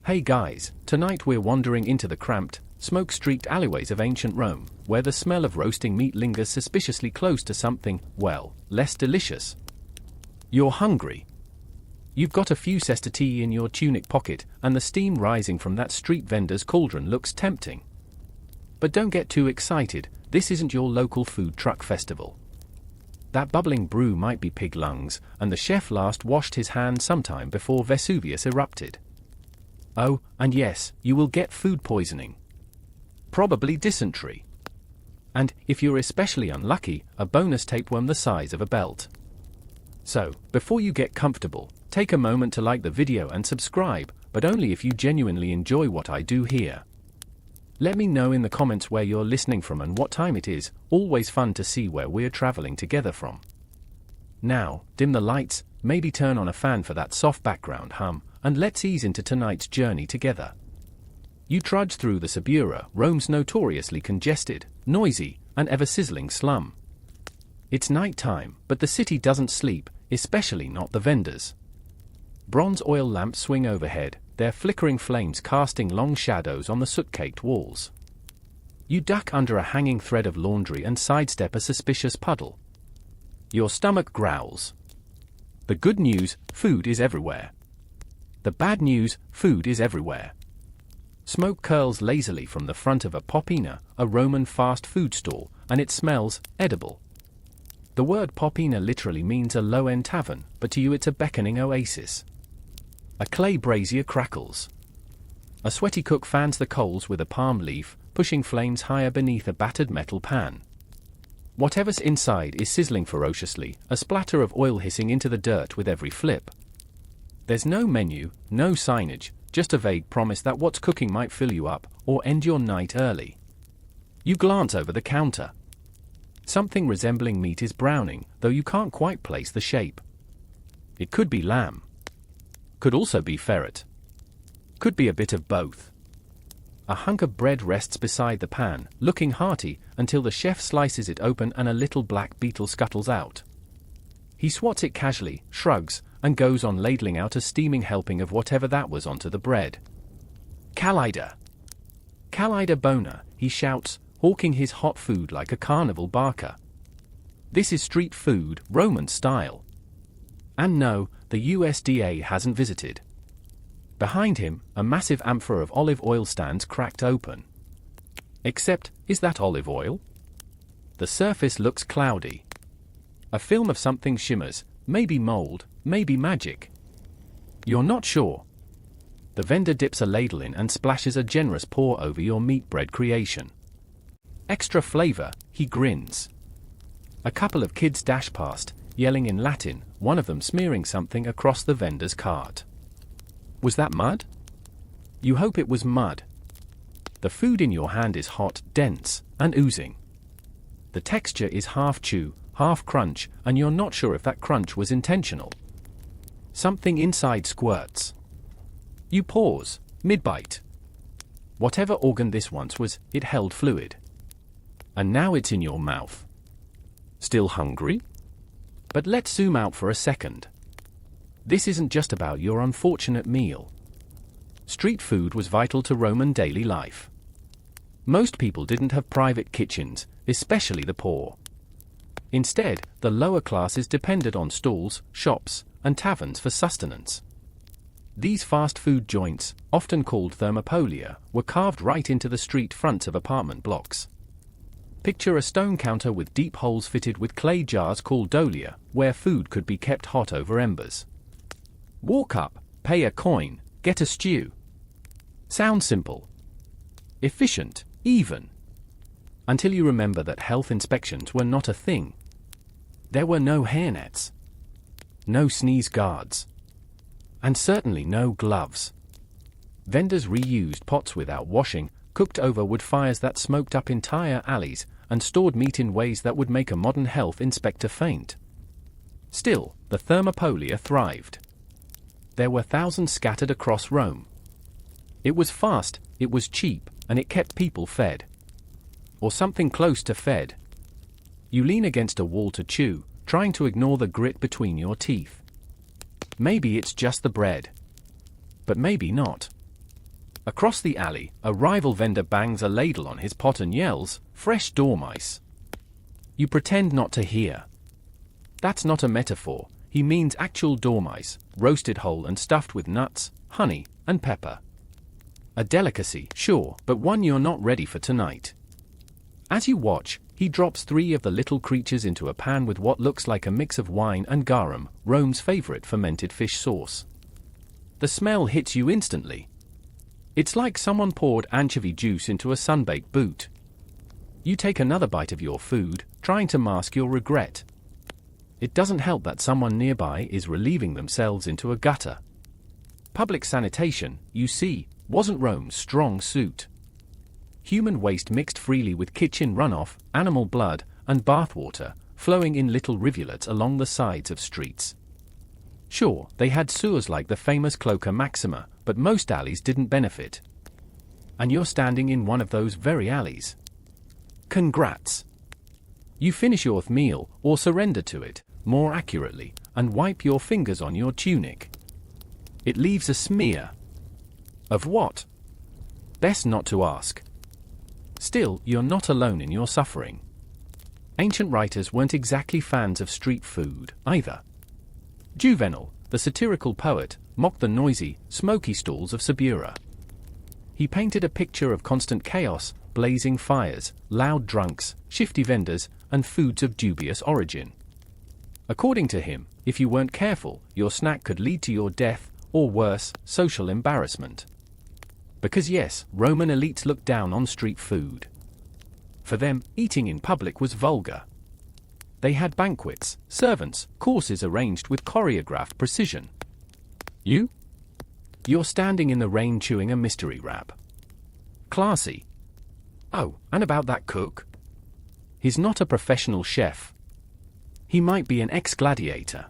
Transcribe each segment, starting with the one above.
Hey guys, tonight we're wandering into the cramped, smoke-streaked alleyways of ancient Rome, where the smell of roasting meat lingers suspiciously close to something, well, less delicious. You're hungry. You've got a few sestati in your tunic pocket, and the steam rising from that street vendor's cauldron looks tempting. But don't get too excited, this isn't your local food truck festival. That bubbling brew might be pig lungs, and the chef last washed his hands sometime before Vesuvius erupted. Oh, and yes, you will get food poisoning. Probably dysentery. And, if you're especially unlucky, a bonus tapeworm the size of a belt. So, before you get comfortable, take a moment to like the video and subscribe, but only if you genuinely enjoy what I do here. Let me know in the comments where you're listening from and what time it is, always fun to see where we're traveling together from. Now, dim the lights, maybe turn on a fan for that soft background hum, and let's ease into tonight's journey together. You trudge through the Suburra, Rome's notoriously congested, noisy, and ever-sizzling slum. It's night time, but the city doesn't sleep, especially not the vendors. Bronze oil lamps swing overhead, their flickering flames casting long shadows on the soot-caked walls. You duck under a hanging thread of laundry and sidestep a suspicious puddle. Your stomach growls. The good news, food is everywhere. The bad news, food is everywhere. Smoke curls lazily from the front of a popina, a Roman fast food stall, and it smells edible. The word popina literally means a low-end tavern, but to you it's a beckoning oasis. A clay brazier crackles. A sweaty cook fans the coals with a palm leaf, pushing flames higher beneath a battered metal pan. Whatever's inside is sizzling ferociously, a splatter of oil hissing into the dirt with every flip. There's no menu, no signage, just a vague promise that what's cooking might fill you up, or end your night early. You glance over the counter. Something resembling meat is browning, though you can't quite place the shape. It could be lamb. Could also be ferret. Could be a bit of both. A hunk of bread rests beside the pan, looking hearty, until the chef slices it open and a little black beetle scuttles out. He swats it casually, shrugs, and goes on ladling out a steaming helping of whatever that was onto the bread. Calida! Calida bona, he shouts, hawking his hot food like a carnival barker. This is street food, Roman style. And no, the USDA hasn't visited. Behind him, a massive amphora of olive oil stands cracked open. Except, is that olive oil? The surface looks cloudy. A film of something shimmers, maybe mold, maybe magic. You're not sure. The vendor dips a ladle in and splashes a generous pour over your meat bread creation. Extra flavor, he grins. A couple of kids dash past, yelling in Latin, one of them smearing something across the vendor's cart. Was that mud? You hope it was mud. The food in your hand is hot, dense, and oozing. The texture is half chew, half crunch, and you're not sure if that crunch was intentional. Something inside squirts. You pause, mid-bite. Whatever organ this once was, it held fluid. And now it's in your mouth. Still hungry? But let's zoom out for a second. This isn't just about your unfortunate meal. Street food was vital to Roman daily life. Most people didn't have private kitchens, especially the poor. Instead, the lower classes depended on stalls, shops, and taverns for sustenance. These fast food joints, often called thermopolia, were carved right into the street fronts of apartment blocks. Picture a stone counter with deep holes fitted with clay jars called dolia, where food could be kept hot over embers. Walk up, pay a coin, get a stew. Sounds simple. Efficient, even. Until you remember that health inspections were not a thing. There were no hairnets. No sneeze guards. And certainly no gloves. Vendors reused pots without washing, cooked over wood fires that smoked up entire alleys, and stored meat in ways that would make a modern health inspector faint. Still, the thermopolia thrived. There were thousands scattered across Rome. It was fast, it was cheap, and it kept people fed. Or something close to fed. You lean against a wall to chew, trying to ignore the grit between your teeth. Maybe it's just the bread. But maybe not. Across the alley, a rival vendor bangs a ladle on his pot and yells, "Fresh dormice." You pretend not to hear. That's not a metaphor, he means actual dormice, roasted whole and stuffed with nuts, honey, and pepper. A delicacy, sure, but one you're not ready for tonight. As you watch, he drops 3 of the little creatures into a pan with what looks like a mix of wine and garum, Rome's favorite fermented fish sauce. The smell hits you instantly. It's like someone poured anchovy juice into a sunbaked boot. You take another bite of your food, trying to mask your regret. It doesn't help that someone nearby is relieving themselves into a gutter. Public sanitation, you see, wasn't Rome's strong suit. Human waste mixed freely with kitchen runoff, animal blood, and bathwater, flowing in little rivulets along the sides of streets. Sure, they had sewers like the famous Cloaca Maxima, but most alleys didn't benefit. And you're standing in one of those very alleys. Congrats! You finish your meal, or surrender to it, more accurately, and wipe your fingers on your tunic. It leaves a smear. Of what? Best not to ask. Still, you're not alone in your suffering. Ancient writers weren't exactly fans of street food, either. Juvenal, the satirical poet, mocked the noisy, smoky stalls of Subura. He painted a picture of constant chaos, blazing fires, loud drunks, shifty vendors, and foods of dubious origin. According to him, if you weren't careful, your snack could lead to your death, or worse, social embarrassment. Because yes, Roman elites looked down on street food. For them, eating in public was vulgar. They had banquets, servants, courses arranged with choreographed precision. You're standing in the rain chewing a mystery wrap. Classy. Oh, and about that cook? He's not a professional chef. He might be an ex-gladiator.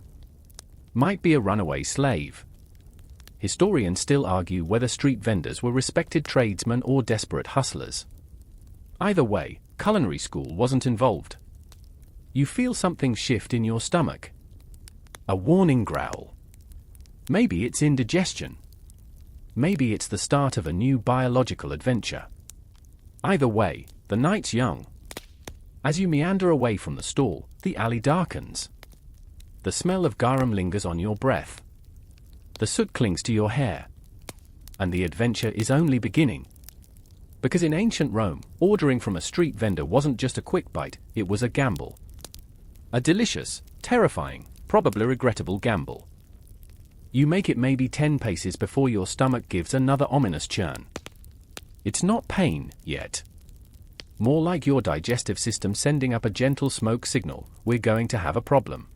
Might be a runaway slave. Historians still argue whether street vendors were respected tradesmen or desperate hustlers. Either way, culinary school wasn't involved. You feel something shift in your stomach. A warning growl. Maybe it's indigestion. Maybe it's the start of a new biological adventure. Either way, the night's young. As you meander away from the stall, the alley darkens. The smell of garum lingers on your breath. The soot clings to your hair. And the adventure is only beginning. Because in ancient Rome, ordering from a street vendor wasn't just a quick bite, it was a gamble. A delicious, terrifying, probably regrettable gamble. You make it maybe 10 paces before your stomach gives another ominous churn. It's not pain, yet. More like your digestive system sending up a gentle smoke signal, we're going to have a problem.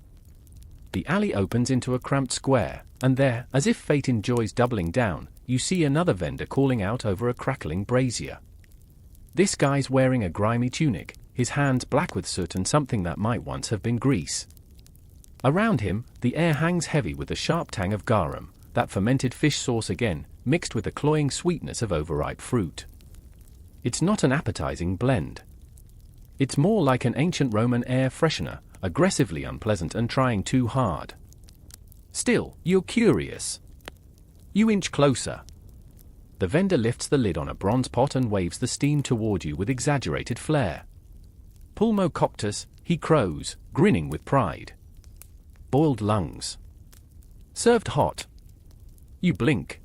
The alley opens into a cramped square, and there, as if fate enjoys doubling down, you see another vendor calling out over a crackling brazier. This guy's wearing a grimy tunic, his hands black with soot and something that might once have been grease. Around him, the air hangs heavy with the sharp tang of garum, that fermented fish sauce again, mixed with the cloying sweetness of overripe fruit. It's not an appetizing blend. It's more like an ancient Roman air freshener, aggressively unpleasant and trying too hard. Still, you're curious. You inch closer. The vendor lifts the lid on a bronze pot and waves the steam toward you with exaggerated flair. Pulmococtus, he crows, grinning with pride. Boiled lungs. Served hot. You blink.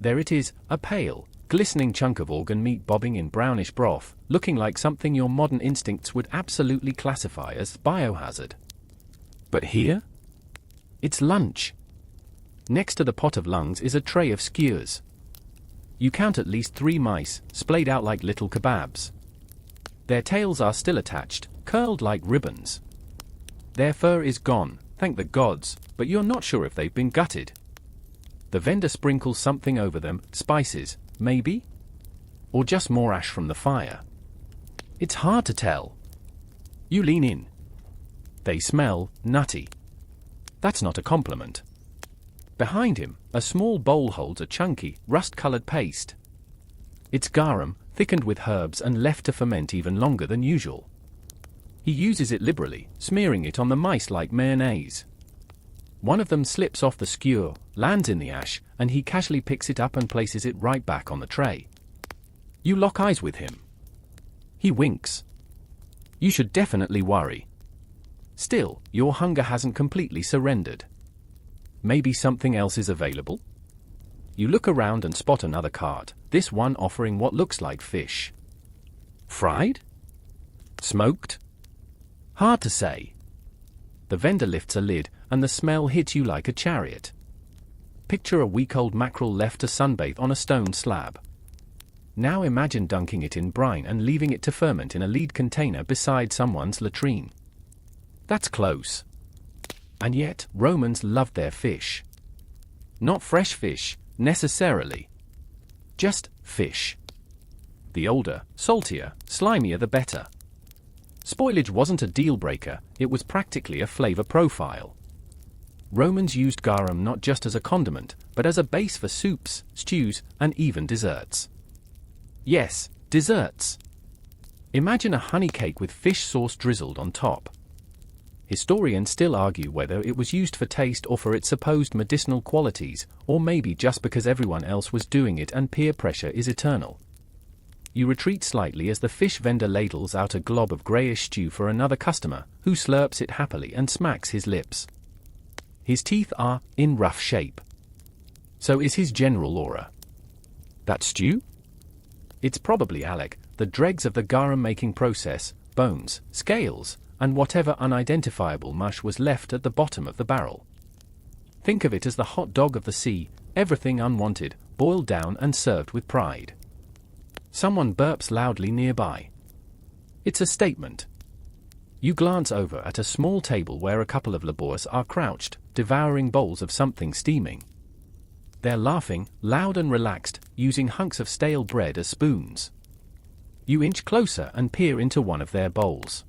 There it is, a pale, glistening chunk of organ meat bobbing in brownish broth, looking like something your modern instincts would absolutely classify as biohazard. But here? It's lunch. Next to the pot of lungs is a tray of skewers. You count at least 3 mice, splayed out like little kebabs. Their tails are still attached, curled like ribbons. Their fur is gone, thank the gods, but you're not sure if they've been gutted. The vendor sprinkles something over them, spices, maybe? Or just more ash from the fire. It's hard to tell. You lean in. They smell nutty. That's not a compliment. Behind him, a small bowl holds a chunky, rust-colored paste. It's garum, thickened with herbs and left to ferment even longer than usual. He uses it liberally, smearing it on the mice like mayonnaise. One of them slips off the skewer, lands in the ash, and he casually picks it up and places it right back on the tray. You lock eyes with him. He winks. You should definitely worry. Still, your hunger hasn't completely surrendered. Maybe something else is available? You look around and spot another cart, this one offering what looks like fish. Fried? Smoked? Hard to say. The vendor lifts a lid, and the smell hits you like a chariot. Picture a week-old mackerel left to sunbathe on a stone slab. Now imagine dunking it in brine and leaving it to ferment in a lead container beside someone's latrine. That's close. And yet, Romans loved their fish. Not fresh fish, necessarily. Just fish. The older, saltier, slimier the better. Spoilage wasn't a deal-breaker, it was practically a flavor profile. Romans used garum not just as a condiment, but as a base for soups, stews, and even desserts. Yes, desserts. Imagine a honey cake with fish sauce drizzled on top. Historians still argue whether it was used for taste or for its supposed medicinal qualities, or maybe just because everyone else was doing it and peer pressure is eternal. You retreat slightly as the fish vendor ladles out a glob of greyish stew for another customer, who slurps it happily and smacks his lips. His teeth are in rough shape. So is his general aura. That stew? It's probably Alec, the dregs of the garum-making process, bones, scales, and whatever unidentifiable mush was left at the bottom of the barrel. Think of it as the hot dog of the sea, everything unwanted, boiled down and served with pride. Someone burps loudly nearby. It's a statement. You glance over at a small table where a couple of labours are crouched, devouring bowls of something steaming. They're laughing, loud and relaxed, using hunks of stale bread as spoons. You inch closer and peer into one of their bowls.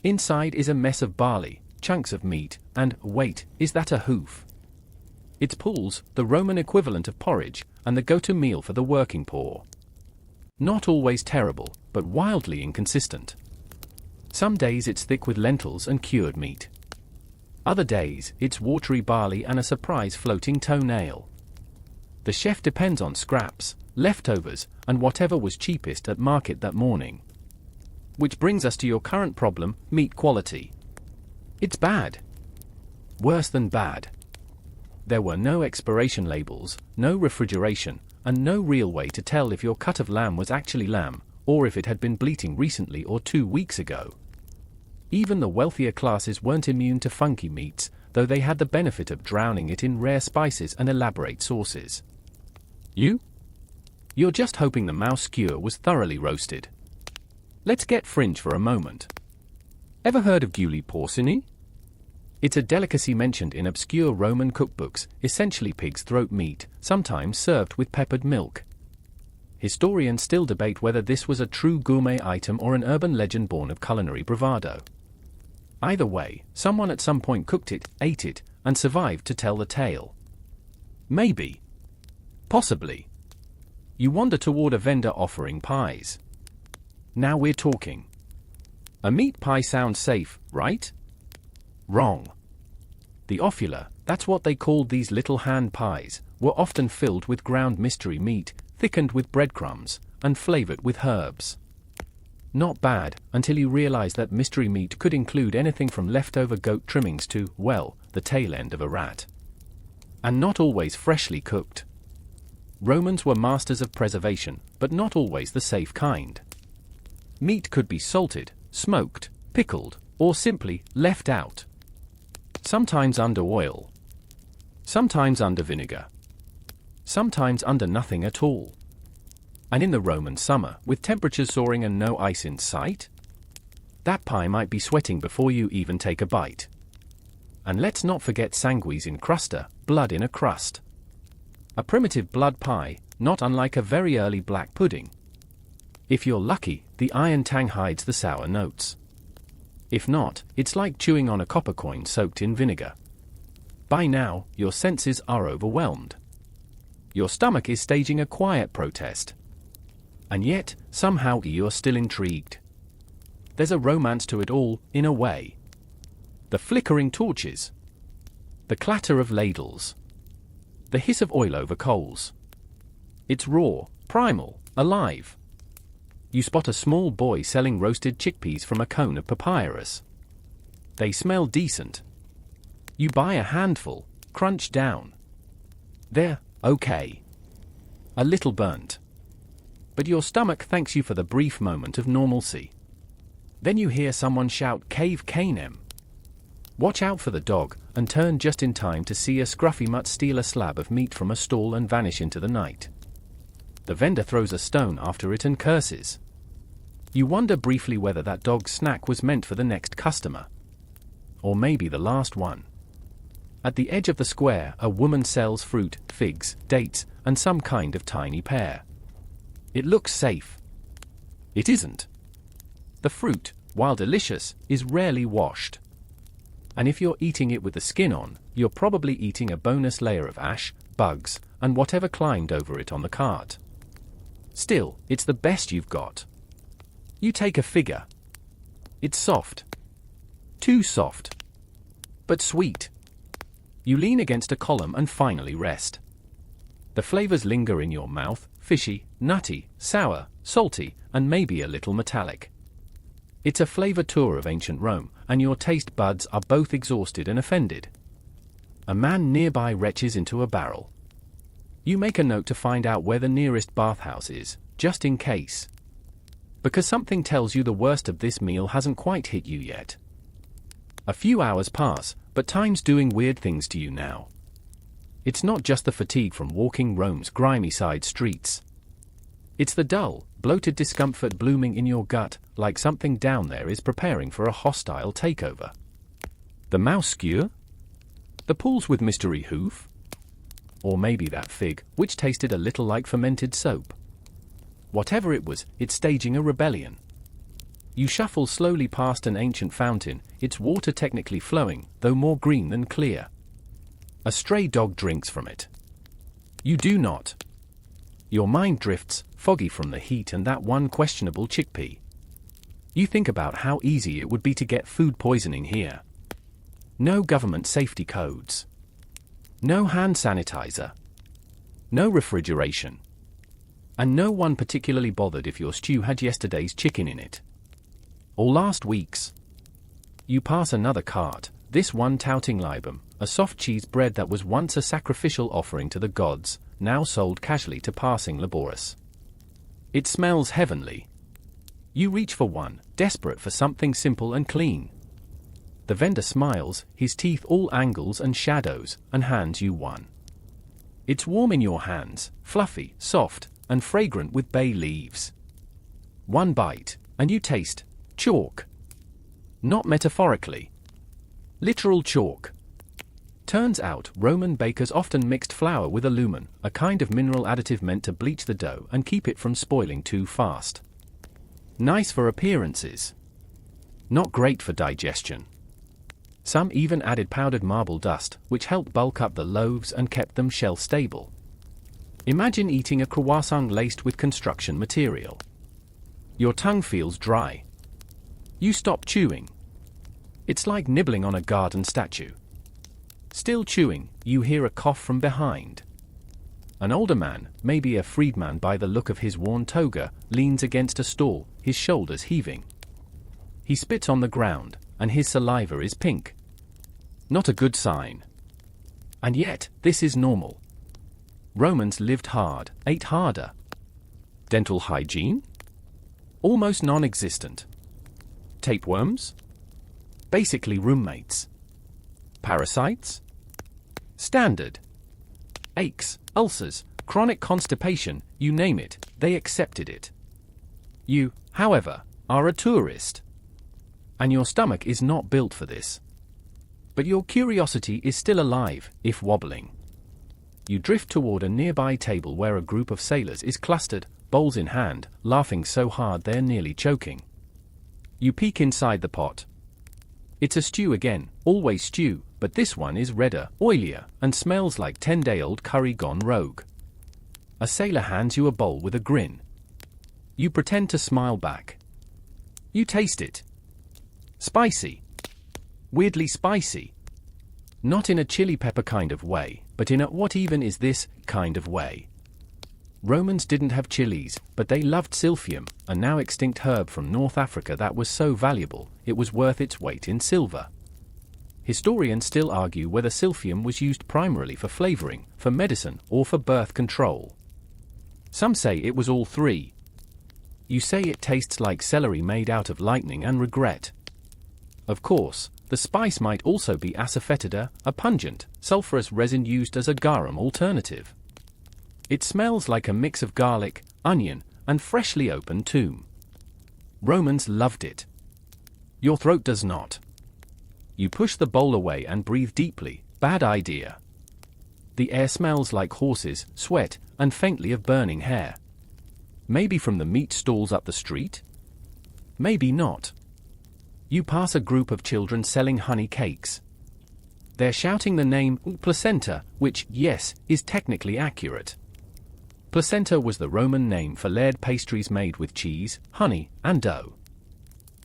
Inside is a mess of barley, chunks of meat, and, wait, is that a hoof? It's pools, the Roman equivalent of porridge, and the go-to meal for the working poor. Not always terrible, but wildly inconsistent. Some days it's thick with lentils and cured meat. Other days, it's watery barley and a surprise floating toenail. The chef depends on scraps, leftovers, and whatever was cheapest at market that morning. Which brings us to your current problem, meat quality. It's bad. Worse than bad. There were no expiration labels, no refrigeration, and no real way to tell if your cut of lamb was actually lamb, or if it had been bleating recently or 2 weeks ago. Even the wealthier classes weren't immune to funky meats, though they had the benefit of drowning it in rare spices and elaborate sauces. You're just hoping the mouse skewer was thoroughly roasted. Let's get fringe for a moment. Ever heard of guli porcini? It's a delicacy mentioned in obscure Roman cookbooks, essentially pig's throat meat, sometimes served with peppered milk. Historians still debate whether this was a true gourmet item or an urban legend born of culinary bravado. Either way, someone at some point cooked it, ate it, and survived to tell the tale. Maybe. Possibly. You wander toward a vendor offering pies. Now we're talking. A meat pie sounds safe, right? Wrong. The ofula, that's what they called these little hand pies, were often filled with ground mystery meat, thickened with breadcrumbs, and flavored with herbs. Not bad, until you realize that mystery meat could include anything from leftover goat trimmings to, well, the tail end of a rat. And not always freshly cooked. Romans were masters of preservation, but not always the safe kind. Meat could be salted, smoked, pickled, or simply left out. Sometimes under oil. Sometimes under vinegar. Sometimes under nothing at all. And in the Roman summer, with temperatures soaring and no ice in sight? That pie might be sweating before you even take a bite. And let's not forget sanguis in crusta, blood in a crust. A primitive blood pie, not unlike a very early black pudding. If you're lucky, the iron tang hides the sour notes. If not, it's like chewing on a copper coin soaked in vinegar. By now, your senses are overwhelmed. Your stomach is staging a quiet protest. And yet, somehow you're still intrigued. There's a romance to it all, in a way. The flickering torches. The clatter of ladles. The hiss of oil over coals. It's raw, primal, alive. You spot a small boy selling roasted chickpeas from a cone of papyrus. They smell decent. You buy a handful, crunch down. They're okay. A little burnt. But your stomach thanks you for the brief moment of normalcy. Then you hear someone shout "Cave Canem." Watch out for the dog, and turn just in time to see a scruffy mutt steal a slab of meat from a stall and vanish into the night. The vendor throws a stone after it and curses. You wonder briefly whether that dog's snack was meant for the next customer. Or maybe the last one. At the edge of the square, a woman sells fruit, figs, dates, and some kind of tiny pear. It looks safe. It isn't. The fruit, while delicious, is rarely washed. And if you're eating it with the skin on, you're probably eating a bonus layer of ash, bugs, and whatever climbed over it on the cart. Still, it's the best you've got. You take a figure. It's soft. Too soft. But sweet. You lean against a column and finally rest. The flavors linger in your mouth, fishy, nutty, sour, salty, and maybe a little metallic. It's a flavor tour of ancient Rome, and your taste buds are both exhausted and offended. A man nearby retches into a barrel. You make a note to find out where the nearest bathhouse is, just in case. Because something tells you the worst of this meal hasn't quite hit you yet. A few hours pass, but time's doing weird things to you now. It's not just the fatigue from walking Rome's grimy side streets. It's the dull, bloated discomfort blooming in your gut, like something down there is preparing for a hostile takeover. The mouse skewer? The pools with mystery hoof? Or maybe that fig, which tasted a little like fermented soap. Whatever it was, it's staging a rebellion. You shuffle slowly past an ancient fountain, its water technically flowing, though more green than clear. A stray dog drinks from it. You do not. Your mind drifts, foggy from the heat and that one questionable chickpea. You think about how easy it would be to get food poisoning here. No government safety codes. No hand sanitizer. No refrigeration. And no one particularly bothered if your stew had yesterday's chicken in it. Or last week's. You pass another cart, this one touting libum, a soft cheese bread that was once a sacrificial offering to the gods, now sold casually to passing laborers. It smells heavenly. You reach for one, desperate for something simple and clean. The vendor smiles, his teeth all angles and shadows, and hands you one. It's warm in your hands, fluffy, soft, and fragrant with bay leaves. One bite, and you taste chalk. Not metaphorically. Literal chalk. Turns out, Roman bakers often mixed flour with alumen, a kind of mineral additive meant to bleach the dough and keep it from spoiling too fast. Nice for appearances. Not great for digestion. Some even added powdered marble dust, which helped bulk up the loaves and kept them shelf-stable. Imagine eating a croissant laced with construction material. Your tongue feels dry. You stop chewing. It's like nibbling on a garden statue. Still chewing, you hear a cough from behind. An older man, maybe a freedman by the look of his worn toga, leans against a stall, his shoulders heaving. He spits on the ground, and his saliva is pink. Not a good sign. And yet, this is normal. Romans lived hard, ate harder. Dental hygiene? Almost non-existent. Tapeworms? Basically roommates. Parasites? Standard. Aches, ulcers, chronic constipation, you name it, they accepted it. You, however, are a tourist. And your stomach is not built for this. But your curiosity is still alive, if wobbling. You drift toward a nearby table where a group of sailors is clustered, bowls in hand, laughing so hard they're nearly choking. You peek inside the pot. It's a stew again, always stew, but this one is redder, oilier, and smells like 10-day-old curry gone rogue. A sailor hands you a bowl with a grin. You pretend to smile back. You taste it. Spicy. Weirdly spicy. Not in a chili pepper kind of way, but in a what even is this kind of way. Romans didn't have chilies, but they loved silphium, a now extinct herb from North Africa that was so valuable, it was worth its weight in silver. Historians still argue whether silphium was used primarily for flavoring, for medicine, or for birth control. Some say it was all three. You say it tastes like celery made out of lightning and regret. Of course, the spice might also be asafoetida, a pungent, sulfurous resin used as a garum alternative. It smells like a mix of garlic, onion, and freshly opened tomb. Romans loved it. Your throat does not. You push the bowl away and breathe deeply. Bad idea. The air smells like horses, sweat, and faintly of burning hair. Maybe from the meat stalls up the street? Maybe not. You pass a group of children selling honey cakes. They're shouting the name placenta, which, yes, is technically accurate. Placenta was the Roman name for layered pastries made with cheese, honey, and dough.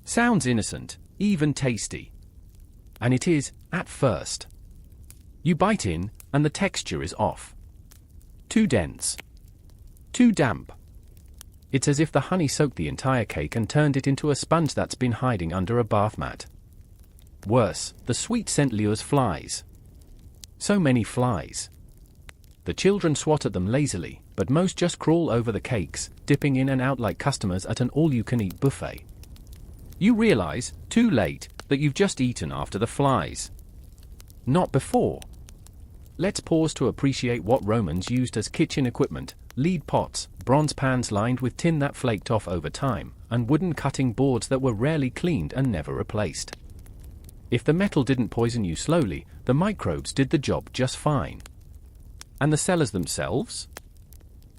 Sounds innocent, even tasty. And it is, at first. You bite in, and the texture is off. Too dense. Too damp. It's as if the honey soaked the entire cake and turned it into a sponge that's been hiding under a bath mat. Worse, the sweet scent lures flies. So many flies. The children swat at them lazily, but most just crawl over the cakes, dipping in and out like customers at an all-you-can-eat buffet. You realize, too late, that you've just eaten after the flies. Not before. Let's pause to appreciate what Romans used as kitchen equipment: lead pots, bronze pans lined with tin that flaked off over time, and wooden cutting boards that were rarely cleaned and never replaced. If the metal didn't poison you slowly, the microbes did the job just fine. And the sellers themselves?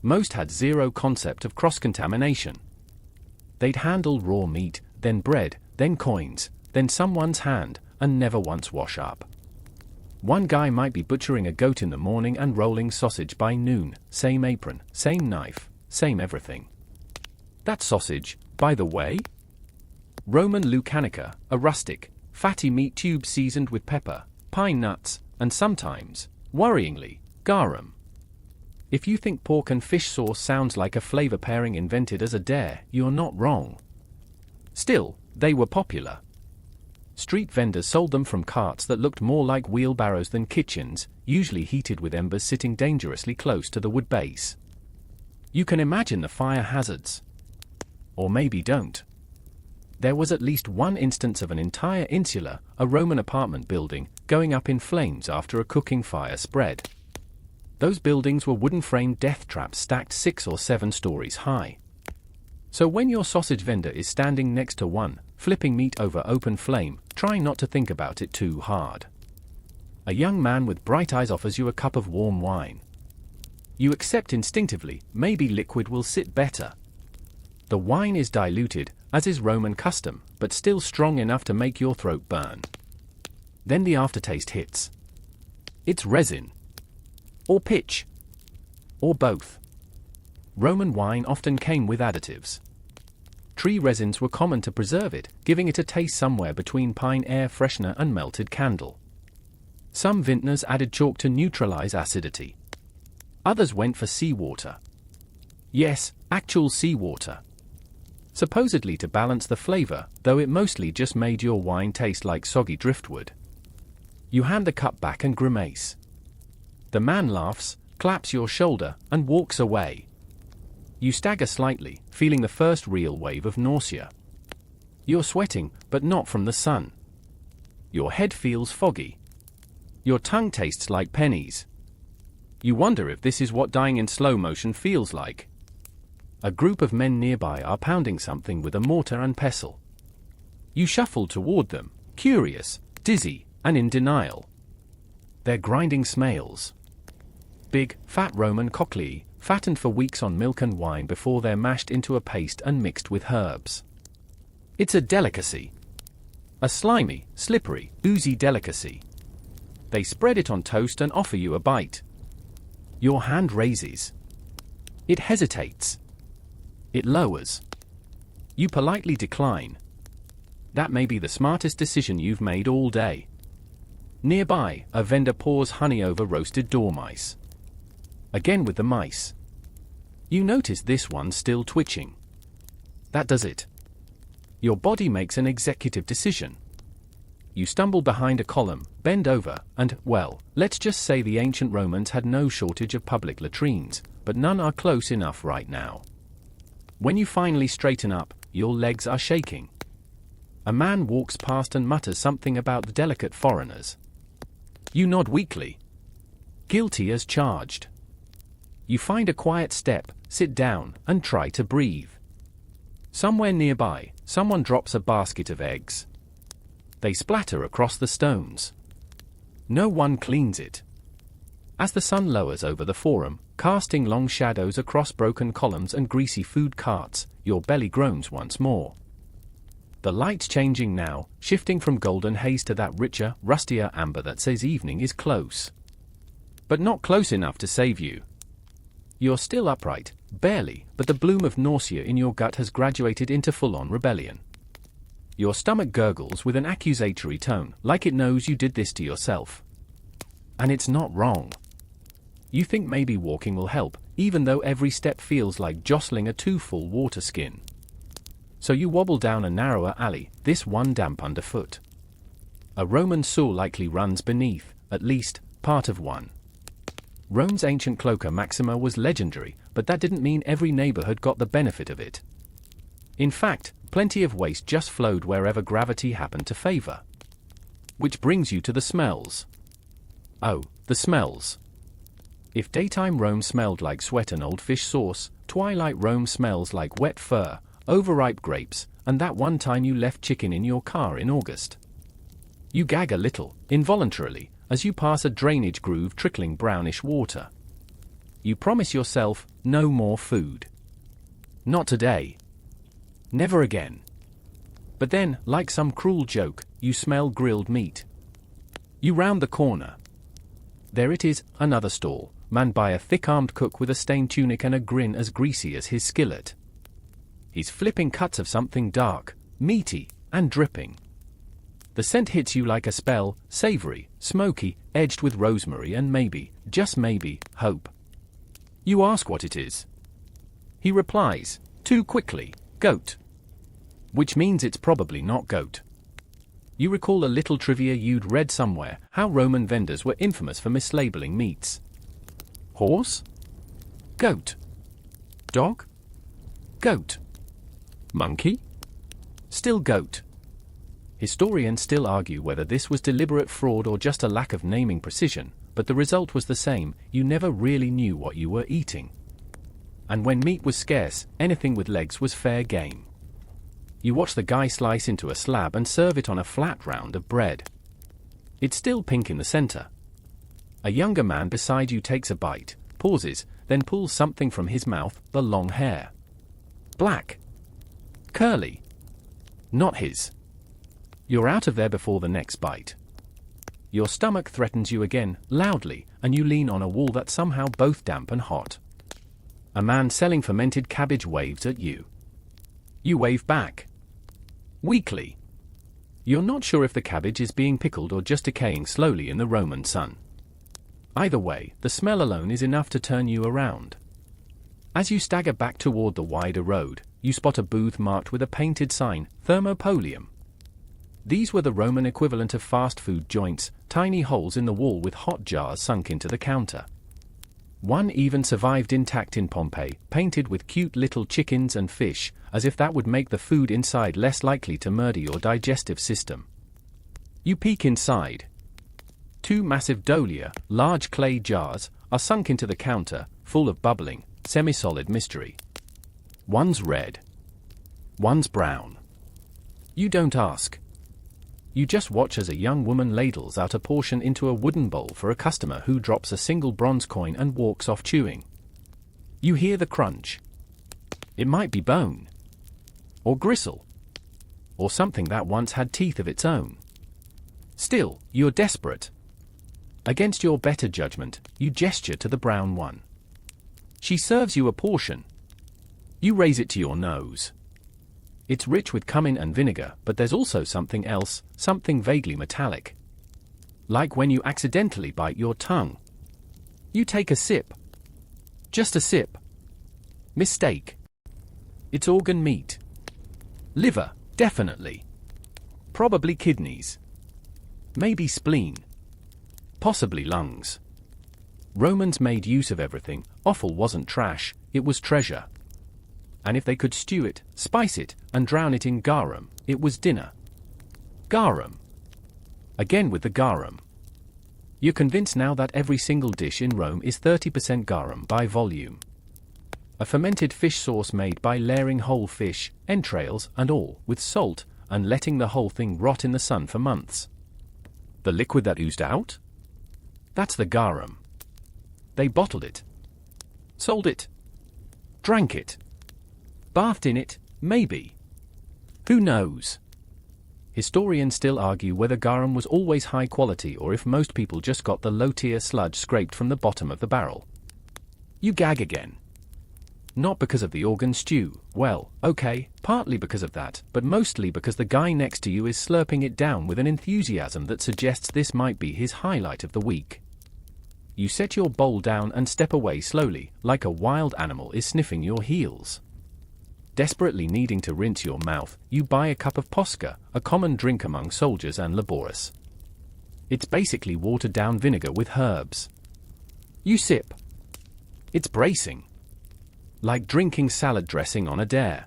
Most had zero concept of cross-contamination. They'd handle raw meat, then bread, then coins, then someone's hand, and never once wash up. One guy might be butchering a goat in the morning and rolling sausage by noon, same apron, same knife, same everything. That sausage, by the way? Roman lucanica, a rustic, fatty meat tube seasoned with pepper, pine nuts, and sometimes, worryingly, garum. If you think pork and fish sauce sounds like a flavor pairing invented as a dare, you're not wrong. Still, they were popular. Street vendors sold them from carts that looked more like wheelbarrows than kitchens, usually heated with embers sitting dangerously close to the wood base. You can imagine the fire hazards. Or maybe don't. There was at least one instance of an entire insula, a Roman apartment building, going up in flames after a cooking fire spread. Those buildings were wooden-framed death traps stacked 6 or 7 stories high. So when your sausage vendor is standing next to one, flipping meat over open flame, try not to think about it too hard. A young man with bright eyes offers you a cup of warm wine. You accept instinctively, maybe liquid will sit better. The wine is diluted, as is Roman custom, but still strong enough to make your throat burn. Then the aftertaste hits. It's resin. Or pitch. Or both. Roman wine often came with additives. Tree resins were common to preserve it, giving it a taste somewhere between pine air freshener and melted candle. Some vintners added chalk to neutralize acidity. Others went for seawater. Yes, actual seawater. Supposedly to balance the flavor, though it mostly just made your wine taste like soggy driftwood. You hand the cup back and grimace. The man laughs, claps your shoulder, and walks away. You stagger slightly, feeling the first real wave of nausea. You're sweating, but not from the sun. Your head feels foggy. Your tongue tastes like pennies. You wonder if this is what dying in slow motion feels like. A group of men nearby are pounding something with a mortar and pestle. You shuffle toward them, curious, dizzy, and in denial. They're grinding smails. Big, fat Roman cochlea, fattened for weeks on milk and wine before they're mashed into a paste and mixed with herbs. It's a delicacy. A slimy, slippery, oozy delicacy. They spread it on toast and offer you a bite. Your hand raises. It hesitates. It lowers. You politely decline. That may be the smartest decision you've made all day. Nearby, a vendor pours honey over roasted dormice. Again with the mice. You notice this one's still twitching. That does it. Your body makes an executive decision. You stumble behind a column, bend over, and, well, let's just say the ancient Romans had no shortage of public latrines, but none are close enough right now. When you finally straighten up, your legs are shaking. A man walks past and mutters something about the delicate foreigners. You nod weakly. Guilty as charged. You find a quiet step, sit down, and try to breathe. Somewhere nearby, someone drops a basket of eggs. They splatter across the stones. No one cleans it. As the sun lowers over the forum, casting long shadows across broken columns and greasy food carts, your belly groans once more. The light's changing now, shifting from golden haze to that richer, rustier amber that says evening is close. But not close enough to save you. You're still upright, barely, but the bloom of nausea in your gut has graduated into full-on rebellion. Your stomach gurgles with an accusatory tone, like it knows you did this to yourself. And it's not wrong. You think maybe walking will help, even though every step feels like jostling a too-full water skin. So you wobble down a narrower alley, this one damp underfoot. A Roman sewer likely runs beneath, at least, part of one. Rome's ancient Cloaca Maxima was legendary, but that didn't mean every neighborhood got the benefit of it. In fact, plenty of waste just flowed wherever gravity happened to favor. Which brings you to the smells. Oh, the smells. If daytime Rome smelled like sweat and old fish sauce, twilight Rome smells like wet fur, overripe grapes, and that one time you left chicken in your car in August. You gag a little, involuntarily, as you pass a drainage groove trickling brownish water. You promise yourself, no more food. Not today. Never again. But then, like some cruel joke, you smell grilled meat. You round the corner. There it is, another stall, manned by a thick-armed cook with a stained tunic and a grin as greasy as his skillet. He's flipping cuts of something dark, meaty, and dripping. The scent hits you like a spell, savory, smoky, edged with rosemary and maybe, just maybe, hope. You ask what it is. He replies, too quickly, goat. Which means it's probably not goat. You recall a little trivia you'd read somewhere, how Roman vendors were infamous for mislabeling meats. Horse? Goat. Dog? Goat. Monkey? Still goat. Historians still argue whether this was deliberate fraud or just a lack of naming precision, but the result was the same, you never really knew what you were eating. And when meat was scarce, anything with legs was fair game. You watch the guy slice into a slab and serve it on a flat round of bread. It's still pink in the center. A younger man beside you takes a bite, pauses, then pulls something from his mouth, the long hair. Black. Curly. Not his. You're out of there before the next bite. Your stomach threatens you again, loudly, and you lean on a wall that's somehow both damp and hot. A man selling fermented cabbage waves at you. You wave back. Weakly. You're not sure if the cabbage is being pickled or just decaying slowly in the Roman sun. Either way, the smell alone is enough to turn you around. As you stagger back toward the wider road, you spot a booth marked with a painted sign, Thermopolium. These were the Roman equivalent of fast food joints, tiny holes in the wall with hot jars sunk into the counter. One even survived intact in Pompeii, painted with cute little chickens and fish, as if that would make the food inside less likely to murder your digestive system. You peek inside. Two massive dolia, large clay jars, are sunk into the counter, full of bubbling, semi-solid mystery. One's red. One's brown. You don't ask. You just watch as a young woman ladles out a portion into a wooden bowl for a customer who drops a single bronze coin and walks off chewing. You hear the crunch. It might be bone. Or gristle. Or something that once had teeth of its own. Still, you're desperate. Against your better judgment, you gesture to the brown one. She serves you a portion. You raise it to your nose. It's rich with cumin and vinegar, but there's also something else, something vaguely metallic. Like when you accidentally bite your tongue. You take a sip. Just a sip. Mistake. It's organ meat. Liver, definitely. Probably kidneys. Maybe spleen. Possibly lungs. Romans made use of everything. Offal wasn't trash, it was treasure. And if they could stew it, spice it, and drown it in garum, it was dinner. Garum. Again with the garum. You're convinced now that every single dish in Rome is 30% garum by volume. A fermented fish sauce made by layering whole fish, entrails and all, with salt, and letting the whole thing rot in the sun for months. The liquid that oozed out? That's the garum. They bottled it. Sold it. Drank it. Bathed in it, maybe. Who knows? Historians still argue whether garum was always high quality or if most people just got the low-tier sludge scraped from the bottom of the barrel. You gag again. Not because of the organ stew, well, okay, partly because of that, but mostly because the guy next to you is slurping it down with an enthusiasm that suggests this might be his highlight of the week. You set your bowl down and step away slowly, like a wild animal is sniffing your heels. Desperately needing to rinse your mouth, you buy a cup of posca, a common drink among soldiers and laborers. It's basically watered-down vinegar with herbs. You sip. It's bracing. Like drinking salad dressing on a dare.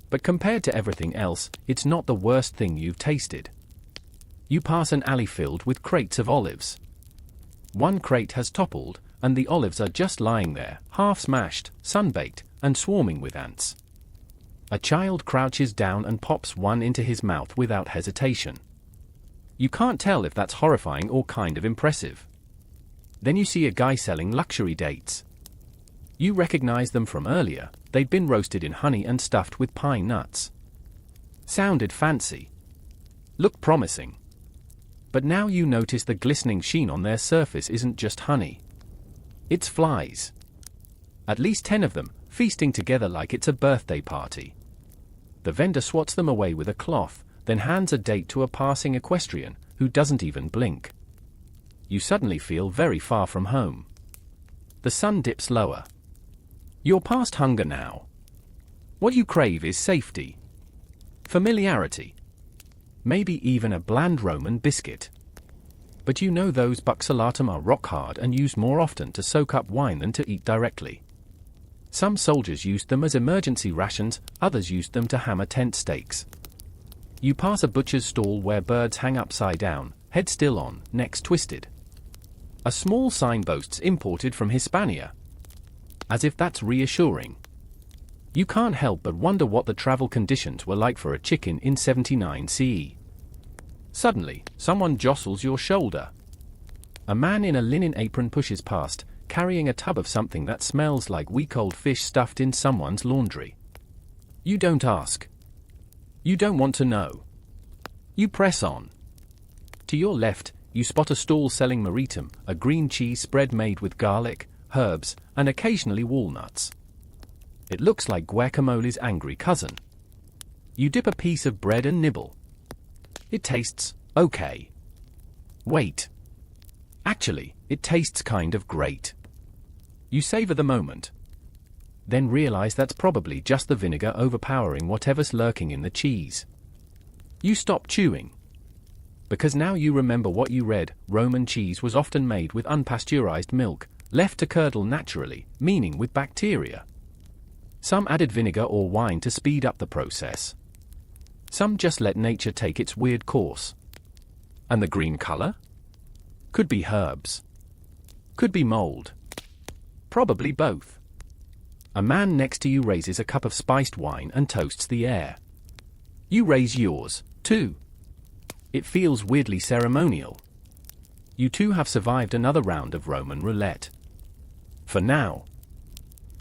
But compared to everything else, it's not the worst thing you've tasted. You pass an alley filled with crates of olives. One crate has toppled, and the olives are just lying there, half smashed, sun-baked, and swarming with ants. A child crouches down and pops one into his mouth without hesitation. You can't tell if that's horrifying or kind of impressive. Then you see a guy selling luxury dates. You recognize them from earlier, they'd been roasted in honey and stuffed with pine nuts. Sounded fancy. Looked promising. But now you notice the glistening sheen on their surface isn't just honey. It's flies. At least 10 of them, feasting together like it's a birthday party. The vendor swats them away with a cloth, then hands a date to a passing equestrian, who doesn't even blink. You suddenly feel very far from home. The sun dips lower. You're past hunger now. What you crave is safety. Familiarity. Maybe even a bland Roman biscuit. But you know those buxolatum are rock hard and used more often to soak up wine than to eat directly. Some soldiers used them as emergency rations, others used them to hammer tent stakes. You pass a butcher's stall where birds hang upside down, head still on, necks twisted. A small sign boasts imported from Hispania. As if that's reassuring. You can't help but wonder what the travel conditions were like for a chicken in 79 CE. Suddenly, someone jostles your shoulder. A man in a linen apron pushes past, carrying a tub of something that smells like week-old fish stuffed in someone's laundry. You don't ask. You don't want to know. You press on. To your left, you spot a stall selling maritum, a green cheese spread made with garlic, herbs, and occasionally walnuts. It looks like guacamole's angry cousin. You dip a piece of bread and nibble. It tastes okay. Wait. Actually, it tastes kind of great. You savor the moment. Then realize that's probably just the vinegar overpowering whatever's lurking in the cheese. You stop chewing. Because now you remember what you read, Roman cheese was often made with unpasteurized milk, left to curdle naturally, meaning with bacteria. Some added vinegar or wine to speed up the process. Some just let nature take its weird course. And the green color? Could be herbs. Could be mold. Probably both. A man next to you raises a cup of spiced wine and toasts the air. You raise yours, too. It feels weirdly ceremonial. You two have survived another round of Roman roulette. For now.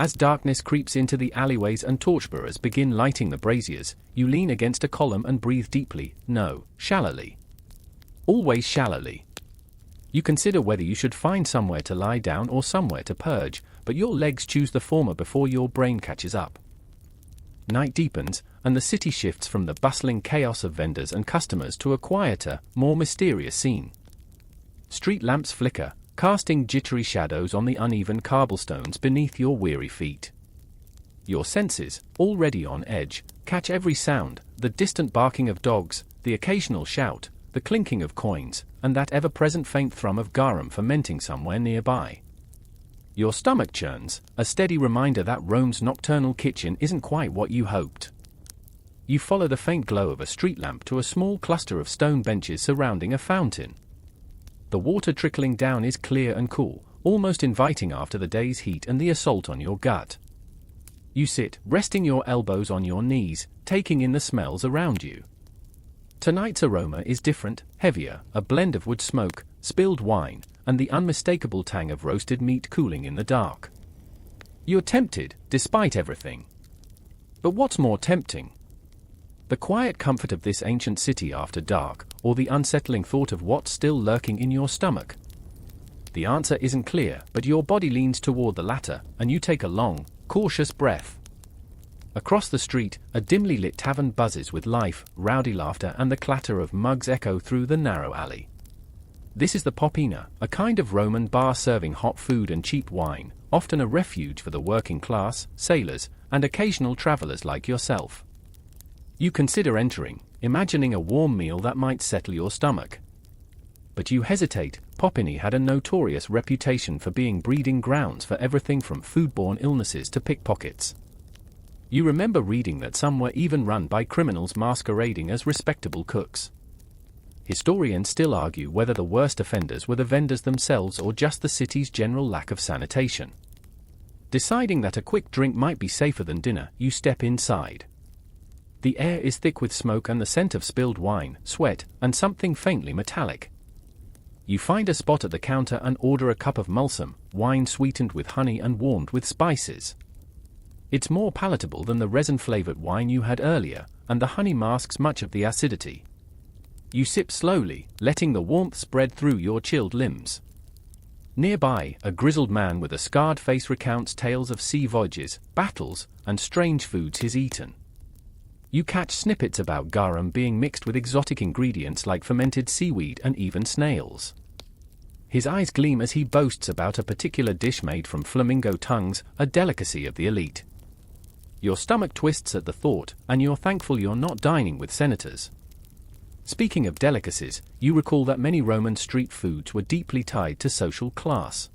As darkness creeps into the alleyways and torchbearers begin lighting the braziers, you lean against a column and breathe deeply, no, shallowly. Always shallowly. You consider whether you should find somewhere to lie down or somewhere to purge, but your legs choose the former before your brain catches up. Night deepens, and the city shifts from the bustling chaos of vendors and customers to a quieter, more mysterious scene. street lamps flicker, casting jittery shadows on the uneven cobblestones beneath your weary feet. Your senses, already on edge, catch every sound, the distant barking of dogs, the occasional shout, the clinking of coins, and that ever-present faint thrum of garum fermenting somewhere nearby. Your stomach churns, a steady reminder that Rome's nocturnal kitchen isn't quite what you hoped. You follow the faint glow of a street lamp to a small cluster of stone benches surrounding a fountain. The water trickling down is clear and cool, almost inviting after the day's heat and the assault on your gut. You sit, resting your elbows on your knees, taking in the smells around you. Tonight's aroma is different, heavier, a blend of wood smoke, spilled wine, and the unmistakable tang of roasted meat cooling in the dark. You're tempted, despite everything. But what's more tempting? The quiet comfort of this ancient city after dark, or the unsettling thought of what's still lurking in your stomach? The answer isn't clear, but your body leans toward the latter, and you take a long, cautious breath. Across the street, a dimly lit tavern buzzes with life, rowdy laughter and the clatter of mugs echo through the narrow alley. This is the Popina, a kind of Roman bar serving hot food and cheap wine, often a refuge for the working class, sailors, and occasional travelers like yourself. You consider entering, imagining a warm meal that might settle your stomach. But you hesitate. Popini had a notorious reputation for being breeding grounds for everything from foodborne illnesses to pickpockets. You remember reading that some were even run by criminals masquerading as respectable cooks. Historians still argue whether the worst offenders were the vendors themselves or just the city's general lack of sanitation. Deciding that a quick drink might be safer than dinner, you step inside. The air is thick with smoke and the scent of spilled wine, sweat, and something faintly metallic. You find a spot at the counter and order a cup of mulsum, wine sweetened with honey and warmed with spices. It's more palatable than the resin-flavored wine you had earlier, and the honey masks much of the acidity. You sip slowly, letting the warmth spread through your chilled limbs. Nearby, a grizzled man with a scarred face recounts tales of sea voyages, battles, and strange foods he's eaten. You catch snippets about garum being mixed with exotic ingredients like fermented seaweed and even snails. His eyes gleam as he boasts about a particular dish made from flamingo tongues, a delicacy of the elite. Your stomach twists at the thought, and you're thankful you're not dining with senators. Speaking of delicacies, you recall that many Roman street foods were deeply tied to social class.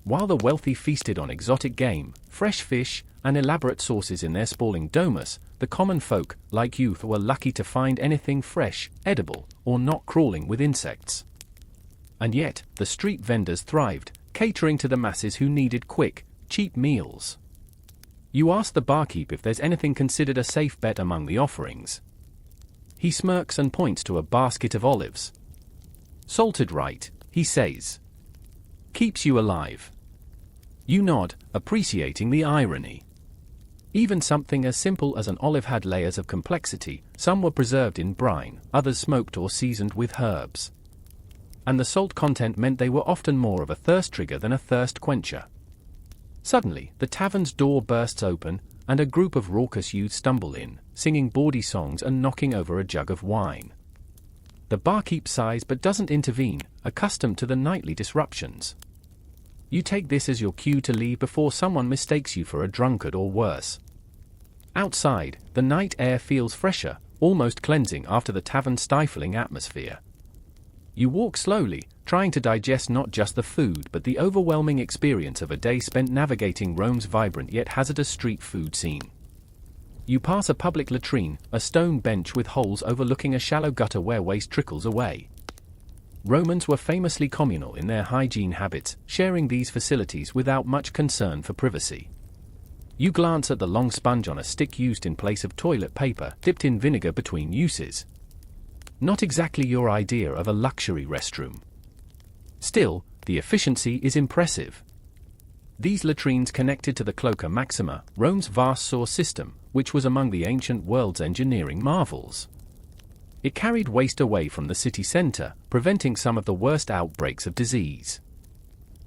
While the wealthy feasted on exotic game, fresh fish, and elaborate sauces in their sprawling domus, the common folk, like you, were lucky to find anything fresh, edible, or not crawling with insects. And yet, the street vendors thrived, catering to the masses who needed quick, cheap meals. You ask the barkeep if there's anything considered a safe bet among the offerings. He smirks and points to a basket of olives. Salted right, he says. Keeps you alive. You nod, appreciating the irony. Even something as simple as an olive had layers of complexity. Some were preserved in brine, others smoked or seasoned with herbs. And the salt content meant they were often more of a thirst trigger than a thirst quencher. Suddenly, the tavern's door bursts open, and a group of raucous youths stumble in, singing bawdy songs and knocking over a jug of wine. The barkeep sighs but doesn't intervene, accustomed to the nightly disruptions. You take this as your cue to leave before someone mistakes you for a drunkard or worse. Outside, the night air feels fresher, almost cleansing after the tavern's stifling atmosphere. You walk slowly, trying to digest not just the food but the overwhelming experience of a day spent navigating Rome's vibrant yet hazardous street food scene. You pass a public latrine, a stone bench with holes overlooking a shallow gutter where waste trickles away. Romans were famously communal in their hygiene habits, sharing these facilities without much concern for privacy. You glance at the long sponge on a stick used in place of toilet paper, dipped in vinegar between uses. Not exactly your idea of a luxury restroom. Still, the efficiency is impressive. These latrines connected to the Cloaca Maxima, Rome's vast sewer system, which was among the ancient world's engineering marvels. It carried waste away from the city center, preventing some of the worst outbreaks of disease.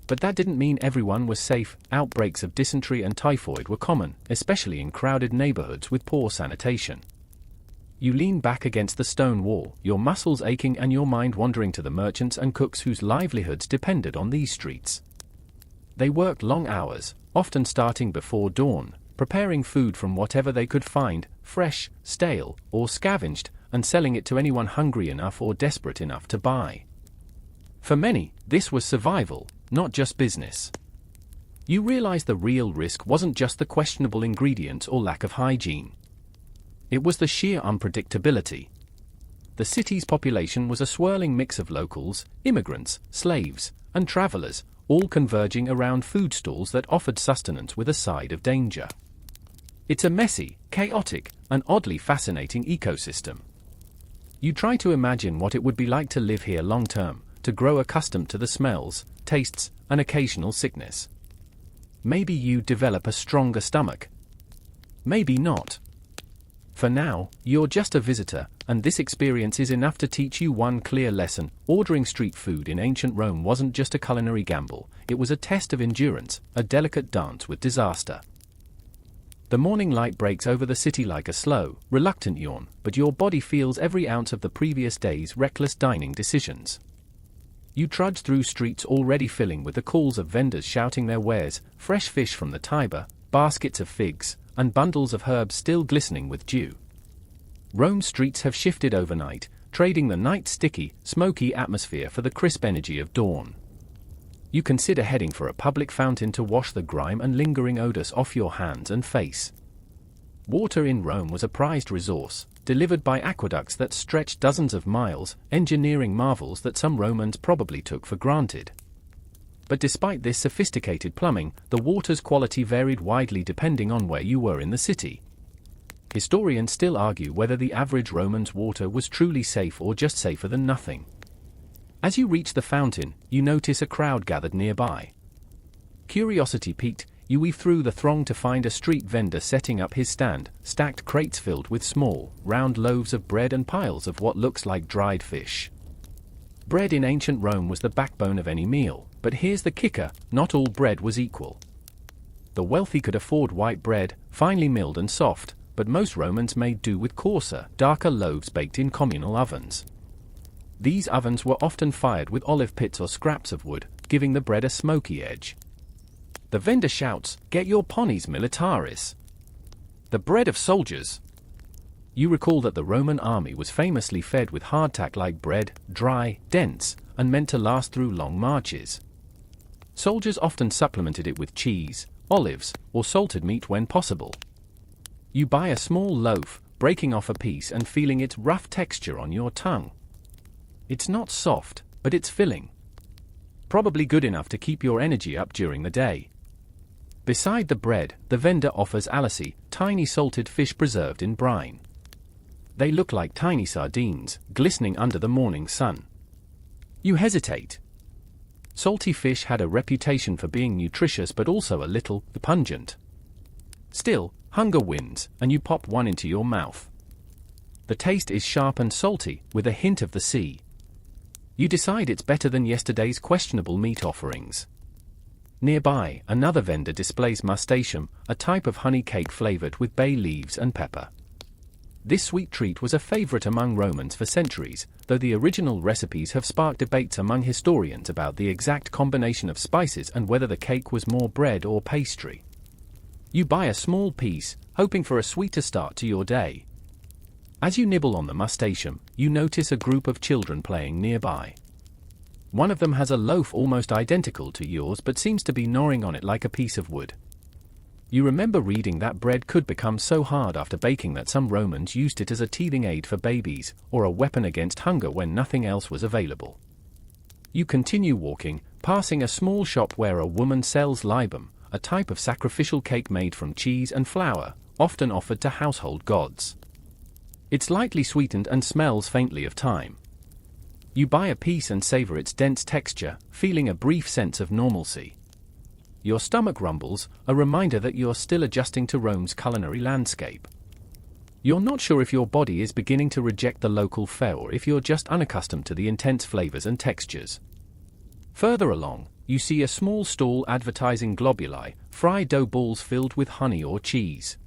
But that didn't mean everyone was safe. Outbreaks of dysentery and typhoid were common, especially in crowded neighborhoods with poor sanitation. You lean back against the stone wall, your muscles aching and your mind wandering to the merchants and cooks whose livelihoods depended on these streets. They worked long hours, often starting before dawn, preparing food from whatever they could find, fresh, stale, or scavenged, and selling it to anyone hungry enough or desperate enough to buy. For many, this was survival, not just business. You realize the real risk wasn't just the questionable ingredients or lack of hygiene. It was the sheer unpredictability. The city's population was a swirling mix of locals, immigrants, slaves, and travelers, all converging around food stalls that offered sustenance with a side of danger. It's a messy, chaotic, and oddly fascinating ecosystem. You try to imagine what it would be like to live here long term, to grow accustomed to the smells, tastes, and occasional sickness. Maybe you develop a stronger stomach. Maybe not. For now, you're just a visitor, and this experience is enough to teach you one clear lesson: ordering street food in ancient Rome wasn't just a culinary gamble, it was a test of endurance, a delicate dance with disaster. The morning light breaks over the city like a slow, reluctant yawn, but your body feels every ounce of the previous day's reckless dining decisions. You trudge through streets already filling with the calls of vendors shouting their wares, fresh fish from the Tiber, baskets of figs, and bundles of herbs still glistening with dew. Rome's streets have shifted overnight, trading the night's sticky, smoky atmosphere for the crisp energy of dawn. You consider heading for a public fountain to wash the grime and lingering odors off your hands and face. Water in Rome was a prized resource, delivered by aqueducts that stretched dozens of miles, engineering marvels that some Romans probably took for granted. But despite this sophisticated plumbing, the water's quality varied widely depending on where you were in the city. Historians still argue whether the average Roman's water was truly safe or just safer than nothing. As you reach the fountain, you notice a crowd gathered nearby. Curiosity piqued, you weave through the throng to find a street vendor setting up his stand, stacked crates filled with small, round loaves of bread and piles of what looks like dried fish. Bread in ancient Rome was the backbone of any meal, but here's the kicker: not all bread was equal. The wealthy could afford white bread, finely milled and soft, but most Romans made do with coarser, darker loaves baked in communal ovens. These ovens were often fired with olive pits or scraps of wood, giving the bread a smoky edge. The vendor shouts, "Get your panis militaris!" The bread of soldiers. You recall that the Roman army was famously fed with hardtack-like bread, dry, dense, and meant to last through long marches. Soldiers often supplemented it with cheese, olives, or salted meat when possible. You buy a small loaf, breaking off a piece and feeling its rough texture on your tongue. It's not soft, but it's filling. Probably good enough to keep your energy up during the day. Beside the bread, the vendor offers alici, tiny salted fish preserved in brine. They look like tiny sardines, glistening under the morning sun. You hesitate. Salty fish had a reputation for being nutritious but also a little pungent. Still, hunger wins, and you pop one into your mouth. The taste is sharp and salty, with a hint of the sea. You decide it's better than yesterday's questionable meat offerings. Nearby, another vendor displays mustachum, a type of honey cake flavored with bay leaves and pepper. This sweet treat was a favorite among Romans for centuries, though the original recipes have sparked debates among historians about the exact combination of spices and whether the cake was more bread or pastry. You buy a small piece, hoping for a sweeter start to your day. As you nibble on the mustachum, you notice a group of children playing nearby. One of them has a loaf almost identical to yours but seems to be gnawing on it like a piece of wood. You remember reading that bread could become so hard after baking that some Romans used it as a teething aid for babies, or a weapon against hunger when nothing else was available. You continue walking, passing a small shop where a woman sells libum, a type of sacrificial cake made from cheese and flour, often offered to household gods. It's lightly sweetened and smells faintly of thyme. You buy a piece and savor its dense texture, feeling a brief sense of normalcy. Your stomach rumbles, a reminder that you're still adjusting to Rome's culinary landscape. You're not sure if your body is beginning to reject the local fare or if you're just unaccustomed to the intense flavors and textures. Further along, you see a small stall advertising globuli, fried dough balls filled with honey or cheese.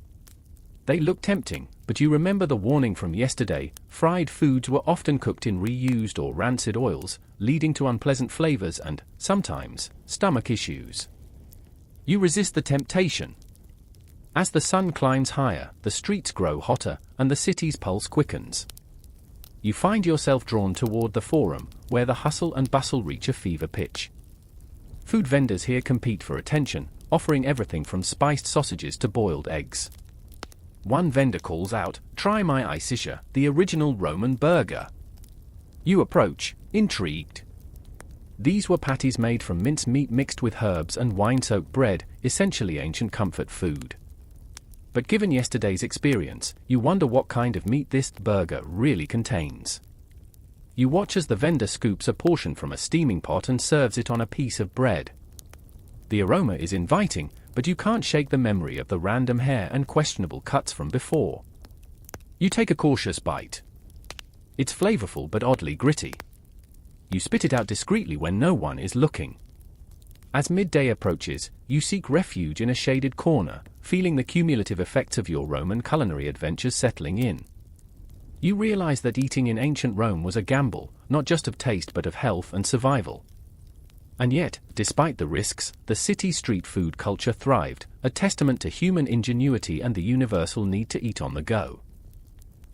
They look tempting, But you remember the warning from yesterday: fried foods were often cooked in reused or rancid oils, leading to unpleasant flavors and, sometimes, stomach issues. You resist the temptation. As the sun climbs higher, the streets grow hotter, and the city's pulse quickens. You find yourself drawn toward the forum, where the hustle and bustle reach a fever pitch. Food vendors here compete for attention, offering everything from spiced sausages to boiled eggs. One vendor calls out, "Try my Isisha, the original Roman burger." You approach, intrigued. These were patties made from mince meat mixed with herbs and wine-soaked bread, essentially ancient comfort food. But given yesterday's experience, you wonder what kind of meat this burger really contains. You watch as the vendor scoops a portion from a steaming pot and serves it on a piece of bread. The aroma is inviting, but you can't shake the memory of the random hair and questionable cuts from before. You take a cautious bite. It's flavorful but oddly gritty. You spit it out discreetly when no one is looking. As midday approaches, you seek refuge in a shaded corner, feeling the cumulative effects of your Roman culinary adventures settling in. You realize that eating in ancient Rome was a gamble, not just of taste but of health and survival. And yet, despite the risks, the city's street food culture thrived, a testament to human ingenuity and the universal need to eat on the go.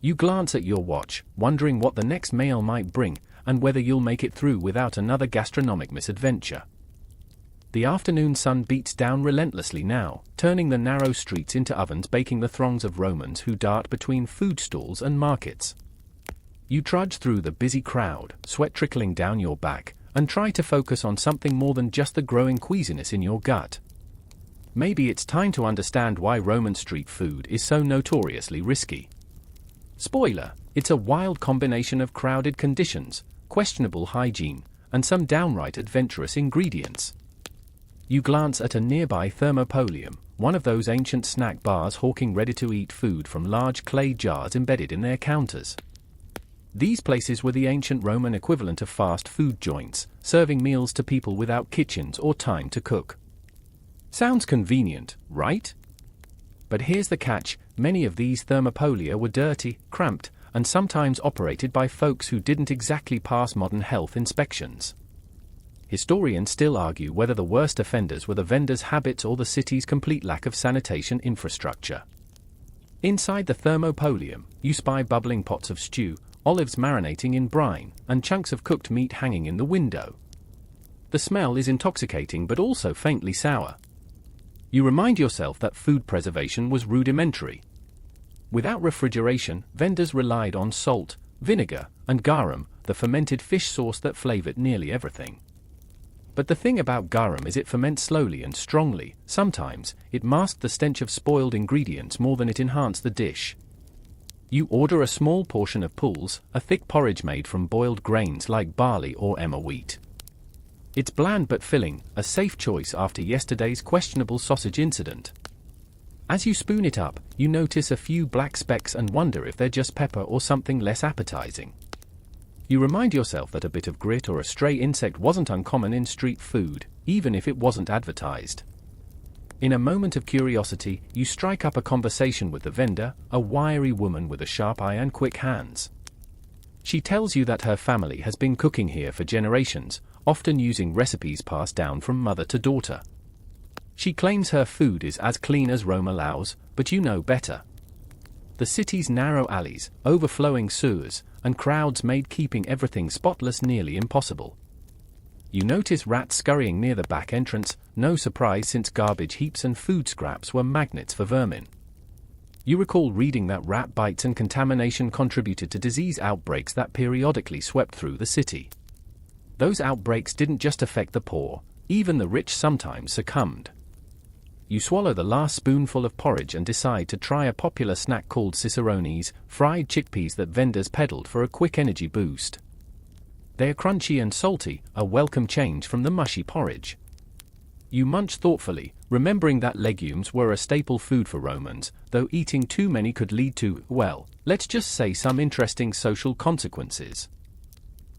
You glance at your watch, wondering what the next meal might bring, and whether you'll make it through without another gastronomic misadventure. The afternoon sun beats down relentlessly now, turning the narrow streets into ovens baking the throngs of Romans who dart between food stalls and markets. You trudge through the busy crowd, sweat trickling down your back, and try to focus on something more than just the growing queasiness in your gut. Maybe it's time to understand why Roman street food is so notoriously risky. Spoiler: it's a wild combination of crowded conditions, questionable hygiene, and some downright adventurous ingredients. You glance at a nearby thermopolium, one of those ancient snack bars hawking ready-to-eat food from large clay jars embedded in their counters. These places were the ancient Roman equivalent of fast food joints, serving meals to people without kitchens or time to cook. Sounds convenient, right? But here's the catch: many of these thermopolia were dirty, cramped, and sometimes operated by folks who didn't exactly pass modern health inspections. Historians still argue whether the worst offenders were the vendors' habits or the city's complete lack of sanitation infrastructure. Inside the thermopolium, you spy bubbling pots of stew, olives marinating in brine, and chunks of cooked meat hanging in the window. The smell is intoxicating but also faintly sour. You remind yourself that food preservation was rudimentary. Without refrigeration, vendors relied on salt, vinegar, and garum, the fermented fish sauce that flavored nearly everything. But the thing about garum is it ferments slowly and strongly. Sometimes, it masked the stench of spoiled ingredients more than it enhanced the dish. You order a small portion of pulse, a thick porridge made from boiled grains like barley or emmer wheat. It's bland but filling, a safe choice after yesterday's questionable sausage incident. As you spoon it up, you notice a few black specks and wonder if they're just pepper or something less appetizing. You remind yourself that a bit of grit or a stray insect wasn't uncommon in street food, even if it wasn't advertised. In a moment of curiosity, you strike up a conversation with the vendor, a wiry woman with a sharp eye and quick hands. She tells you that her family has been cooking here for generations, often using recipes passed down from mother to daughter. She claims her food is as clean as Rome allows, but you know better. The city's narrow alleys, overflowing sewers, and crowds made keeping everything spotless nearly impossible. You notice rats scurrying near the back entrance, no surprise since garbage heaps and food scraps were magnets for vermin. You recall reading that rat bites and contamination contributed to disease outbreaks that periodically swept through the city. Those outbreaks didn't just affect the poor, even the rich sometimes succumbed. You swallow the last spoonful of porridge and decide to try a popular snack called cicerones, fried chickpeas that vendors peddled for a quick energy boost. They are crunchy and salty, a welcome change from the mushy porridge. You munch thoughtfully, remembering that legumes were a staple food for Romans, though eating too many could lead to, well, let's just say some interesting social consequences.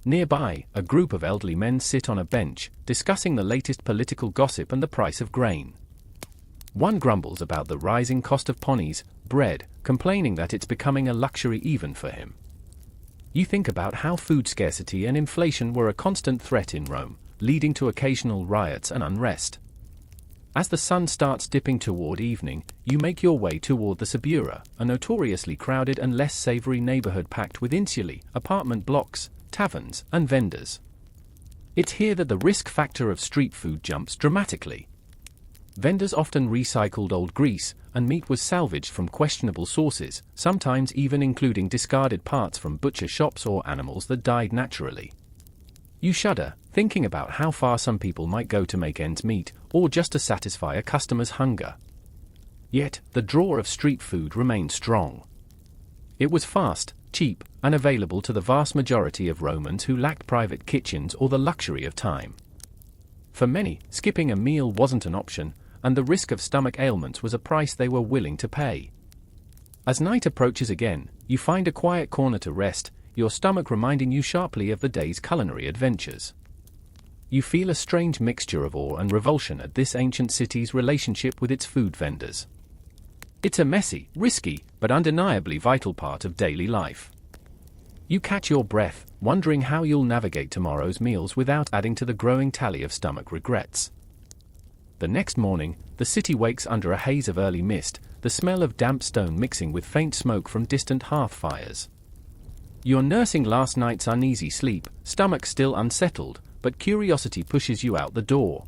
Nearby, a group of elderly men sit on a bench, discussing the latest political gossip and the price of grain. One grumbles about the rising cost of ponies, bread, complaining that it's becoming a luxury even for him. You think about how food scarcity and inflation were a constant threat in Rome, leading to occasional riots and unrest. As the sun starts dipping toward evening, you make your way toward the Subura, a notoriously crowded and less savory neighborhood packed with insulae, apartment blocks, taverns, and vendors. It's here that the risk factor of street food jumps dramatically. Vendors often recycled old grease, and meat was salvaged from questionable sources, sometimes even including discarded parts from butcher shops or animals that died naturally. You shudder, thinking about how far some people might go to make ends meet, or just to satisfy a customer's hunger. Yet, the draw of street food remained strong. It was fast, cheap, and available to the vast majority of Romans who lacked private kitchens or the luxury of time. For many, skipping a meal wasn't an option, and the risk of stomach ailments was a price they were willing to pay. As night approaches again, you find a quiet corner to rest, your stomach reminding you sharply of the day's culinary adventures. You feel a strange mixture of awe and revulsion at this ancient city's relationship with its food vendors. It's a messy, risky, but undeniably vital part of daily life. You catch your breath, wondering how you'll navigate tomorrow's meals without adding to the growing tally of stomach regrets. The next morning, the city wakes under a haze of early mist, the smell of damp stone mixing with faint smoke from distant hearth fires. You're nursing last night's uneasy sleep, stomach still unsettled, but curiosity pushes you out the door.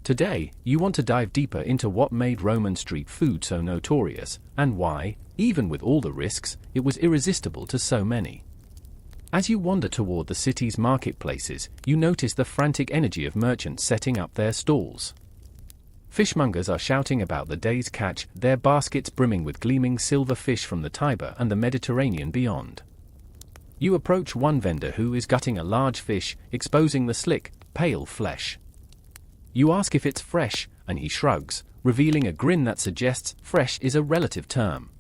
Today, you want to dive deeper into what made Roman street food so notorious, and why, even with all the risks, it was irresistible to so many. As you wander toward the city's marketplaces, you notice the frantic energy of merchants setting up their stalls. Fishmongers are shouting about the day's catch, their baskets brimming with gleaming silver fish from the Tiber and the Mediterranean beyond. You approach one vendor who is gutting a large fish, exposing the slick, pale flesh. You ask if it's fresh, and he shrugs, revealing a grin that suggests fresh is a relative term.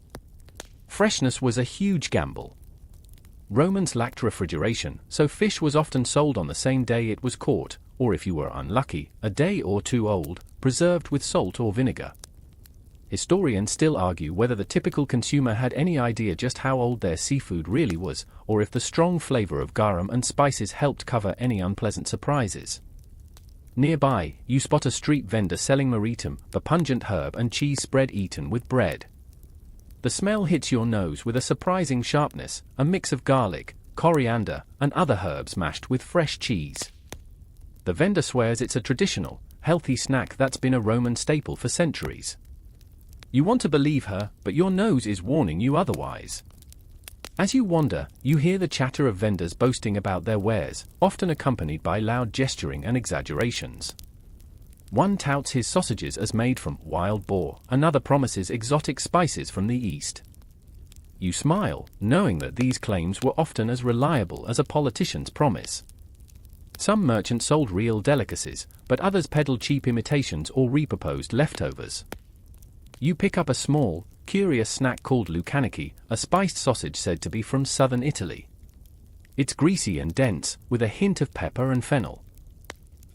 Freshness was a huge gamble. Romans lacked refrigeration, so fish was often sold on the same day it was caught, or if you were unlucky, a day or two old, preserved with salt or vinegar. Historians still argue whether the typical consumer had any idea just how old their seafood really was, or if the strong flavor of garum and spices helped cover any unpleasant surprises. Nearby, you spot a street vendor selling maritum, the pungent herb and cheese spread eaten with bread. The smell hits your nose with a surprising sharpness, a mix of garlic, coriander, and other herbs mashed with fresh cheese. The vendor swears it's a traditional, healthy snack that's been a Roman staple for centuries. You want to believe her, but your nose is warning you otherwise. As you wander, you hear the chatter of vendors boasting about their wares, often accompanied by loud gesturing and exaggerations. One touts his sausages as made from wild boar, another promises exotic spices from the east. You smile, knowing that these claims were often as reliable as a politician's promise. Some merchants sold real delicacies, but others peddled cheap imitations or repurposed leftovers. You pick up a small, curious snack called lucaniki, a spiced sausage said to be from southern Italy. It's greasy and dense, with a hint of pepper and fennel.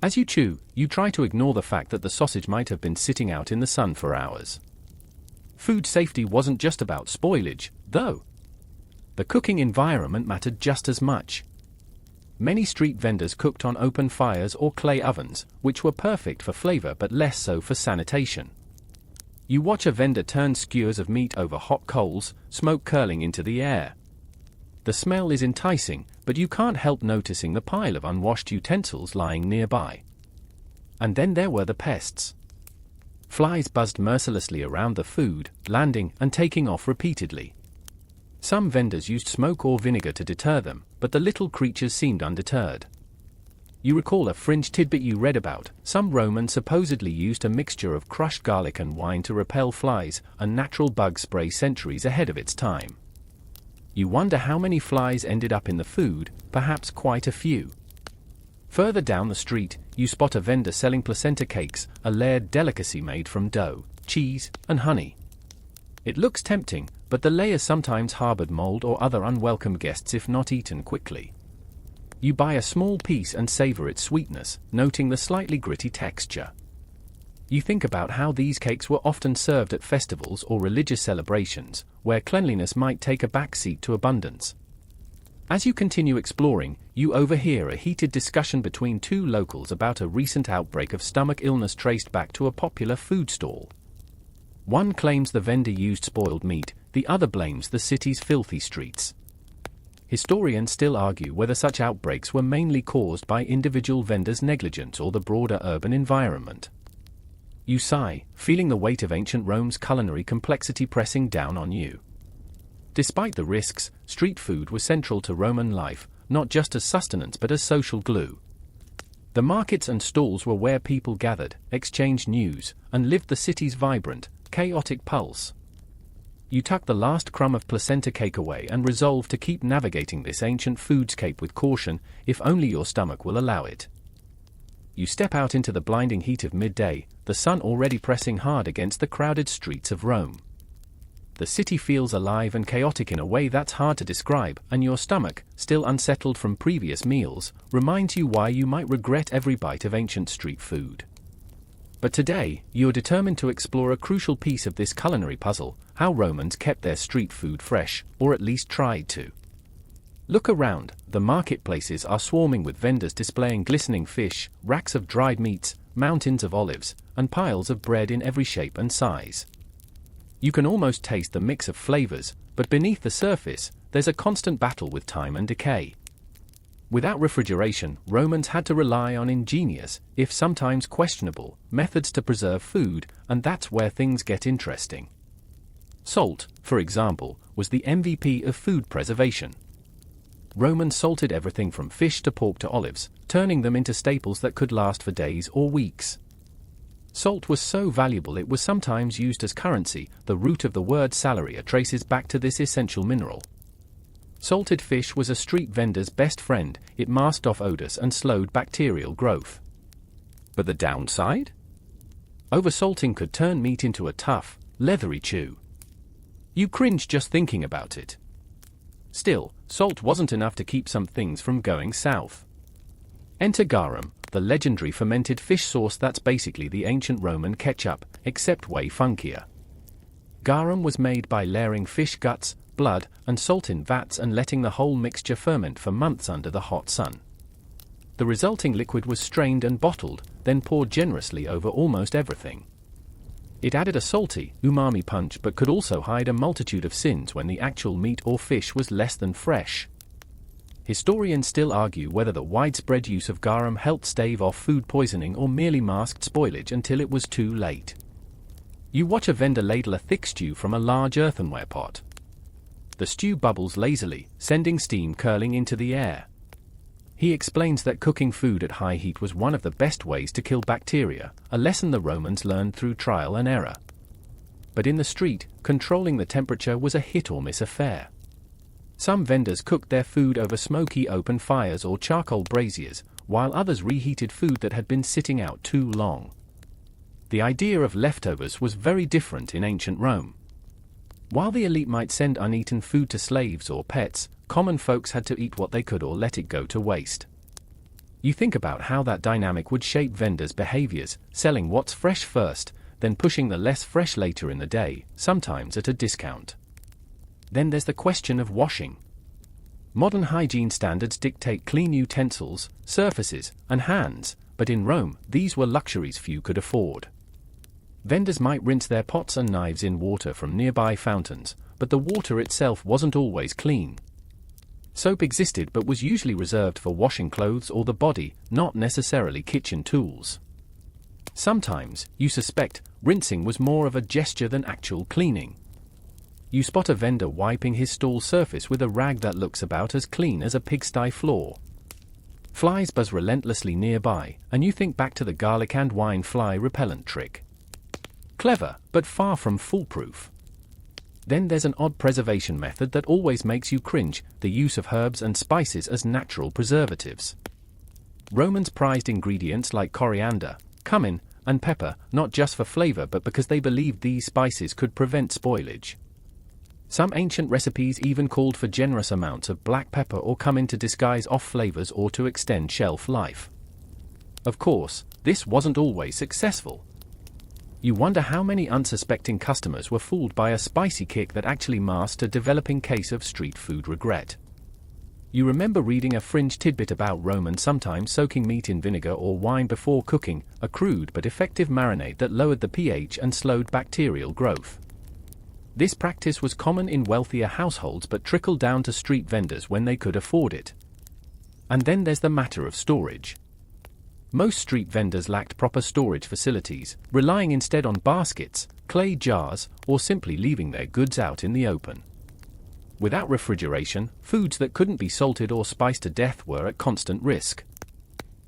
As you chew, you try to ignore the fact that the sausage might have been sitting out in the sun for hours. Food safety wasn't just about spoilage, though. The cooking environment mattered just as much. Many street vendors cooked on open fires or clay ovens, which were perfect for flavor but less so for sanitation. You watch a vendor turn skewers of meat over hot coals, smoke curling into the air. The smell is enticing, but you can't help noticing the pile of unwashed utensils lying nearby. And then there were the pests. Flies buzzed mercilessly around the food, landing and taking off repeatedly. Some vendors used smoke or vinegar to deter them, but the little creatures seemed undeterred. You recall a fringe tidbit you read about. Some Roman supposedly used a mixture of crushed garlic and wine to repel flies, a natural bug spray centuries ahead of its time. You wonder how many flies ended up in the food, perhaps quite a few. Further down the street, you spot a vendor selling placenta cakes, a layered delicacy made from dough, cheese, and honey. It looks tempting, but the layers sometimes harbored mold or other unwelcome guests if not eaten quickly. You buy a small piece and savor its sweetness, noting the slightly gritty texture. You think about how these cakes were often served at festivals or religious celebrations, where cleanliness might take a back seat to abundance. As you continue exploring, you overhear a heated discussion between two locals about a recent outbreak of stomach illness traced back to a popular food stall. One claims the vendor used spoiled meat, the other blames the city's filthy streets. Historians still argue whether such outbreaks were mainly caused by individual vendors' negligence or the broader urban environment. You sigh, feeling the weight of ancient Rome's culinary complexity pressing down on you. Despite the risks, street food was central to Roman life, not just as sustenance but as social glue. The markets and stalls were where people gathered, exchanged news, and lived the city's vibrant, chaotic pulse. You tuck the last crumb of placenta cake away and resolve to keep navigating this ancient foodscape with caution, if only your stomach will allow it. You step out into the blinding heat of midday, the sun already pressing hard against the crowded streets of Rome. The city feels alive and chaotic in a way that's hard to describe, and your stomach, still unsettled from previous meals, reminds you why you might regret every bite of ancient street food. But today, you're determined to explore a crucial piece of this culinary puzzle: how Romans kept their street food fresh, or at least tried to. Look around, the marketplaces are swarming with vendors displaying glistening fish, racks of dried meats, mountains of olives, and piles of bread in every shape and size. You can almost taste the mix of flavors, but beneath the surface, there's a constant battle with time and decay. Without refrigeration, Romans had to rely on ingenious, if sometimes questionable, methods to preserve food, and that's where things get interesting. Salt, for example, was the MVP of food preservation. Romans salted everything from fish to pork to olives, turning them into staples that could last for days or weeks. Salt was so valuable it was sometimes used as currency. The root of the word salaria traces back to this essential mineral. Salted fish was a street vendor's best friend. It masked off odors and slowed bacterial growth. But the downside? Oversalting could turn meat into a tough, leathery chew. You cringe just thinking about it. Still, salt wasn't enough to keep some things from going south. Enter garum, the legendary fermented fish sauce that's basically the ancient Roman ketchup, except way funkier. Garum was made by layering fish guts, blood, and salt in vats and letting the whole mixture ferment for months under the hot sun. The resulting liquid was strained and bottled, then poured generously over almost everything. It added a salty, umami punch but could also hide a multitude of sins when the actual meat or fish was less than fresh. Historians still argue whether the widespread use of garum helped stave off food poisoning or merely masked spoilage until it was too late. You watch a vendor ladle a thick stew from a large earthenware pot. The stew bubbles lazily, sending steam curling into the air. He explains that cooking food at high heat was one of the best ways to kill bacteria, a lesson the Romans learned through trial and error. But in the street, controlling the temperature was a hit-or-miss affair. Some vendors cooked their food over smoky open fires or charcoal braziers, while others reheated food that had been sitting out too long. The idea of leftovers was very different in ancient Rome. While the elite might send uneaten food to slaves or pets, common folks had to eat what they could or let it go to waste. You think about how that dynamic would shape vendors' behaviors, selling what's fresh first, then pushing the less fresh later in the day, sometimes at a discount. Then there's the question of washing. Modern hygiene standards dictate clean utensils, surfaces, and hands, but in Rome, these were luxuries few could afford. Vendors might rinse their pots and knives in water from nearby fountains, but the water itself wasn't always clean. Soap existed but was usually reserved for washing clothes or the body, not necessarily kitchen tools. Sometimes, you suspect, rinsing was more of a gesture than actual cleaning. You spot a vendor wiping his stall surface with a rag that looks about as clean as a pigsty floor. Flies buzz relentlessly nearby, and you think back to the garlic and wine fly repellent trick. Clever, but far from foolproof. Then there's an odd preservation method that always makes you cringe: the use of herbs and spices as natural preservatives. Romans prized ingredients like coriander, cumin, and pepper, not just for flavor but because they believed these spices could prevent spoilage. Some ancient recipes even called for generous amounts of black pepper or cumin to disguise off flavors or to extend shelf life. Of course, this wasn't always successful. You wonder how many unsuspecting customers were fooled by a spicy kick that actually masked a developing case of street food regret. You remember reading a fringe tidbit about Romans sometimes soaking meat in vinegar or wine before cooking, a crude but effective marinade that lowered the pH and slowed bacterial growth. This practice was common in wealthier households but trickled down to street vendors when they could afford it. And then there's the matter of storage. Most street vendors lacked proper storage facilities, relying instead on baskets, clay jars, or simply leaving their goods out in the open. Without refrigeration, foods that couldn't be salted or spiced to death were at constant risk.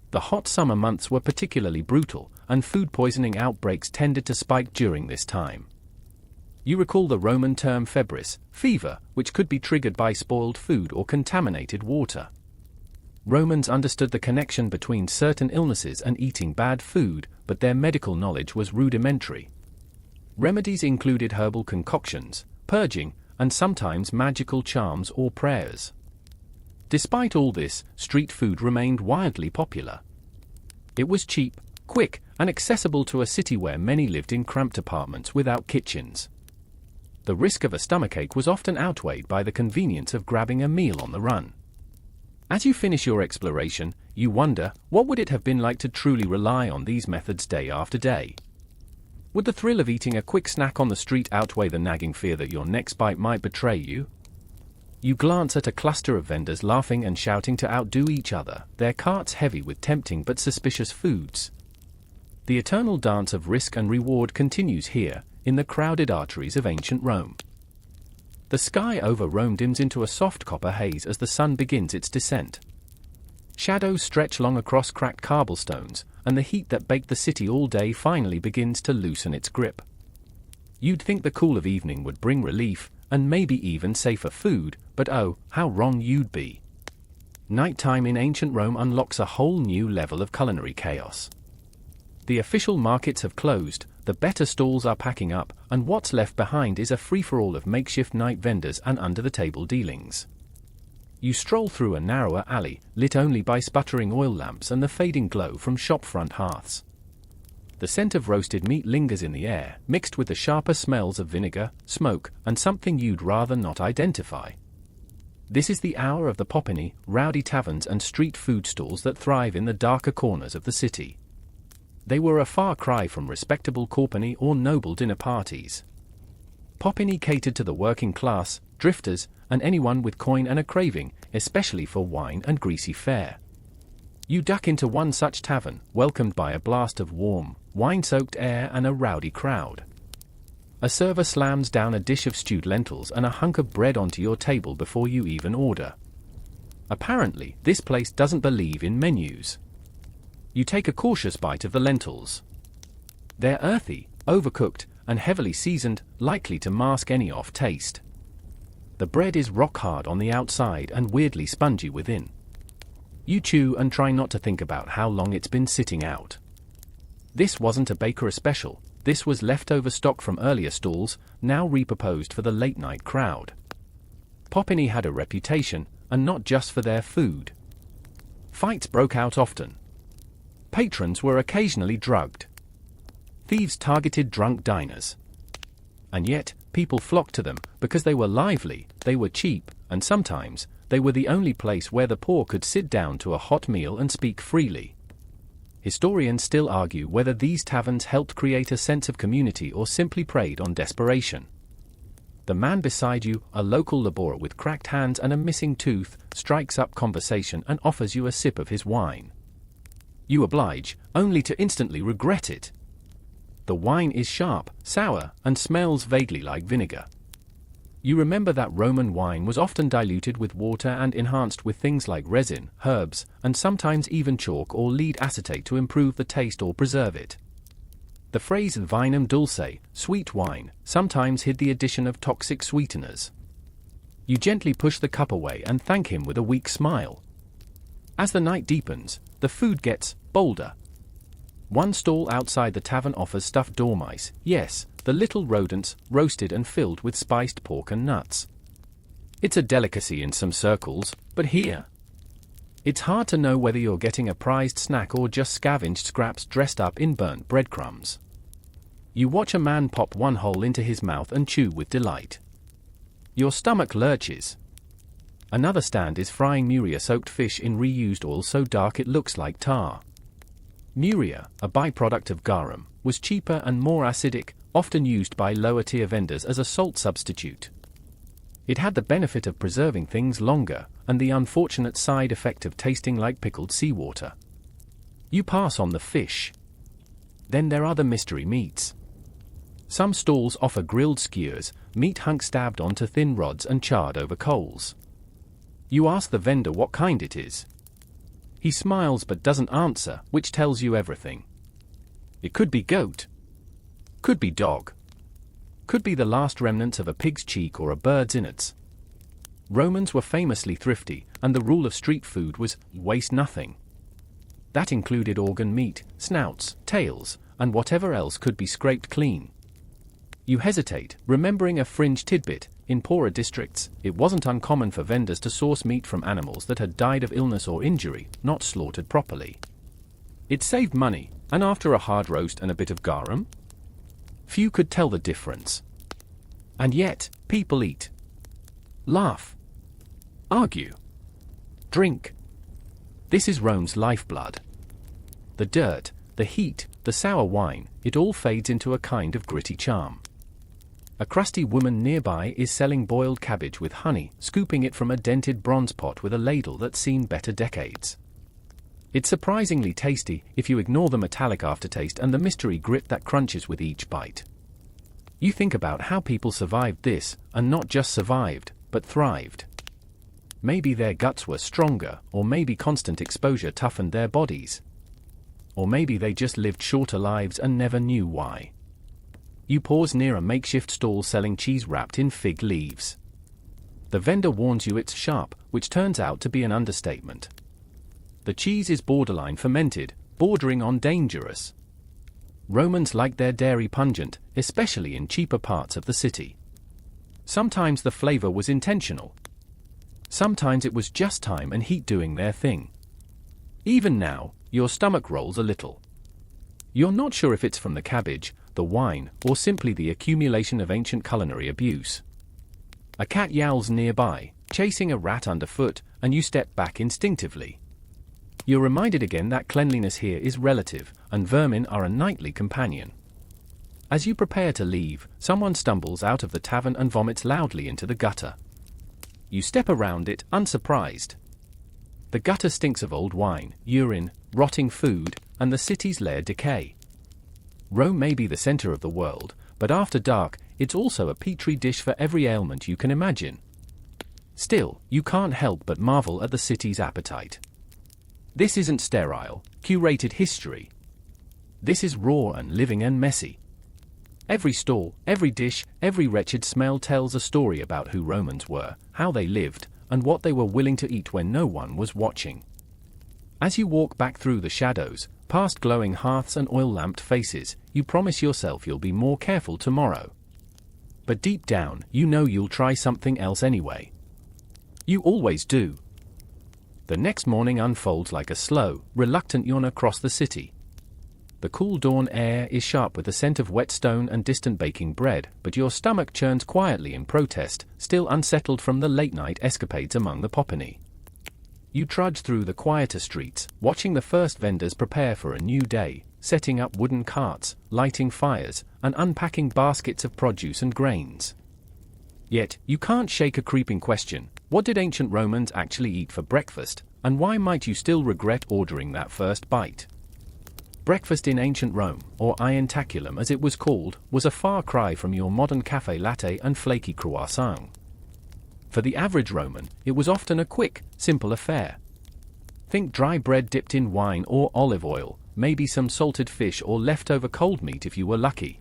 The hot summer months were particularly brutal, and food poisoning outbreaks tended to spike during this time. You recall the Roman term febris, fever, which could be triggered by spoiled food or contaminated water. Romans understood the connection between certain illnesses and eating bad food, but their medical knowledge was rudimentary. Remedies included herbal concoctions, purging, and sometimes magical charms or prayers. Despite all this, street food remained wildly popular. It was cheap, quick, and accessible to a city where many lived in cramped apartments without kitchens. The risk of a stomachache was often outweighed by the convenience of grabbing a meal on the run. As you finish your exploration, you wonder, what would it have been like to truly rely on these methods day after day? Would the thrill of eating a quick snack on the street outweigh the nagging fear that your next bite might betray you? You glance at a cluster of vendors laughing and shouting to outdo each other, their carts heavy with tempting but suspicious foods. The eternal dance of risk and reward continues here, in the crowded arteries of ancient Rome. The sky over Rome dims into a soft copper haze as the sun begins its descent. Shadows stretch long across cracked cobblestones, and the heat that baked the city all day finally begins to loosen its grip. You'd think the cool of evening would bring relief, and maybe even safer food, but oh, how wrong you'd be. Nighttime in ancient Rome unlocks a whole new level of culinary chaos. The official markets have closed, the better stalls are packing up, and what's left behind is a free-for-all of makeshift night vendors and under-the-table dealings. You stroll through a narrower alley, lit only by sputtering oil lamps and the fading glow from shop-front hearths. The scent of roasted meat lingers in the air, mixed with the sharper smells of vinegar, smoke, and something you'd rather not identify. This is the hour of the poppiny, rowdy taverns and street food stalls that thrive in the darker corners of the city. They were a far cry from respectable company or noble dinner parties. Poppiny catered to the working class, drifters, and anyone with coin and a craving, especially for wine and greasy fare. You duck into one such tavern, welcomed by a blast of warm, wine-soaked air and a rowdy crowd. A server slams down a dish of stewed lentils and a hunk of bread onto your table before you even order. Apparently, this place doesn't believe in menus. You take a cautious bite of the lentils. They're earthy, overcooked, and heavily seasoned, likely to mask any off taste. The bread is rock hard on the outside and weirdly spongy within. You chew and try not to think about how long it's been sitting out. This wasn't a baker special, this was leftover stock from earlier stalls, now repurposed for the late-night crowd. Poppiny had a reputation, and not just for their food. Fights broke out often. Patrons were occasionally drugged. Thieves targeted drunk diners. And yet, people flocked to them because they were lively, they were cheap, and sometimes, they were the only place where the poor could sit down to a hot meal and speak freely. Historians still argue whether these taverns helped create a sense of community or simply preyed on desperation. The man beside you, a local laborer with cracked hands and a missing tooth, strikes up conversation and offers you a sip of his wine. You oblige, only to instantly regret it. The wine is sharp, sour, and smells vaguely like vinegar. You remember that Roman wine was often diluted with water and enhanced with things like resin, herbs, and sometimes even chalk or lead acetate to improve the taste or preserve it. The phrase vinum dulce, sweet wine, sometimes hid the addition of toxic sweeteners. You gently push the cup away and thank him with a weak smile. As the night deepens, the food gets bolder. One stall outside the tavern offers stuffed dormice, yes, the little rodents, roasted and filled with spiced pork and nuts. It's a delicacy in some circles, but here, it's hard to know whether you're getting a prized snack or just scavenged scraps dressed up in burnt breadcrumbs. You watch a man pop one hole into his mouth and chew with delight. Your stomach lurches. Another stand is frying muria-soaked fish in reused oil so dark it looks like tar. Muria, a byproduct of garum, was cheaper and more acidic, often used by lower-tier vendors as a salt substitute. It had the benefit of preserving things longer, and the unfortunate side effect of tasting like pickled seawater. You pass on the fish. Then there are the mystery meats. Some stalls offer grilled skewers, meat hunks stabbed onto thin rods and charred over coals. You ask the vendor what kind it is. He smiles but doesn't answer, which tells you everything. It could be goat. Could be dog. Could be the last remnants of a pig's cheek or a bird's innards. Romans were famously thrifty, and the rule of street food was, waste nothing. That included organ meat, snouts, tails, and whatever else could be scraped clean. You hesitate, remembering a fringe tidbit. In poorer districts, it wasn't uncommon for vendors to source meat from animals that had died of illness or injury, not slaughtered properly. It saved money, and after a hard roast and a bit of garum, few could tell the difference. And yet, people eat, laugh, argue, drink. This is Rome's lifeblood. The dirt, the heat, the sour wine, it all fades into a kind of gritty charm. A crusty woman nearby is selling boiled cabbage with honey, scooping it from a dented bronze pot with a ladle that's seen better decades. It's surprisingly tasty if you ignore the metallic aftertaste and the mystery grit that crunches with each bite. You think about how people survived this, and not just survived, but thrived. Maybe their guts were stronger, or maybe constant exposure toughened their bodies. Or maybe they just lived shorter lives and never knew why. You pause near a makeshift stall selling cheese wrapped in fig leaves. The vendor warns you it's sharp, which turns out to be an understatement. The cheese is borderline fermented, bordering on dangerous. Romans liked their dairy pungent, especially in cheaper parts of the city. Sometimes the flavor was intentional. Sometimes it was just time and heat doing their thing. Even now, your stomach rolls a little. You're not sure if it's from the cabbage, the wine, or simply the accumulation of ancient culinary abuse. A cat yowls nearby, chasing a rat underfoot, and you step back instinctively. You're reminded again that cleanliness here is relative, and vermin are a nightly companion. As you prepare to leave, someone stumbles out of the tavern and vomits loudly into the gutter. You step around it, unsurprised. The gutter stinks of old wine, urine, rotting food, and the city's layered decay. Rome may be the center of the world, but after dark, it's also a petri dish for every ailment you can imagine. Still, you can't help but marvel at the city's appetite. This isn't sterile, curated history. This is raw and living and messy. Every stall, every dish, every wretched smell tells a story about who Romans were, how they lived, and what they were willing to eat when no one was watching. As you walk back through the shadows, past glowing hearths and oil-lamped faces, you promise yourself you'll be more careful tomorrow. But deep down, you know you'll try something else anyway. You always do. The next morning unfolds like a slow, reluctant yawn across the city. The cool dawn air is sharp with the scent of wet stone and distant baking bread, but your stomach churns quietly in protest, still unsettled from the late-night escapades among the popini. You trudge through the quieter streets, watching the first vendors prepare for a new day, setting up wooden carts, lighting fires, and unpacking baskets of produce and grains. Yet, you can't shake a creeping question: what did ancient Romans actually eat for breakfast, and why might you still regret ordering that first bite? Breakfast in ancient Rome, or ientaculum as it was called, was a far cry from your modern café latte and flaky croissant. For the average Roman, it was often a quick, simple affair. Think dry bread dipped in wine or olive oil, maybe some salted fish or leftover cold meat if you were lucky.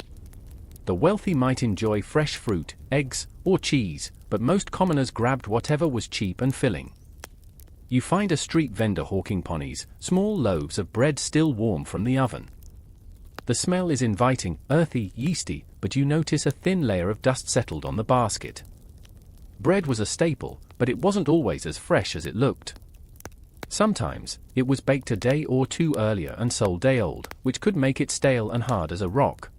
The wealthy might enjoy fresh fruit, eggs, or cheese, but most commoners grabbed whatever was cheap and filling. You find a street vendor hawking ponies, small loaves of bread still warm from the oven. The smell is inviting, earthy, yeasty, but you notice a thin layer of dust settled on the basket. Bread was a staple, but it wasn't always as fresh as it looked. Sometimes, it was baked a day or two earlier and sold day old, which could make it stale and hard as a rock.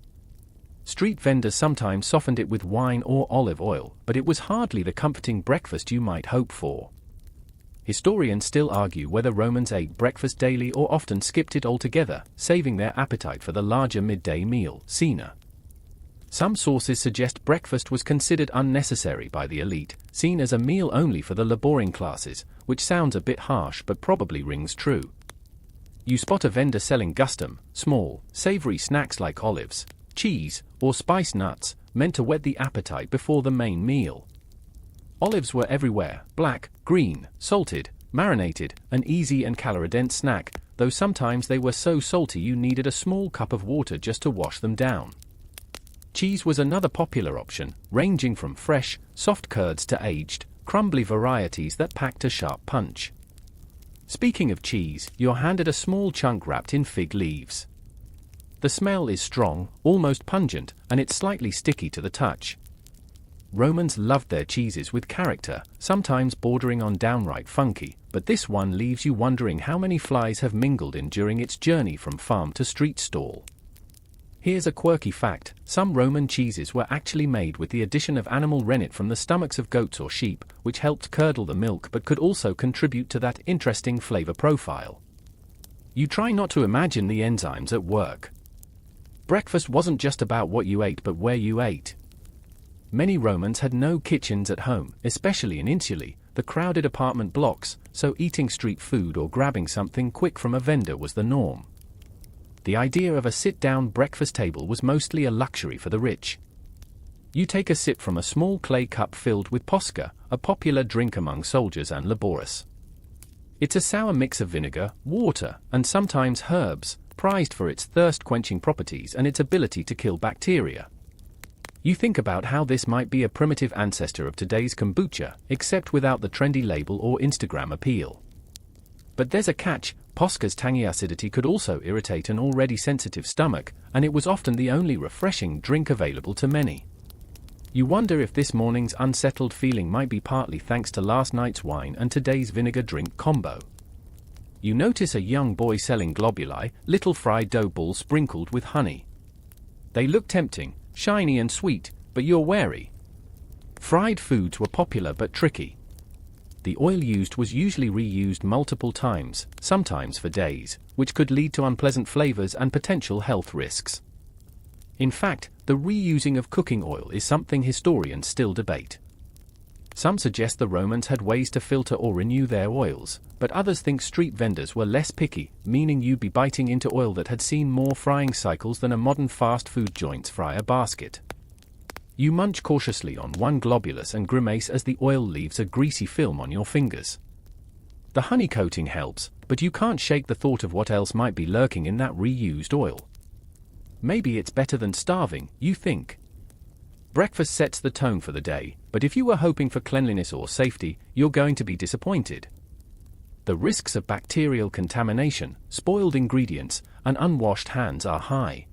Street vendors sometimes softened it with wine or olive oil, but it was hardly the comforting breakfast you might hope for. Historians still argue whether Romans ate breakfast daily or often skipped it altogether, saving their appetite for the larger midday meal, cena. Some sources suggest breakfast was considered unnecessary by the elite, seen as a meal only for the laboring classes, which sounds a bit harsh but probably rings true. You spot a vendor selling gustum, small, savory snacks like olives, cheese, or spice nuts, meant to whet the appetite before the main meal. Olives were everywhere, black, green, salted, marinated, an easy and calorie-dense snack, though sometimes they were so salty you needed a small cup of water just to wash them down. Cheese was another popular option, ranging from fresh, soft curds to aged, crumbly varieties that packed a sharp punch. Speaking of cheese, you're handed a small chunk wrapped in fig leaves. The smell is strong, almost pungent, and it's slightly sticky to the touch. Romans loved their cheeses with character, sometimes bordering on downright funky, but this one leaves you wondering how many flies have mingled in during its journey from farm to street stall. Here's a quirky fact: some Roman cheeses were actually made with the addition of animal rennet from the stomachs of goats or sheep, which helped curdle the milk but could also contribute to that interesting flavor profile. You try not to imagine the enzymes at work. Breakfast wasn't just about what you ate but where you ate. Many Romans had no kitchens at home, especially in insulae, the crowded apartment blocks, so eating street food or grabbing something quick from a vendor was the norm. The idea of a sit-down breakfast table was mostly a luxury for the rich. You take a sip from a small clay cup filled with posca, a popular drink among soldiers and laborers. It's a sour mix of vinegar, water, and sometimes herbs, prized for its thirst-quenching properties and its ability to kill bacteria. You think about how this might be a primitive ancestor of today's kombucha, except without the trendy label or Instagram appeal. But there's a catch: posca's tangy acidity could also irritate an already sensitive stomach, and it was often the only refreshing drink available to many. You wonder if this morning's unsettled feeling might be partly thanks to last night's wine and today's vinegar drink combo. You notice a young boy selling globuli, little fried dough balls sprinkled with honey. They look tempting, shiny and sweet, but you're wary. Fried foods were popular but tricky. The oil used was usually reused multiple times, sometimes for days, which could lead to unpleasant flavors and potential health risks. In fact, the reusing of cooking oil is something historians still debate. Some suggest the Romans had ways to filter or renew their oils, but others think street vendors were less picky, meaning you'd be biting into oil that had seen more frying cycles than a modern fast food joint's fryer basket. You munch cautiously on one globulus and grimace as the oil leaves a greasy film on your fingers. The honey coating helps, but you can't shake the thought of what else might be lurking in that reused oil. Maybe it's better than starving, you think. Breakfast sets the tone for the day, but if you were hoping for cleanliness or safety, you're going to be disappointed. The risks of bacterial contamination, spoiled ingredients, and unwashed hands are high.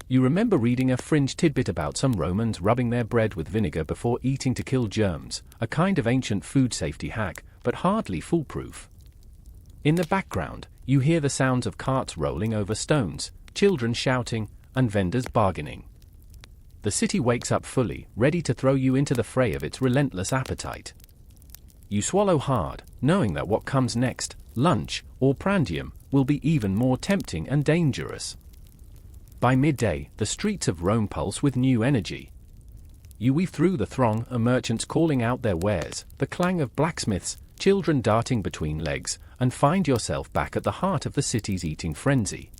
You remember reading a fringe tidbit about some Romans rubbing their bread with vinegar before eating to kill germs, a kind of ancient food safety hack, but hardly foolproof. In the background, you hear the sounds of carts rolling over stones, children shouting, and vendors bargaining. The city wakes up fully, ready to throw you into the fray of its relentless appetite. You swallow hard, knowing that what comes next, lunch, or prandium, will be even more tempting and dangerous. By midday, the streets of Rome pulse with new energy. You weave through the throng, merchants calling out their wares, the clang of blacksmiths, children darting between legs, and find yourself back at the heart of the city's eating frenzy.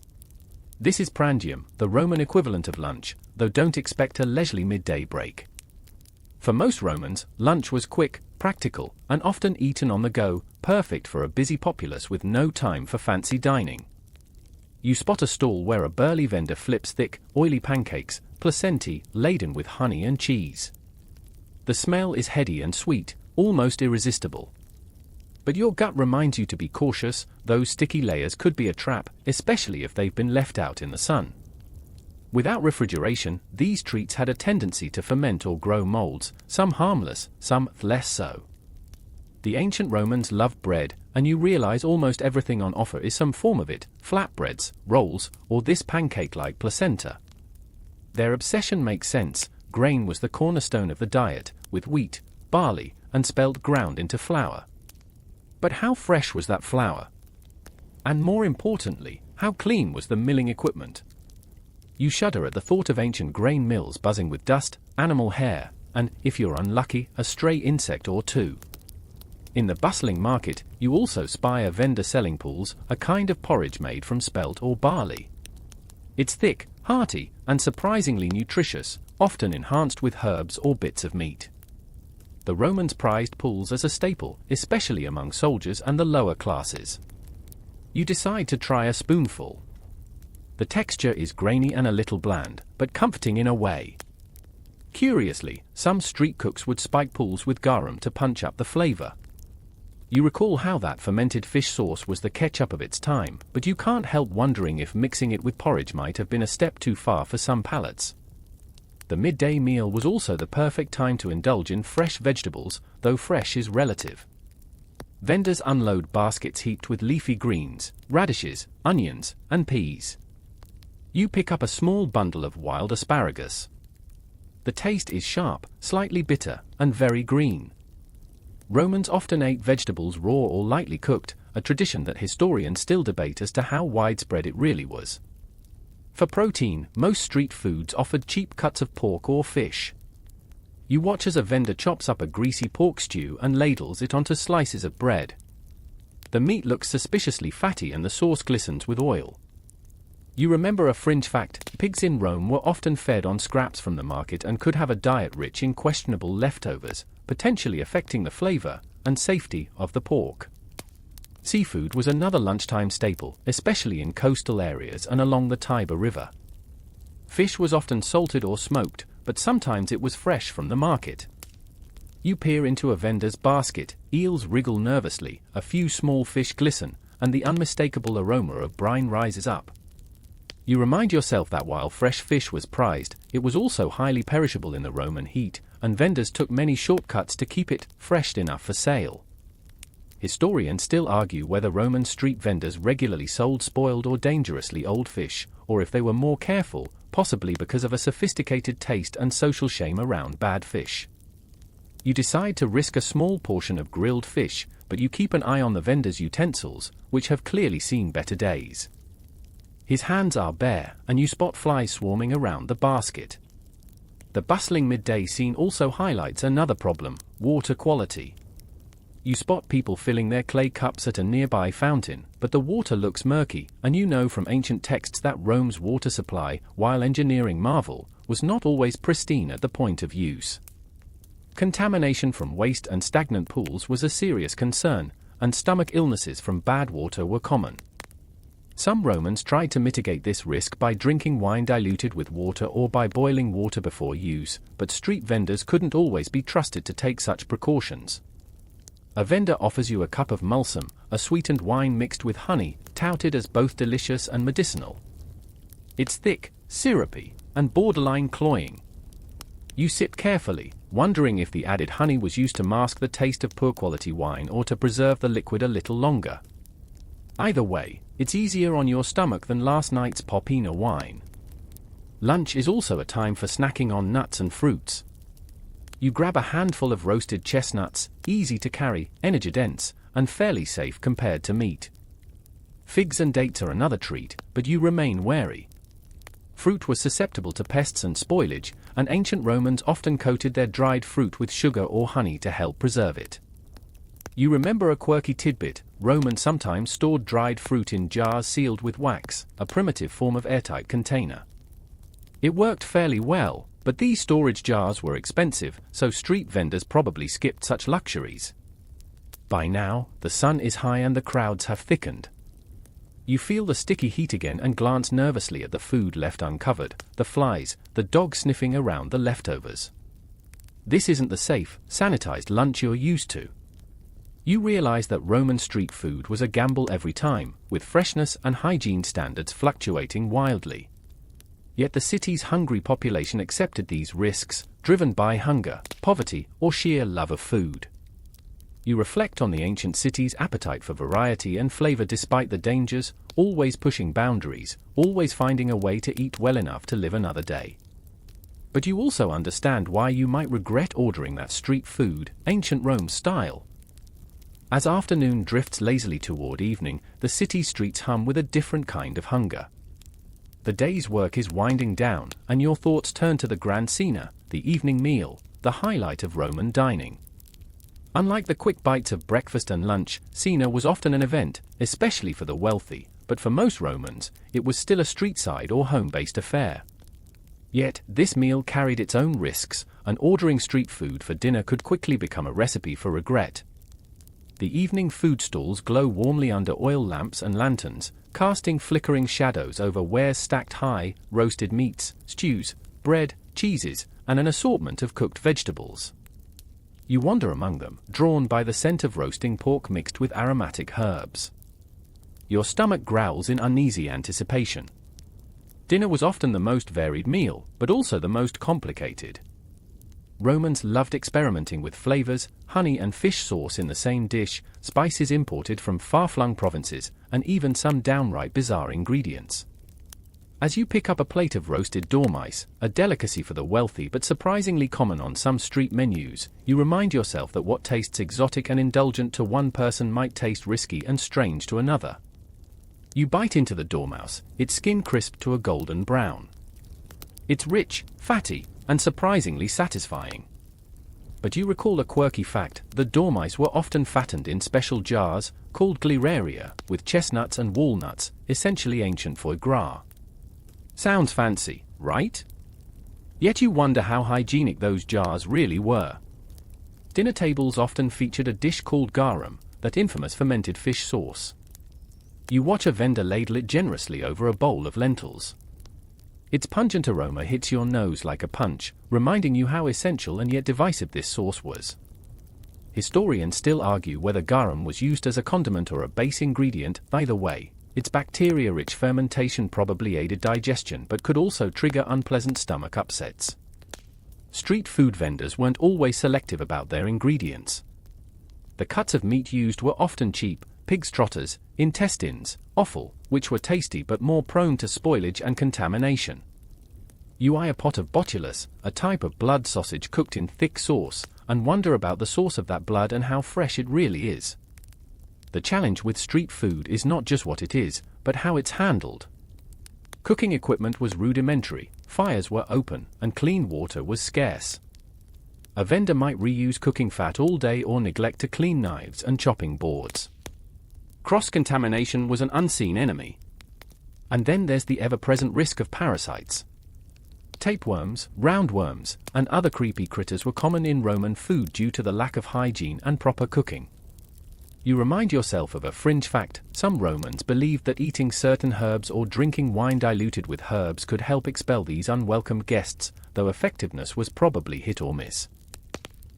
This is prandium, the Roman equivalent of lunch, though don't expect a leisurely midday break. For most Romans, lunch was quick, practical, and often eaten on the go, perfect for a busy populace with no time for fancy dining. You spot a stall where a burly vendor flips thick, oily pancakes, placentae, laden with honey and cheese. The smell is heady and sweet, almost irresistible. But your gut reminds you to be cautious. Those sticky layers could be a trap, especially if they've been left out in the sun. Without refrigeration, these treats had a tendency to ferment or grow molds, some harmless, some less so. The ancient Romans loved bread, and you realize almost everything on offer is some form of it: flatbreads, rolls, or this pancake-like placenta. Their obsession makes sense. Grain was the cornerstone of the diet, with wheat, barley, and spelt ground into flour. But how fresh was that flour? And more importantly, how clean was the milling equipment? You shudder at the thought of ancient grain mills buzzing with dust, animal hair, and, if you're unlucky, a stray insect or two. In the bustling market, you also spy a vendor selling pools, a kind of porridge made from spelt or barley. It's thick, hearty, and surprisingly nutritious, often enhanced with herbs or bits of meat. The Romans prized pools as a staple, especially among soldiers and the lower classes. You decide to try a spoonful. The texture is grainy and a little bland, but comforting in a way. Curiously, some street cooks would spike pools with garum to punch up the flavor. You recall how that fermented fish sauce was the ketchup of its time, but you can't help wondering if mixing it with porridge might have been a step too far for some palates. The midday meal was also the perfect time to indulge in fresh vegetables, though fresh is relative. Vendors unload baskets heaped with leafy greens, radishes, onions, and peas. You pick up a small bundle of wild asparagus. The taste is sharp, slightly bitter, and very green. Romans often ate vegetables raw or lightly cooked, a tradition that historians still debate as to how widespread it really was. For protein, most street foods offered cheap cuts of pork or fish. You watch as a vendor chops up a greasy pork stew and ladles it onto slices of bread. The meat looks suspiciously fatty and the sauce glistens with oil. You remember a fringe fact: pigs in Rome were often fed on scraps from the market and could have a diet rich in questionable leftovers, potentially affecting the flavor and safety of the pork. Seafood was another lunchtime staple, especially in coastal areas and along the Tiber River. Fish was often salted or smoked, but sometimes it was fresh from the market. You peer into a vendor's basket, eels wriggle nervously, a few small fish glisten, and the unmistakable aroma of brine rises up. You remind yourself that while fresh fish was prized, it was also highly perishable in the Roman heat, and vendors took many shortcuts to keep it fresh enough for sale. Historians still argue whether Roman street vendors regularly sold spoiled or dangerously old fish, or if they were more careful, possibly because of a sophisticated taste and social shame around bad fish. You decide to risk a small portion of grilled fish, but you keep an eye on the vendor's utensils, which have clearly seen better days. His hands are bare, and you spot flies swarming around the basket. The bustling midday scene also highlights another problem: water quality. You spot people filling their clay cups at a nearby fountain, but the water looks murky, and you know from ancient texts that Rome's water supply, while engineering marvel, was not always pristine at the point of use. Contamination from waste and stagnant pools was a serious concern, and stomach illnesses from bad water were common. Some Romans tried to mitigate this risk by drinking wine diluted with water or by boiling water before use, but street vendors couldn't always be trusted to take such precautions. A vendor offers you a cup of mulsum, a sweetened wine mixed with honey, touted as both delicious and medicinal. It's thick, syrupy, and borderline cloying. You sip carefully, wondering if the added honey was used to mask the taste of poor quality wine or to preserve the liquid a little longer. Either way, it's easier on your stomach than last night's Popina wine. Lunch is also a time for snacking on nuts and fruits. You grab a handful of roasted chestnuts, easy to carry, energy-dense, and fairly safe compared to meat. Figs and dates are another treat, but you remain wary. Fruit was susceptible to pests and spoilage, and ancient Romans often coated their dried fruit with sugar or honey to help preserve it. You remember a quirky tidbit: Romans sometimes stored dried fruit in jars sealed with wax, a primitive form of airtight container. It worked fairly well, but these storage jars were expensive, so street vendors probably skipped such luxuries. By now, the sun is high and the crowds have thickened. You feel the sticky heat again and glance nervously at the food left uncovered, the flies, the dog sniffing around the leftovers. This isn't the safe, sanitized lunch you're used to. You realize that Roman street food was a gamble every time, with freshness and hygiene standards fluctuating wildly. Yet the city's hungry population accepted these risks, driven by hunger, poverty, or sheer love of food. You reflect on the ancient city's appetite for variety and flavor despite the dangers, always pushing boundaries, always finding a way to eat well enough to live another day. But you also understand why you might regret ordering that street food, ancient Rome style. As afternoon drifts lazily toward evening, the city streets hum with a different kind of hunger. The day's work is winding down, and your thoughts turn to the grand cena, the evening meal, the highlight of Roman dining. Unlike the quick bites of breakfast and lunch, cena was often an event, especially for the wealthy, but for most Romans, it was still a street-side or home-based affair. Yet, this meal carried its own risks, and ordering street food for dinner could quickly become a recipe for regret. The evening food stalls glow warmly under oil lamps and lanterns, casting flickering shadows over wares stacked high, roasted meats, stews, bread, cheeses, and an assortment of cooked vegetables. You wander among them, drawn by the scent of roasting pork mixed with aromatic herbs. Your stomach growls in uneasy anticipation. Dinner was often the most varied meal, but also the most complicated. Romans loved experimenting with flavors, honey and fish sauce in the same dish, spices imported from far-flung provinces, and even some downright bizarre ingredients. As you pick up a plate of roasted dormice, a delicacy for the wealthy but surprisingly common on some street menus, you remind yourself that what tastes exotic and indulgent to one person might taste risky and strange to another. You bite into the dormouse, its skin crisp to a golden brown. It's rich, fatty, and surprisingly satisfying. But you recall a quirky fact: the dormice were often fattened in special jars, called gleraria, with chestnuts and walnuts, essentially ancient foie gras. Sounds fancy, right? Yet you wonder how hygienic those jars really were. Dinner tables often featured a dish called garum, that infamous fermented fish sauce. You watch a vendor ladle it generously over a bowl of lentils. Its pungent aroma hits your nose like a punch, reminding you how essential and yet divisive this sauce was. Historians still argue whether garum was used as a condiment or a base ingredient. Either way, its bacteria-rich fermentation probably aided digestion but could also trigger unpleasant stomach upsets. Street food vendors weren't always selective about their ingredients. The cuts of meat used were often cheap: pig's trotters, intestines, offal, which were tasty but more prone to spoilage and contamination. You eye a pot of botulus, a type of blood sausage cooked in thick sauce, and wonder about the source of that blood and how fresh it really is. The challenge with street food is not just what it is, but how it's handled. Cooking equipment was rudimentary, fires were open, and clean water was scarce. A vendor might reuse cooking fat all day or neglect to clean knives and chopping boards. Cross-contamination was an unseen enemy. And then there's the ever-present risk of parasites. Tapeworms, roundworms, and other creepy critters were common in Roman food due to the lack of hygiene and proper cooking. You remind yourself of a fringe fact: some Romans believed that eating certain herbs or drinking wine diluted with herbs could help expel these unwelcome guests, though effectiveness was probably hit or miss.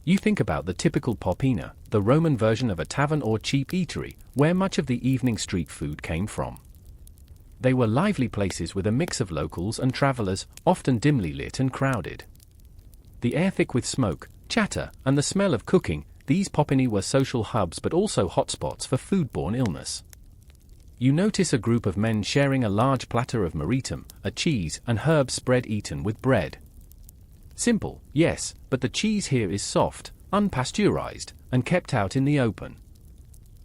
You think about the typical popina, the Roman version of a tavern or cheap eatery, where much of the evening street food came from. They were lively places with a mix of locals and travelers, often dimly lit and crowded. The air thick with smoke, chatter, and the smell of cooking, these popini were social hubs but also hotspots for foodborne illness. You notice a group of men sharing a large platter of maritum, a cheese and herb spread eaten with bread. Simple, yes, but the cheese here is soft, unpasteurized, and kept out in the open.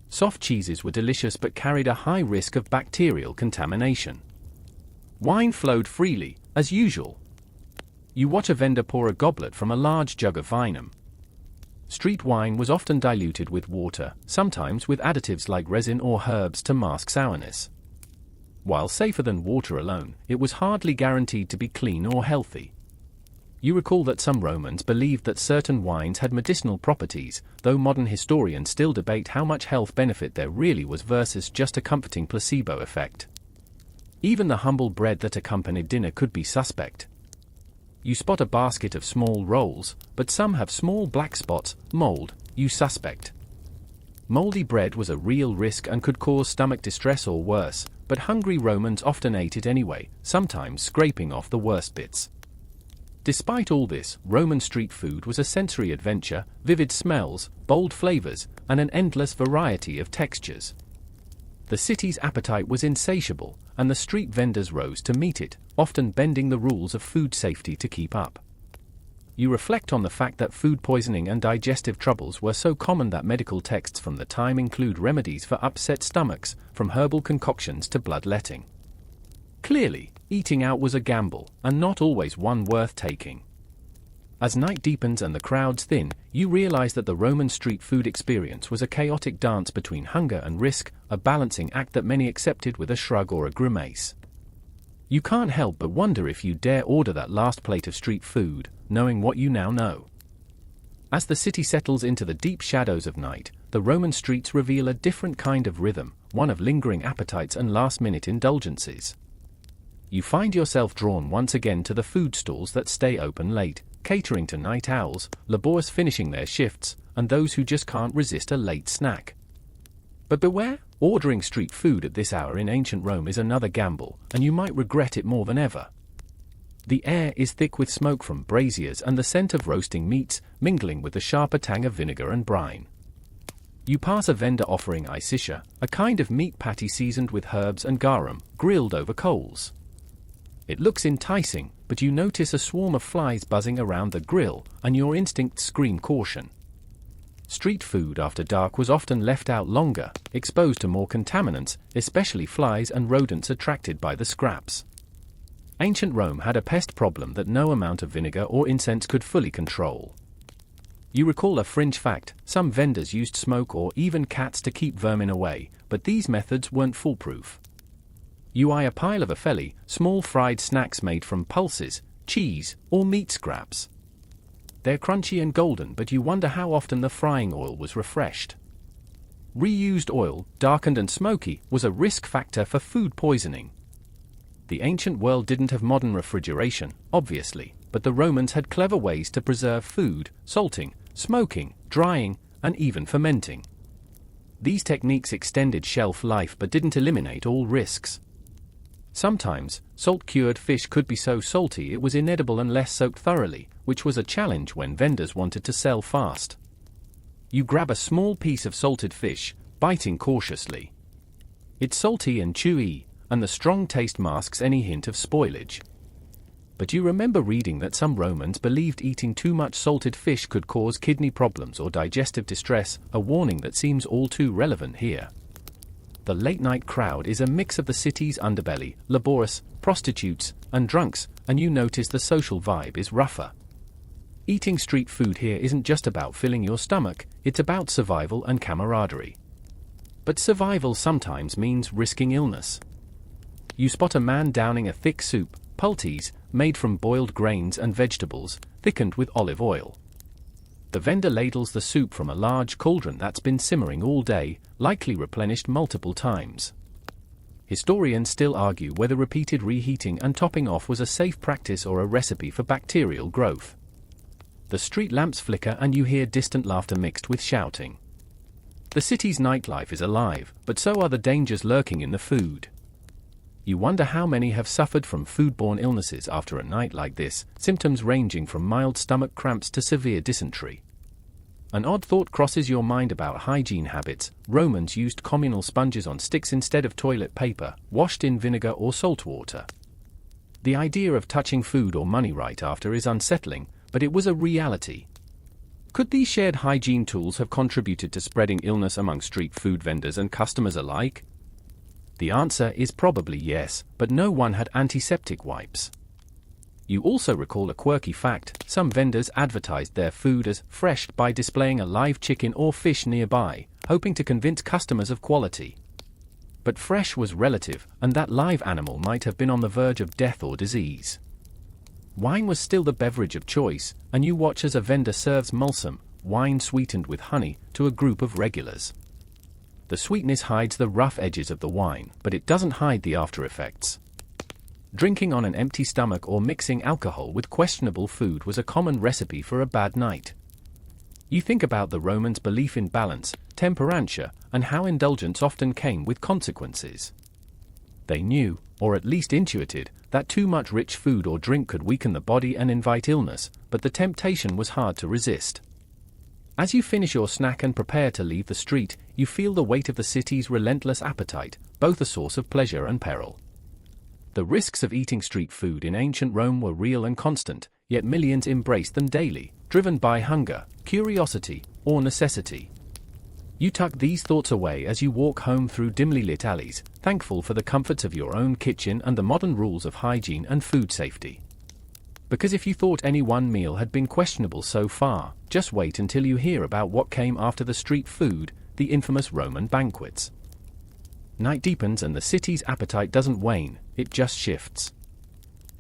Soft cheeses were delicious but carried a high risk of bacterial contamination. Wine flowed freely, as usual. You watch a vendor pour a goblet from a large jug of vinum. Street wine was often diluted with water, sometimes with additives like resin or herbs to mask sourness. While safer than water alone, it was hardly guaranteed to be clean or healthy. You recall that some Romans believed that certain wines had medicinal properties, though modern historians still debate how much health benefit there really was versus just a comforting placebo effect. Even the humble bread that accompanied dinner could be suspect. You spot a basket of small rolls, but some have small black spots, mold, you suspect. Moldy bread was a real risk and could cause stomach distress or worse, but hungry Romans often ate it anyway, sometimes scraping off the worst bits. Despite all this, Roman street food was a sensory adventure: vivid smells, bold flavors, and an endless variety of textures. The city's appetite was insatiable, and the street vendors rose to meet it, often bending the rules of food safety to keep up. you reflect on the fact that food poisoning and digestive troubles were so common that medical texts from the time include remedies for upset stomachs, from herbal concoctions to bloodletting. Clearly, eating out was a gamble, and not always one worth taking. As night deepens and the crowds thin, you realize that the Roman street food experience was a chaotic dance between hunger and risk, a balancing act that many accepted with a shrug or a grimace. You can't help but wonder if you dare order that last plate of street food, knowing what you now know. As the city settles into the deep shadows of night, the Roman streets reveal a different kind of rhythm, one of lingering appetites and last-minute indulgences. You find yourself drawn once again to the food stalls that stay open late, catering to night owls, laborers finishing their shifts, and those who just can't resist a late snack. But beware, ordering street food at this hour in ancient Rome is another gamble, and you might regret it more than ever. The air is thick with smoke from braziers and the scent of roasting meats, mingling with the sharper tang of vinegar and brine. You pass a vendor offering isisha, a kind of meat patty seasoned with herbs and garum, grilled over coals. It looks enticing, but you notice a swarm of flies buzzing around the grill, and your instincts scream caution. Street food after dark was often left out longer, exposed to more contaminants, especially flies and rodents attracted by the scraps. Ancient Rome had a pest problem that no amount of vinegar or incense could fully control. You recall a fringe fact: some vendors used smoke or even cats to keep vermin away, but these methods weren't foolproof. You eye a pile of afelli, small fried snacks made from pulses, cheese, or meat scraps. They're crunchy and golden, but you wonder how often the frying oil was refreshed. Reused oil, darkened and smoky, was a risk factor for food poisoning. The ancient world didn't have modern refrigeration, obviously, but the Romans had clever ways to preserve food: salting, smoking, drying, and even fermenting. These techniques extended shelf life but didn't eliminate all risks. Sometimes, salt-cured fish could be so salty it was inedible unless soaked thoroughly, which was a challenge when vendors wanted to sell fast. You grab a small piece of salted fish, biting cautiously. It's salty and chewy, and the strong taste masks any hint of spoilage. But you remember reading that some Romans believed eating too much salted fish could cause kidney problems or digestive distress, a warning that seems all too relevant here. The late-night crowd is a mix of the city's underbelly, laborers, prostitutes, and drunks, and you notice the social vibe is rougher. Eating street food here isn't just about filling your stomach, it's about survival and camaraderie. But survival sometimes means risking illness. You spot a man downing a thick soup, pulties, made from boiled grains and vegetables, thickened with olive oil. The vendor ladles the soup from a large cauldron that's been simmering all day, likely replenished multiple times. Historians still argue whether repeated reheating and topping off was a safe practice or a recipe for bacterial growth. The street lamps flicker and you hear distant laughter mixed with shouting. The city's nightlife is alive, but so are the dangers lurking in the food. You wonder how many have suffered from foodborne illnesses after a night like this, symptoms ranging from mild stomach cramps to severe dysentery. An odd thought crosses your mind about hygiene habits. Romans used communal sponges on sticks instead of toilet paper, washed in vinegar or salt water. The idea of touching food or money right after is unsettling, but it was a reality. Could these shared hygiene tools have contributed to spreading illness among street food vendors and customers alike? The answer is probably yes, but no one had antiseptic wipes. You also recall a quirky fact: some vendors advertised their food as fresh by displaying a live chicken or fish nearby, hoping to convince customers of quality. But fresh was relative, and that live animal might have been on the verge of death or disease. Wine was still the beverage of choice, and you watch as a vendor serves mulsum, wine sweetened with honey, to a group of regulars. The sweetness hides the rough edges of the wine, but it doesn't hide the after-effects. Drinking on an empty stomach or mixing alcohol with questionable food was a common recipe for a bad night. You think about the Romans' belief in balance, temperantia, and how indulgence often came with consequences. They knew, or at least intuited, that too much rich food or drink could weaken the body and invite illness, but the temptation was hard to resist. As you finish your snack and prepare to leave the street, you feel the weight of the city's relentless appetite, both a source of pleasure and peril. The risks of eating street food in ancient Rome were real and constant, yet millions embrace them daily, driven by hunger, curiosity, or necessity. You tuck these thoughts away as you walk home through dimly lit alleys, thankful for the comforts of your own kitchen and the modern rules of hygiene and food safety. Because if you thought any one meal had been questionable so far, just wait until you hear about what came after the street food, the infamous Roman banquets. Night deepens and the city's appetite doesn't wane, it just shifts.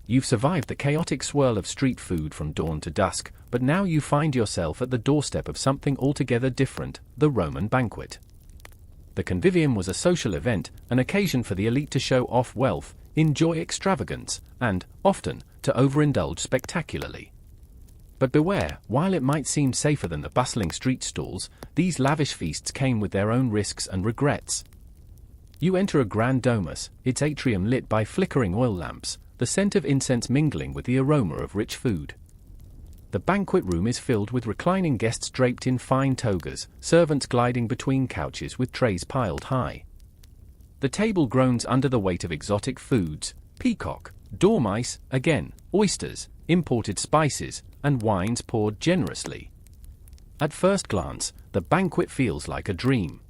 You've survived the chaotic swirl of street food from dawn to dusk, but now you find yourself at the doorstep of something altogether different, the Roman banquet. The convivium was a social event, an occasion for the elite to show off wealth, enjoy extravagance, and, often, to overindulge spectacularly. But beware, while it might seem safer than the bustling street stalls, these lavish feasts came with their own risks and regrets. You enter a grand domus, its atrium lit by flickering oil lamps, the scent of incense mingling with the aroma of rich food. The banquet room is filled with reclining guests draped in fine togas, servants gliding between couches with trays piled high. The table groans under the weight of exotic foods, peacock, dormice, again, oysters, imported spices, and wines poured generously. At first glance, the banquet feels like a dream.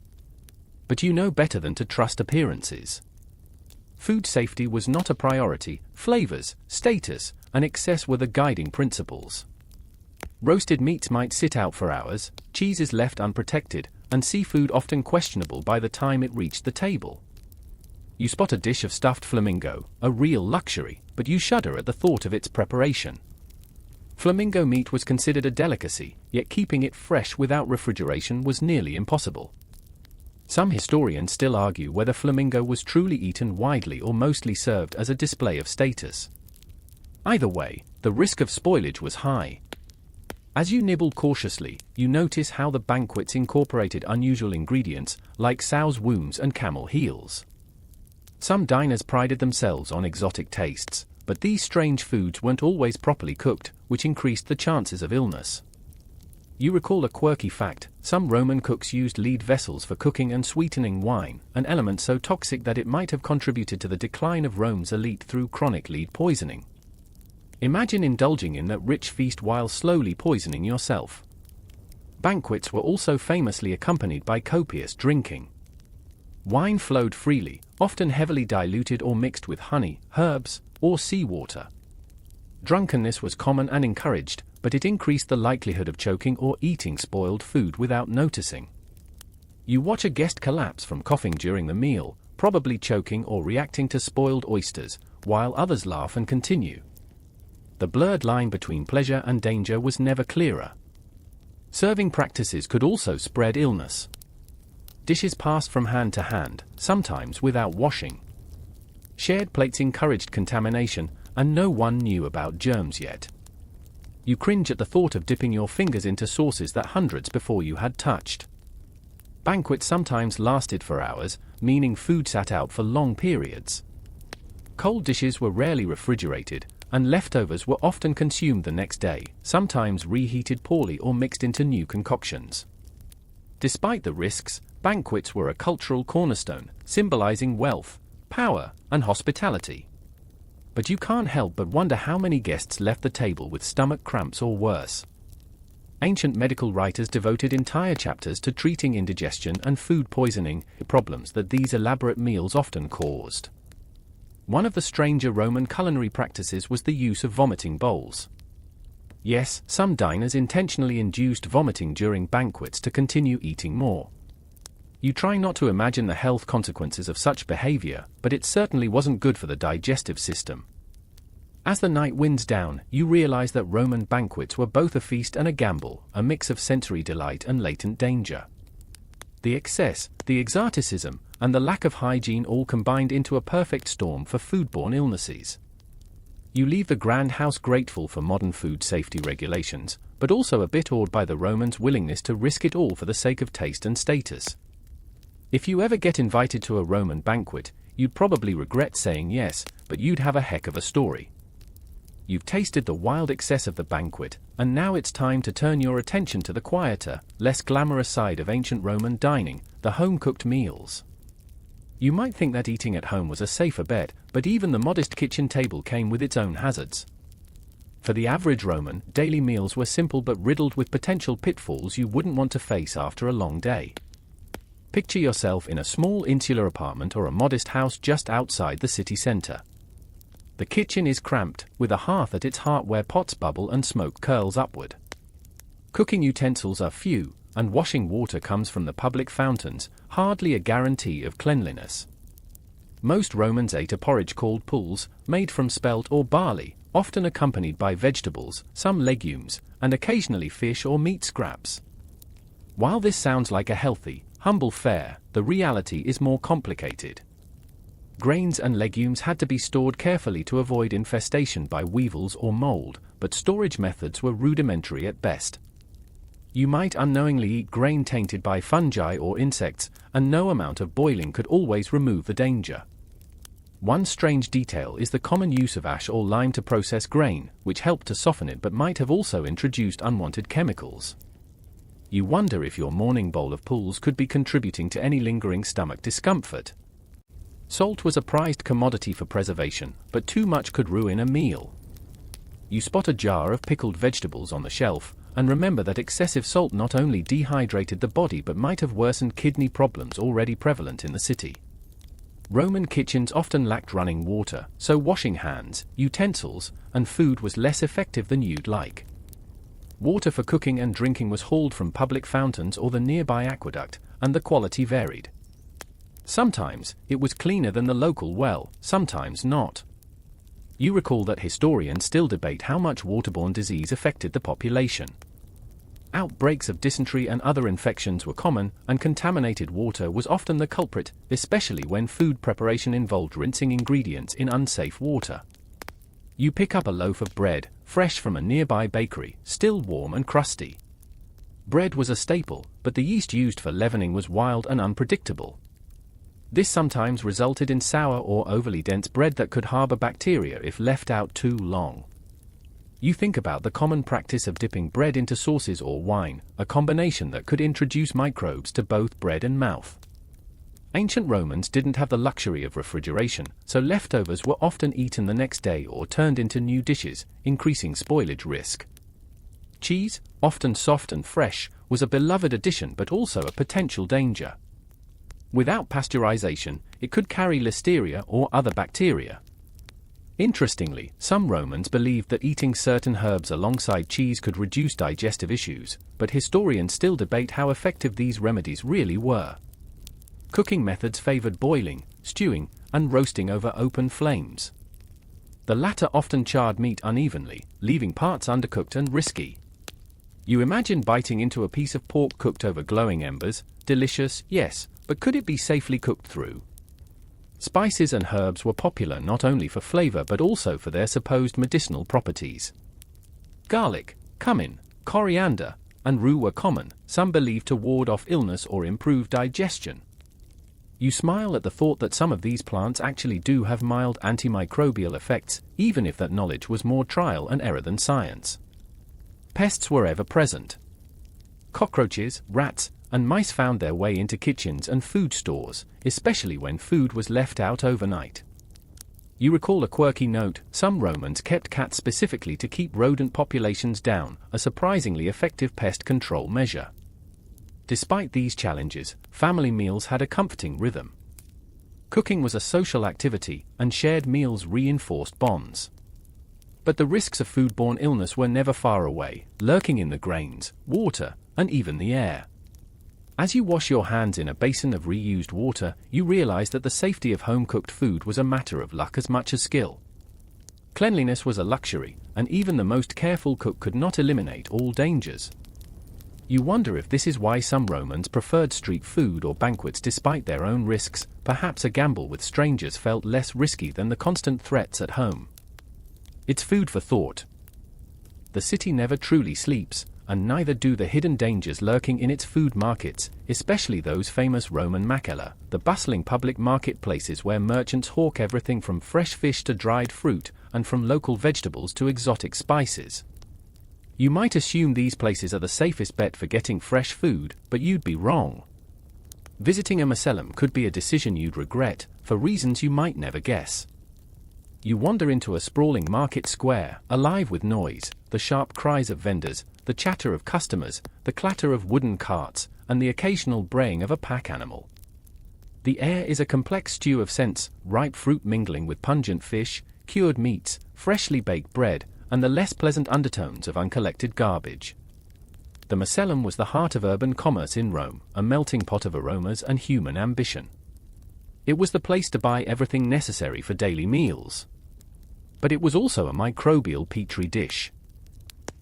But you know better than to trust appearances. Food safety was not a priority, flavors, status, and excess were the guiding principles. Roasted meats might sit out for hours, cheeses left unprotected, and seafood often questionable by the time it reached the table. You spot a dish of stuffed flamingo, a real luxury, but you shudder at the thought of its preparation. Flamingo meat was considered a delicacy, yet keeping it fresh without refrigeration was nearly impossible. Some historians still argue whether flamingo was truly eaten widely or mostly served as a display of status. Either way, the risk of spoilage was high. As you nibble cautiously, you notice how the banquets incorporated unusual ingredients, like sow's wombs and camel heels. Some diners prided themselves on exotic tastes, but these strange foods weren't always properly cooked, which increased the chances of illness. You recall a quirky fact: some Roman cooks used lead vessels for cooking and sweetening wine, an element so toxic that it might have contributed to the decline of Rome's elite through chronic lead poisoning. Imagine indulging in that rich feast while slowly poisoning yourself. Banquets were also famously accompanied by copious drinking. Wine flowed freely, often heavily diluted or mixed with honey, herbs, or seawater. Drunkenness was common and encouraged, but it increased the likelihood of choking or eating spoiled food without noticing. You watch a guest collapse from coughing during the meal, probably choking or reacting to spoiled oysters, while others laugh and continue. The blurred line between pleasure and danger was never clearer. Serving practices could also spread illness. Dishes passed from hand to hand, sometimes without washing. Shared plates encouraged contamination, and no one knew about germs yet. You cringe at the thought of dipping your fingers into sauces that hundreds before you had touched. Banquets sometimes lasted for hours, meaning food sat out for long periods. Cold dishes were rarely refrigerated, and leftovers were often consumed the next day, sometimes reheated poorly or mixed into new concoctions. Despite the risks, banquets were a cultural cornerstone, symbolizing wealth, power, and hospitality. But you can't help but wonder how many guests left the table with stomach cramps or worse. Ancient medical writers devoted entire chapters to treating indigestion and food poisoning, problems that these elaborate meals often caused. One of the stranger Roman culinary practices was the use of vomiting bowls. Yes, some diners intentionally induced vomiting during banquets to continue eating more. You try not to imagine the health consequences of such behavior, but it certainly wasn't good for the digestive system. As the night winds down, you realize that Roman banquets were both a feast and a gamble, a mix of sensory delight and latent danger. The excess, the exoticism, and the lack of hygiene all combined into a perfect storm for foodborne illnesses. You leave the grand house grateful for modern food safety regulations, but also a bit awed by the Romans' willingness to risk it all for the sake of taste and status. If you ever get invited to a Roman banquet, you'd probably regret saying yes, but you'd have a heck of a story. You've tasted the wild excess of the banquet, and now it's time to turn your attention to the quieter, less glamorous side of ancient Roman dining, the home-cooked meals. You might think that eating at home was a safer bet, but even the modest kitchen table came with its own hazards. For the average Roman, daily meals were simple but riddled with potential pitfalls you wouldn't want to face after a long day. Picture yourself in a small insular apartment or a modest house just outside the city center. The kitchen is cramped, with a hearth at its heart where pots bubble and smoke curls upward. Cooking utensils are few, and washing water comes from the public fountains, hardly a guarantee of cleanliness. Most Romans ate a porridge called pulse, made from spelt or barley, often accompanied by vegetables, some legumes, and occasionally fish or meat scraps. While this sounds like a healthy, humble fare, the reality is more complicated. Grains and legumes had to be stored carefully to avoid infestation by weevils or mold, but storage methods were rudimentary at best. You might unknowingly eat grain tainted by fungi or insects, and no amount of boiling could always remove the danger. One strange detail is the common use of ash or lime to process grain, which helped to soften it but might have also introduced unwanted chemicals. You wonder if your morning bowl of pulse could be contributing to any lingering stomach discomfort. Salt was a prized commodity for preservation, but too much could ruin a meal. You spot a jar of pickled vegetables on the shelf, and remember that excessive salt not only dehydrated the body but might have worsened kidney problems already prevalent in the city. Roman kitchens often lacked running water, so washing hands, utensils, and food was less effective than you'd like. Water for cooking and drinking was hauled from public fountains or the nearby aqueduct, and the quality varied. Sometimes, it was cleaner than the local well, sometimes not. You recall that historians still debate how much waterborne disease affected the population. Outbreaks of dysentery and other infections were common, and contaminated water was often the culprit, especially when food preparation involved rinsing ingredients in unsafe water. You pick up a loaf of bread, fresh from a nearby bakery, still warm and crusty. Bread was a staple, but the yeast used for leavening was wild and unpredictable. This sometimes resulted in sour or overly dense bread that could harbor bacteria if left out too long. You think about the common practice of dipping bread into sauces or wine, a combination that could introduce microbes to both bread and mouth. Ancient Romans didn't have the luxury of refrigeration, so leftovers were often eaten the next day or turned into new dishes, increasing spoilage risk. Cheese, often soft and fresh, was a beloved addition but also a potential danger. Without pasteurization, it could carry listeria or other bacteria. Interestingly, some Romans believed that eating certain herbs alongside cheese could reduce digestive issues, but historians still debate how effective these remedies really were. Cooking methods favored boiling, stewing, and roasting over open flames. The latter often charred meat unevenly, leaving parts undercooked and risky. You imagine biting into a piece of pork cooked over glowing embers. Delicious, yes, but could it be safely cooked through? Spices and herbs were popular not only for flavor but also for their supposed medicinal properties. Garlic, cumin, coriander, and rue were common, some believed to ward off illness or improve digestion. You smile at the thought that some of these plants actually do have mild antimicrobial effects, even if that knowledge was more trial and error than science. Pests were ever present. Cockroaches, rats, and mice found their way into kitchens and food stores, especially when food was left out overnight. You recall a quirky note: some Romans kept cats specifically to keep rodent populations down, a surprisingly effective pest control measure. Despite these challenges, family meals had a comforting rhythm. Cooking was a social activity, and shared meals reinforced bonds. But the risks of foodborne illness were never far away, lurking in the grains, water, and even the air. As you wash your hands in a basin of reused water, you realize that the safety of home-cooked food was a matter of luck as much as skill. Cleanliness was a luxury, and even the most careful cook could not eliminate all dangers. You wonder if this is why some Romans preferred street food or banquets despite their own risks. Perhaps a gamble with strangers felt less risky than the constant threats at home. It's food for thought. The city never truly sleeps, and neither do the hidden dangers lurking in its food markets, especially those famous Roman macella, the bustling public marketplaces where merchants hawk everything from fresh fish to dried fruit, and from local vegetables to exotic spices. You might assume these places are the safest bet for getting fresh food, but you'd be wrong. Visiting a macellum could be a decision you'd regret, for reasons you might never guess. You wander into a sprawling market square, alive with noise, the sharp cries of vendors, the chatter of customers, the clatter of wooden carts, and the occasional braying of a pack animal. The air is a complex stew of scents, ripe fruit mingling with pungent fish, cured meats, freshly baked bread, and the less pleasant undertones of uncollected garbage. The Macellum was the heart of urban commerce in Rome, a melting pot of aromas and human ambition. It was the place to buy everything necessary for daily meals. But it was also a microbial petri dish.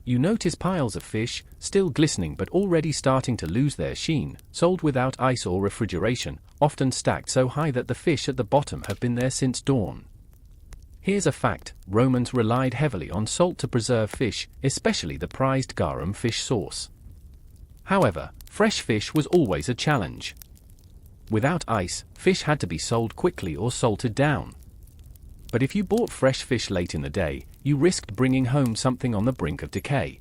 You notice piles of fish, still glistening but already starting to lose their sheen, sold without ice or refrigeration, often stacked so high that the fish at the bottom have been there since dawn. Here's a fact: Romans relied heavily on salt to preserve fish, especially the prized garum fish sauce. However, fresh fish was always a challenge. Without ice, fish had to be sold quickly or salted down. But if you bought fresh fish late in the day, you risked bringing home something on the brink of decay.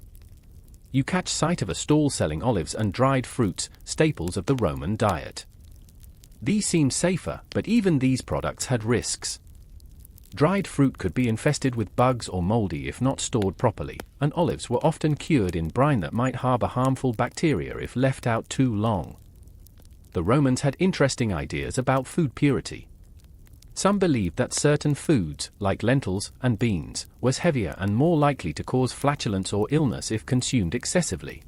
You catch sight of a stall selling olives and dried fruits, staples of the Roman diet. These seemed safer, but even these products had risks. Dried fruit could be infested with bugs or moldy if not stored properly, and olives were often cured in brine that might harbor harmful bacteria if left out too long. The Romans had interesting ideas about food purity. Some believed that certain foods, like lentils and beans, was heavier and more likely to cause flatulence or illness if consumed excessively.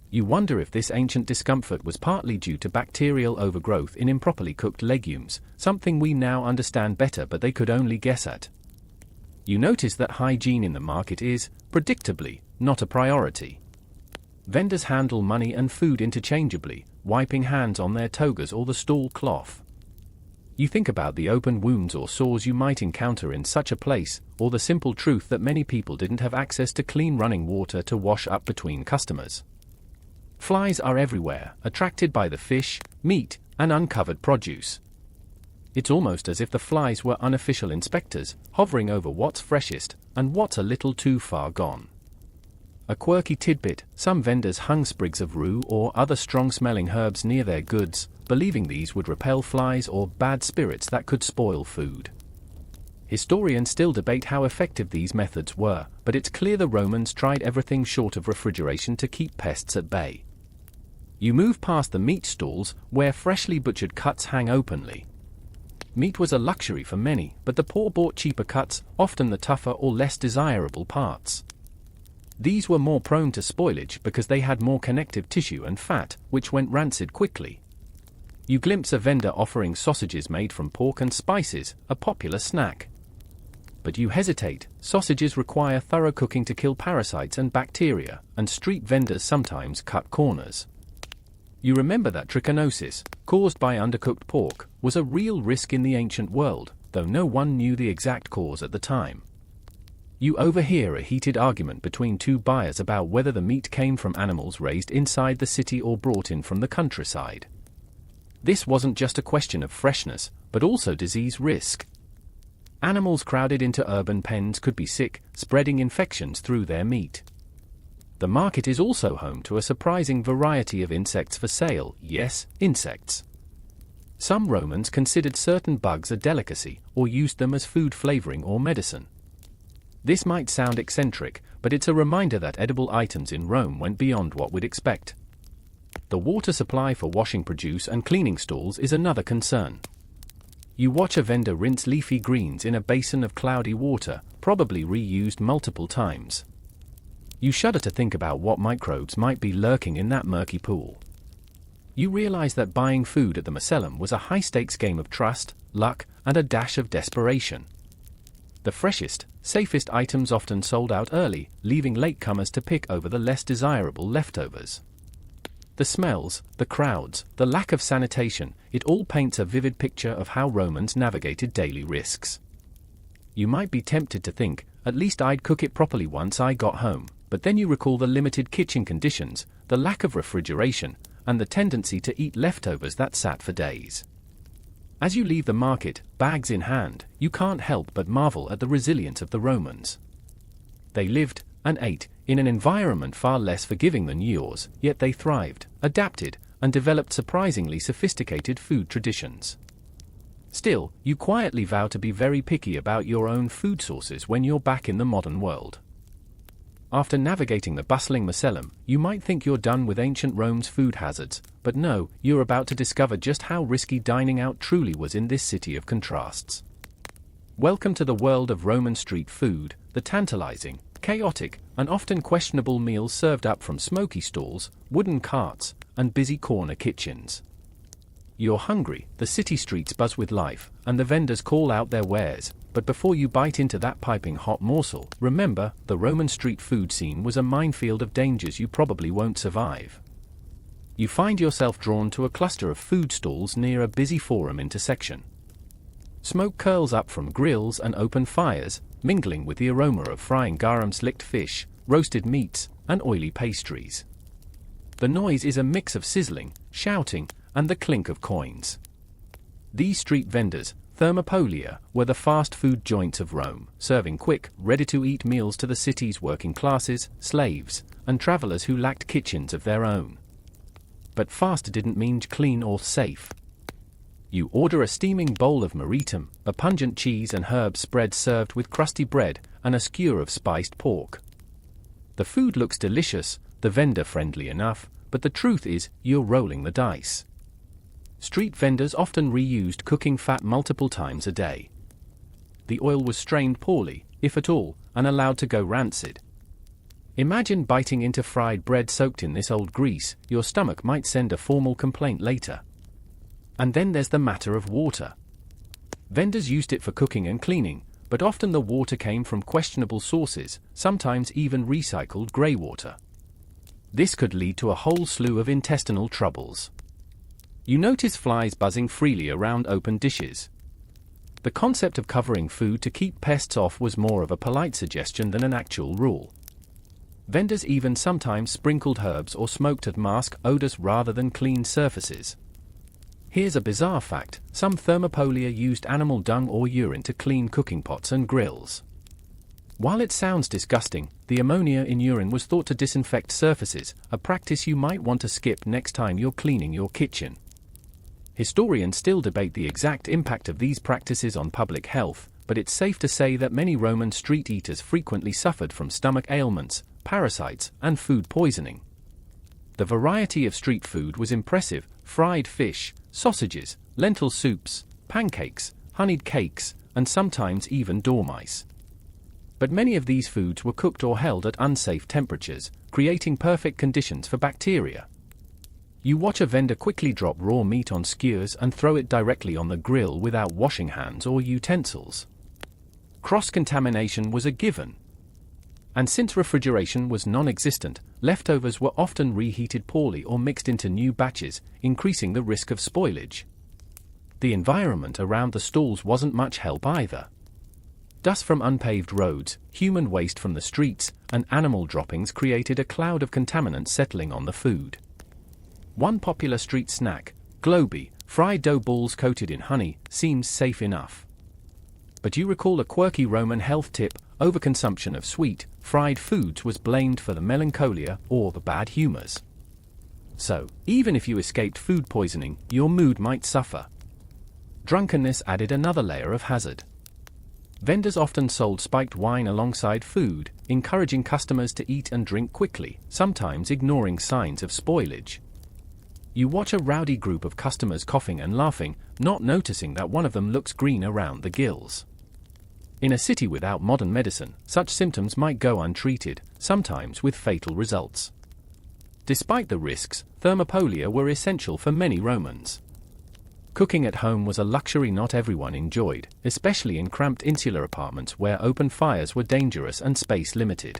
You wonder if this ancient discomfort was partly due to bacterial overgrowth in improperly cooked legumes, something we now understand better but they could only guess at. You notice that hygiene in the market is, predictably, not a priority. Vendors handle money and food interchangeably, wiping hands on their togas or the stall cloth. You think about the open wounds or sores you might encounter in such a place, or the simple truth that many people didn't have access to clean running water to wash up between customers. Flies are everywhere, attracted by the fish, meat, and uncovered produce. It's almost as if the flies were unofficial inspectors, hovering over what's freshest and what's a little too far gone. A quirky tidbit: some vendors hung sprigs of rue or other strong-smelling herbs near their goods, believing these would repel flies or bad spirits that could spoil food. Historians still debate how effective these methods were, but it's clear the Romans tried everything short of refrigeration to keep pests at bay. You move past the meat stalls, where freshly butchered cuts hang openly. Meat was a luxury for many, but the poor bought cheaper cuts, often the tougher or less desirable parts. These were more prone to spoilage because they had more connective tissue and fat, which went rancid quickly. You glimpse a vendor offering sausages made from pork and spices, a popular snack. But you hesitate: sausages require thorough cooking to kill parasites and bacteria, and street vendors sometimes cut corners. You remember that trichinosis, caused by undercooked pork, was a real risk in the ancient world, though no one knew the exact cause at the time. You overhear a heated argument between two buyers about whether the meat came from animals raised inside the city or brought in from the countryside. This wasn't just a question of freshness, but also disease risk. Animals crowded into urban pens could be sick, spreading infections through their meat. The market is also home to a surprising variety of insects for sale. Yes, insects. Some Romans considered certain bugs a delicacy, or used them as food flavoring or medicine. This might sound eccentric, but it's a reminder that edible items in Rome went beyond what we'd expect. The water supply for washing produce and cleaning stalls is another concern. You watch a vendor rinse leafy greens in a basin of cloudy water, probably reused multiple times. You shudder to think about what microbes might be lurking in that murky pool. You realize that buying food at the Macellum was a high-stakes game of trust, luck, and a dash of desperation. The freshest, safest items often sold out early, leaving latecomers to pick over the less desirable leftovers. The smells, the crowds, the lack of sanitation, it all paints a vivid picture of how Romans navigated daily risks. You might be tempted to think, at least I'd cook it properly once I got home, but then you recall the limited kitchen conditions, the lack of refrigeration, and the tendency to eat leftovers that sat for days. As you leave the market, bags in hand, you can't help but marvel at the resilience of the Romans. They lived and ate in an environment far less forgiving than yours, yet they thrived, adapted, and developed surprisingly sophisticated food traditions. Still, you quietly vow to be very picky about your own food sources when you're back in the modern world. After navigating the bustling Macellum, you might think you're done with ancient Rome's food hazards, but no, you're about to discover just how risky dining out truly was in this city of contrasts. Welcome to the world of Roman street food, the tantalizing, chaotic, and often questionable meals served up from smoky stalls, wooden carts, and busy corner kitchens. You're hungry, the city streets buzz with life, and the vendors call out their wares, but before you bite into that piping hot morsel, remember, the Roman street food scene was a minefield of dangers you probably won't survive. You find yourself drawn to a cluster of food stalls near a busy forum intersection. Smoke curls up from grills and open fires, mingling with the aroma of frying garum-slicked fish, roasted meats, and oily pastries. The noise is a mix of sizzling, shouting, and the clink of coins. These street vendors, Thermopolia, were the fast food joints of Rome, serving quick, ready-to-eat meals to the city's working classes, slaves, and travelers who lacked kitchens of their own. But fast didn't mean clean or safe. You order a steaming bowl of maritum, a pungent cheese and herb spread served with crusty bread, and a skewer of spiced pork. The food looks delicious, the vendor friendly enough, but the truth is, you're rolling the dice. Street vendors often reused cooking fat multiple times a day. The oil was strained poorly, if at all, and allowed to go rancid. Imagine biting into fried bread soaked in this old grease, your stomach might send a formal complaint later. And then there's the matter of water. Vendors used it for cooking and cleaning, but often the water came from questionable sources, sometimes even recycled grey water. This could lead to a whole slew of intestinal troubles. You notice flies buzzing freely around open dishes. The concept of covering food to keep pests off was more of a polite suggestion than an actual rule. Vendors even sometimes sprinkled herbs or smoked to mask odors rather than clean surfaces. Here's a bizarre fact: some Thermopolia used animal dung or urine to clean cooking pots and grills. While it sounds disgusting, the ammonia in urine was thought to disinfect surfaces, a practice you might want to skip next time you're cleaning your kitchen. Historians still debate the exact impact of these practices on public health, but it's safe to say that many Roman street eaters frequently suffered from stomach ailments, parasites, and food poisoning. The variety of street food was impressive: fried fish, sausages, lentil soups, pancakes, honeyed cakes, and sometimes even dormice. But many of these foods were cooked or held at unsafe temperatures, creating perfect conditions for bacteria. You watch a vendor quickly drop raw meat on skewers and throw it directly on the grill without washing hands or utensils. Cross-contamination was a given. And since refrigeration was non-existent, leftovers were often reheated poorly or mixed into new batches, increasing the risk of spoilage. The environment around the stalls wasn't much help either. Dust from unpaved roads, human waste from the streets, and animal droppings created a cloud of contaminants settling on the food. One popular street snack, globi, fried dough balls coated in honey, seems safe enough. But you recall a quirky Roman health tip: overconsumption of sweet, fried foods was blamed for the melancholia or the bad humors. So, even if you escaped food poisoning, your mood might suffer. Drunkenness added another layer of hazard. Vendors often sold spiked wine alongside food, encouraging customers to eat and drink quickly, sometimes ignoring signs of spoilage. You watch a rowdy group of customers coughing and laughing, not noticing that one of them looks green around the gills. In a city without modern medicine, such symptoms might go untreated, sometimes with fatal results. Despite the risks, Thermopolia were essential for many Romans. Cooking at home was a luxury not everyone enjoyed, especially in cramped insular apartments where open fires were dangerous and space limited.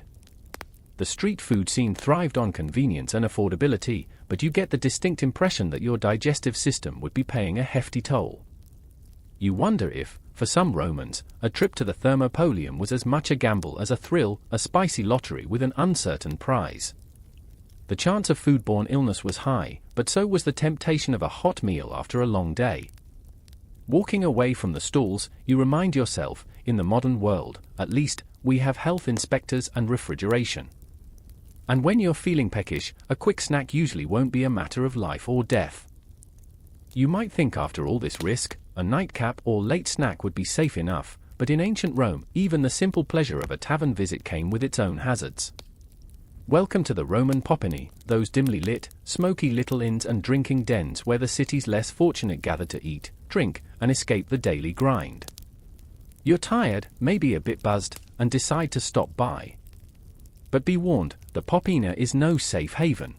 The street food scene thrived on convenience and affordability, but you get the distinct impression that your digestive system would be paying a hefty toll. You wonder if, for some Romans, a trip to the Thermopolium was as much a gamble as a thrill, a spicy lottery with an uncertain prize. The chance of foodborne illness was high, but so was the temptation of a hot meal after a long day. Walking away from the stalls, you remind yourself, in the modern world, at least, we have health inspectors and refrigeration. And when you're feeling peckish, a quick snack usually won't be a matter of life or death. You might think after all this risk, a nightcap or late snack would be safe enough, but in ancient Rome, even the simple pleasure of a tavern visit came with its own hazards. Welcome to the Roman popini, those dimly lit, smoky little inns and drinking dens where the city's less fortunate gather to eat, drink, and escape the daily grind. You're tired, maybe a bit buzzed, and decide to stop by. But be warned, the popina is no safe haven.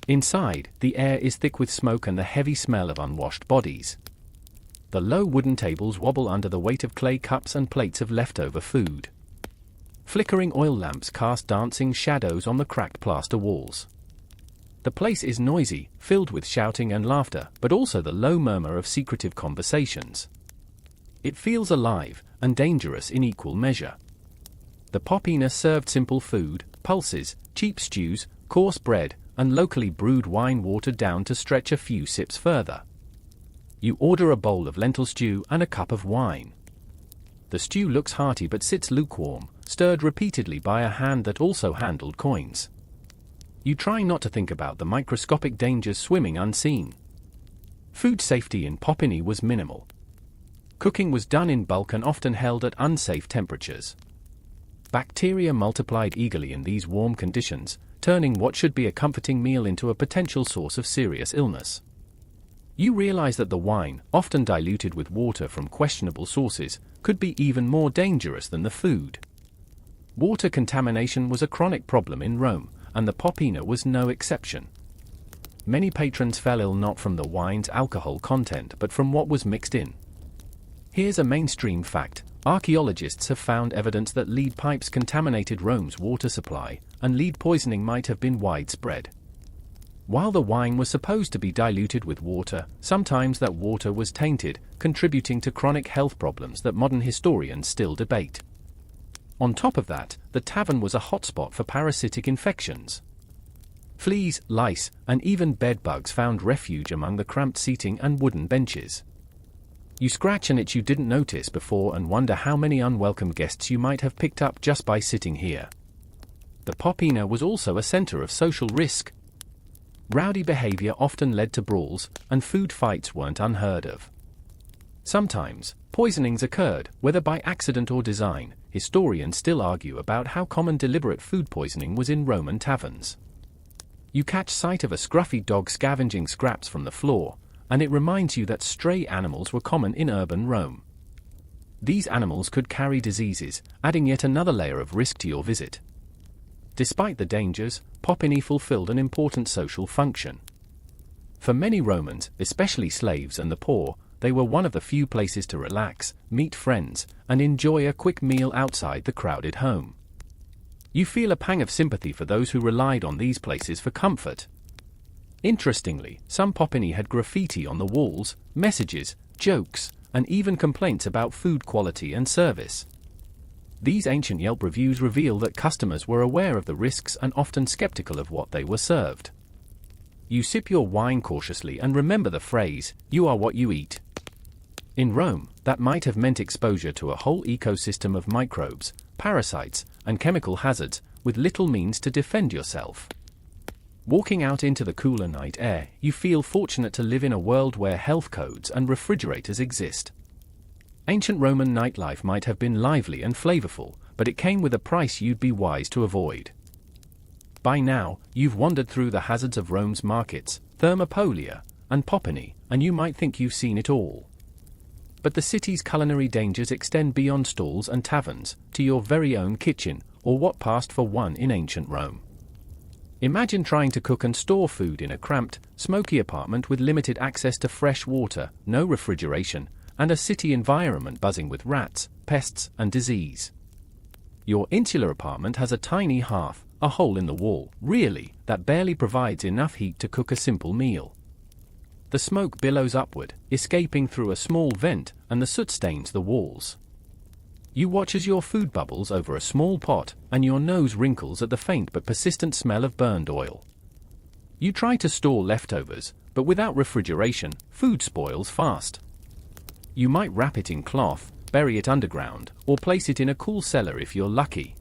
Inside, the air is thick with smoke and the heavy smell of unwashed bodies. The low wooden tables wobble under the weight of clay cups and plates of leftover food. Flickering oil lamps cast dancing shadows on the cracked plaster walls. The place is noisy, filled with shouting and laughter, but also the low murmur of secretive conversations. It feels alive, and dangerous in equal measure. The popina served simple food, pulses, cheap stews, coarse bread, and locally brewed wine watered down to stretch a few sips further. You order a bowl of lentil stew and a cup of wine. The stew looks hearty but sits lukewarm, stirred repeatedly by a hand that also handled coins. You try not to think about the microscopic dangers swimming unseen. Food safety in popini was minimal. Cooking was done in bulk and often held at unsafe temperatures. Bacteria multiplied eagerly in these warm conditions, turning what should be a comforting meal into a potential source of serious illness. You realize that the wine, often diluted with water from questionable sources, could be even more dangerous than the food. Water contamination was a chronic problem in Rome, and the popina was no exception. Many patrons fell ill not from the wine's alcohol content but from what was mixed in. Here's a mainstream fact: archaeologists have found evidence that lead pipes contaminated Rome's water supply, and lead poisoning might have been widespread. While the wine was supposed to be diluted with water, sometimes that water was tainted, contributing to chronic health problems that modern historians still debate. On top of that, the tavern was a hotspot for parasitic infections. Fleas, lice, and even bedbugs found refuge among the cramped seating and wooden benches. You scratch an itch you didn't notice before and wonder how many unwelcome guests you might have picked up just by sitting here. The popina was also a center of social risk. Rowdy behavior often led to brawls, and food fights weren't unheard of. Sometimes, poisonings occurred, whether by accident or design. Historians still argue about how common deliberate food poisoning was in Roman taverns. You catch sight of a scruffy dog scavenging scraps from the floor, and it reminds you that stray animals were common in urban Rome. These animals could carry diseases, adding yet another layer of risk to your visit. Despite the dangers, popini fulfilled an important social function. For many Romans, especially slaves and the poor, they were one of the few places to relax, meet friends, and enjoy a quick meal outside the crowded home. You feel a pang of sympathy for those who relied on these places for comfort. Interestingly, some popini had graffiti on the walls, messages, jokes, and even complaints about food quality and service. These ancient Yelp reviews reveal that customers were aware of the risks and often skeptical of what they were served. You sip your wine cautiously and remember the phrase, "You are what you eat." In Rome, that might have meant exposure to a whole ecosystem of microbes, parasites, and chemical hazards, with little means to defend yourself. Walking out into the cooler night air, you feel fortunate to live in a world where health codes and refrigerators exist. Ancient Roman nightlife might have been lively and flavorful, but it came with a price you'd be wise to avoid. By now, you've wandered through the hazards of Rome's markets, Thermopolia, and Popini, and you might think you've seen it all. But the city's culinary dangers extend beyond stalls and taverns, to your very own kitchen, or what passed for one in ancient Rome. Imagine trying to cook and store food in a cramped, smoky apartment with limited access to fresh water, no refrigeration, and a city environment buzzing with rats, pests, and disease. Your insular apartment has a tiny hearth, a hole in the wall, really, that barely provides enough heat to cook a simple meal. The smoke billows upward, escaping through a small vent, and the soot stains the walls. You watch as your food bubbles over a small pot, and your nose wrinkles at the faint but persistent smell of burned oil. You try to store leftovers, but without refrigeration, food spoils fast. You might wrap it in cloth, bury it underground, or place it in a cool cellar if you're lucky.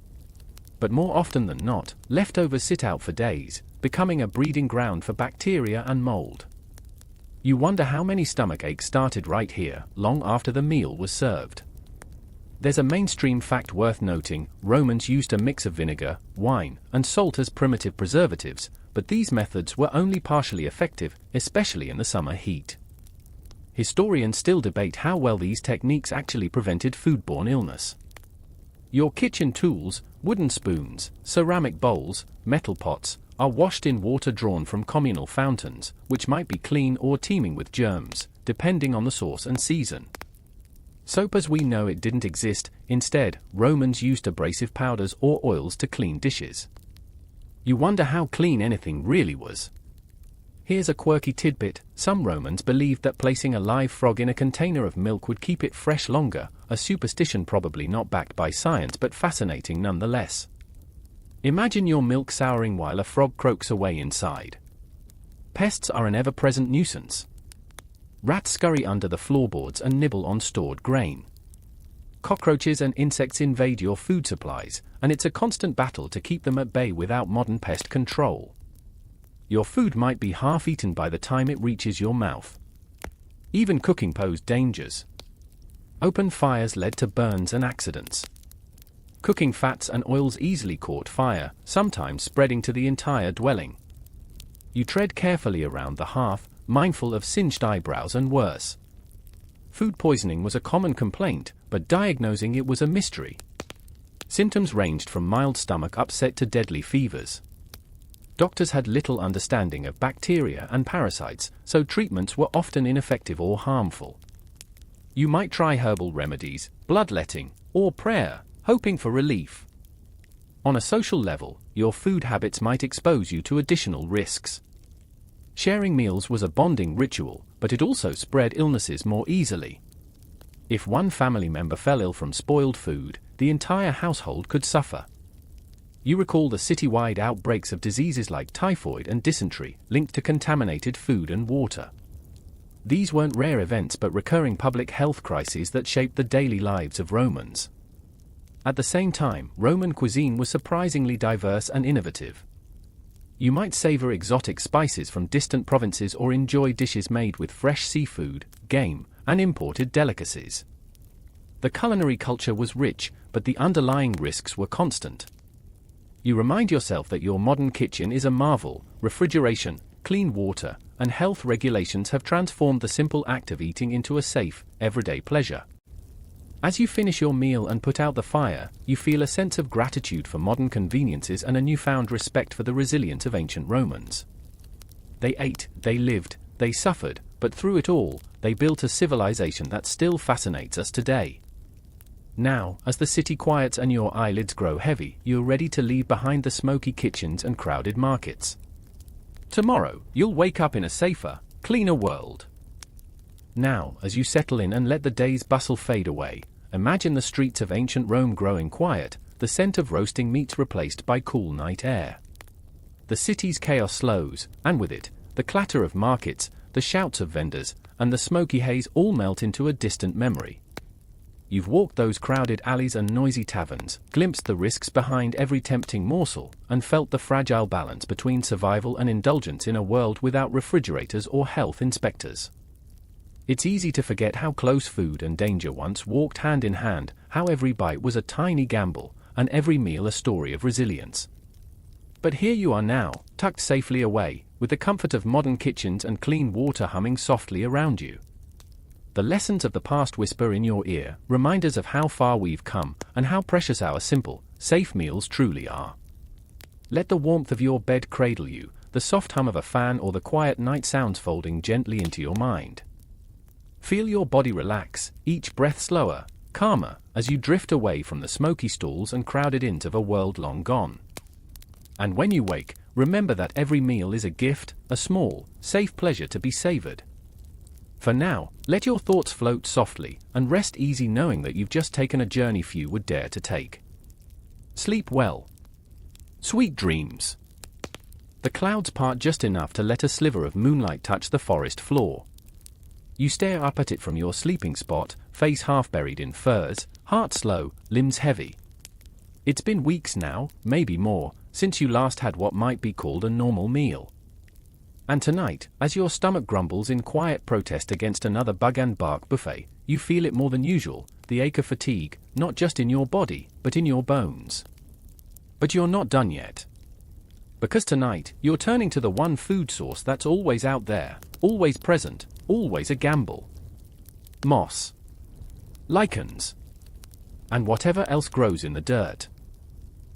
But more often than not, leftovers sit out for days, becoming a breeding ground for bacteria and mold. You wonder how many stomach aches started right here, long after the meal was served. There's a mainstream fact worth noting: Romans used a mix of vinegar, wine, and salt as primitive preservatives, but these methods were only partially effective, especially in the summer heat. Historians still debate how well these techniques actually prevented foodborne illness. Your kitchen tools, wooden spoons, ceramic bowls, metal pots, are washed in water drawn from communal fountains, which might be clean or teeming with germs, depending on the source and season. Soap as we know it didn't exist. Instead, Romans used abrasive powders or oils to clean dishes. You wonder how clean anything really was. Here's a quirky tidbit: some Romans believed that placing a live frog in a container of milk would keep it fresh longer, a superstition probably not backed by science but fascinating nonetheless. Imagine your milk souring while a frog croaks away inside. Pests are an ever-present nuisance. Rats scurry under the floorboards and nibble on stored grain. Cockroaches and insects invade your food supplies, and it's a constant battle to keep them at bay without modern pest control. Your food might be half-eaten by the time it reaches your mouth. Even cooking posed dangers. Open fires led to burns and accidents. Cooking fats and oils easily caught fire, sometimes spreading to the entire dwelling. You tread carefully around the hearth, mindful of singed eyebrows and worse. Food poisoning was a common complaint, but diagnosing it was a mystery. Symptoms ranged from mild stomach upset to deadly fevers. Doctors had little understanding of bacteria and parasites, so treatments were often ineffective or harmful. You might try herbal remedies, bloodletting, or prayer, hoping for relief. On a social level, your food habits might expose you to additional risks. Sharing meals was a bonding ritual, but it also spread illnesses more easily. If one family member fell ill from spoiled food, the entire household could suffer. You recall the citywide outbreaks of diseases like typhoid and dysentery, linked to contaminated food and water. These weren't rare events but recurring public health crises that shaped the daily lives of Romans. At the same time, Roman cuisine was surprisingly diverse and innovative. You might savor exotic spices from distant provinces or enjoy dishes made with fresh seafood, game, and imported delicacies. The culinary culture was rich, but the underlying risks were constant. You remind yourself that your modern kitchen is a marvel. Refrigeration, clean water, and health regulations have transformed the simple act of eating into a safe, everyday pleasure. As you finish your meal and put out the fire, you feel a sense of gratitude for modern conveniences and a newfound respect for the resilience of ancient Romans. They ate, they lived, they suffered, but through it all, they built a civilization that still fascinates us today. Now, as the city quiets and your eyelids grow heavy, you're ready to leave behind the smoky kitchens and crowded markets. Tomorrow, you'll wake up in a safer, cleaner world. Now, as you settle in and let the day's bustle fade away, imagine the streets of ancient Rome growing quiet, the scent of roasting meats replaced by cool night air. The city's chaos slows, and with it, the clatter of markets, the shouts of vendors, and the smoky haze all melt into a distant memory. You've walked those crowded alleys and noisy taverns, glimpsed the risks behind every tempting morsel, and felt the fragile balance between survival and indulgence in a world without refrigerators or health inspectors. It's easy to forget how close food and danger once walked hand in hand, how every bite was a tiny gamble, and every meal a story of resilience. But here you are now, tucked safely away, with the comfort of modern kitchens and clean water humming softly around you. The lessons of the past whisper in your ear, reminders of how far we've come, and how precious our simple, safe meals truly are. Let the warmth of your bed cradle you, the soft hum of a fan or the quiet night sounds folding gently into your mind. Feel your body relax, each breath slower, calmer, as you drift away from the smoky stalls and crowded inns of a world long gone. And when you wake, remember that every meal is a gift, a small, safe pleasure to be savored. For now, let your thoughts float softly, and rest easy knowing that you've just taken a journey few would dare to take. Sleep well. Sweet dreams. The clouds part just enough to let a sliver of moonlight touch the forest floor. You stare up at it from your sleeping spot, face half buried in furs, heart slow, limbs heavy. It's been weeks now, maybe more, since you last had what might be called a normal meal. And tonight, as your stomach grumbles in quiet protest against another bug and bark buffet, you feel it more than usual, the ache of fatigue, not just in your body, but in your bones. But you're not done yet. Because tonight, you're turning to the one food source that's always out there, always present, always a gamble. Moss. Lichens. And whatever else grows in the dirt.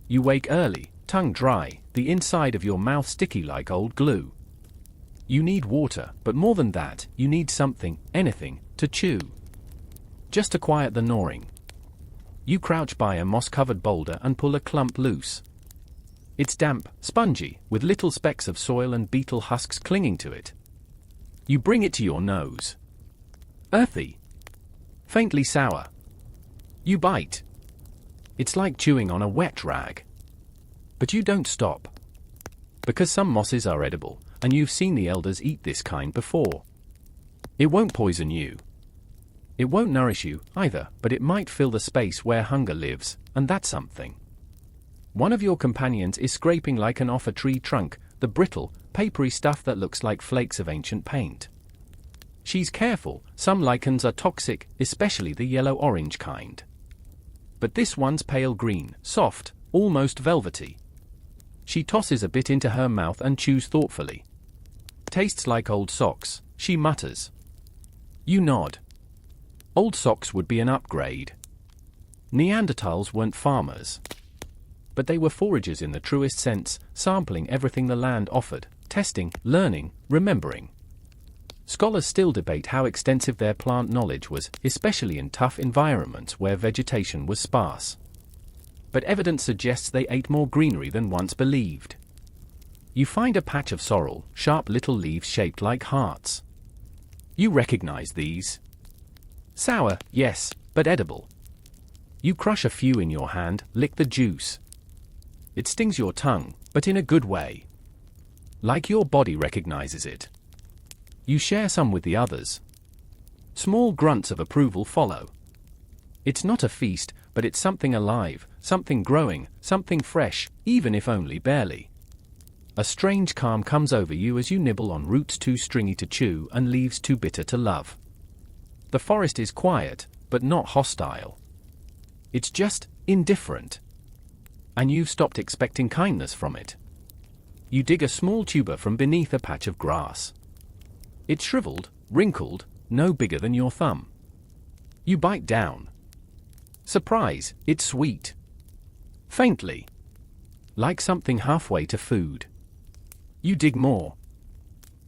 You wake early, tongue dry, the inside of your mouth sticky like old glue. You need water, but more than that, you need something, anything, to chew. Just to quiet the gnawing. You crouch by a moss-covered boulder and pull a clump loose. It's damp, spongy, with little specks of soil and beetle husks clinging to it. You bring it to your nose. Earthy. Faintly sour. You bite. It's like chewing on a wet rag. But you don't stop. Because some mosses are edible, and you've seen the elders eat this kind before. It won't poison you. It won't nourish you, either, but it might fill the space where hunger lives, and that's something. One of your companions is scraping lichen off a tree trunk, the brittle, papery stuff that looks like flakes of ancient paint. She's careful, some lichens are toxic, especially the yellow-orange kind. But this one's pale green, soft, almost velvety. She tosses a bit into her mouth and chews thoughtfully. Tastes like old socks, she mutters. You nod. Old socks would be an upgrade. Neanderthals weren't farmers. But they were foragers in the truest sense, sampling everything the land offered, testing, learning, remembering. Scholars still debate how extensive their plant knowledge was, especially in tough environments where vegetation was sparse. But evidence suggests they ate more greenery than once believed. You find a patch of sorrel, sharp little leaves shaped like hearts. You recognize these. Sour, yes, but edible. You crush a few in your hand, lick the juice. It stings your tongue, but in a good way. Like your body recognizes it. You share some with the others. Small grunts of approval follow. It's not a feast, but it's something alive, something growing, something fresh, even if only barely. A strange calm comes over you as you nibble on roots too stringy to chew and leaves too bitter to love. The forest is quiet, but not hostile. It's just indifferent. And you've stopped expecting kindness from it. You dig a small tuber from beneath a patch of grass. It's shriveled, wrinkled, no bigger than your thumb. You bite down. Surprise, it's sweet. Faintly. Like something halfway to food. You dig more.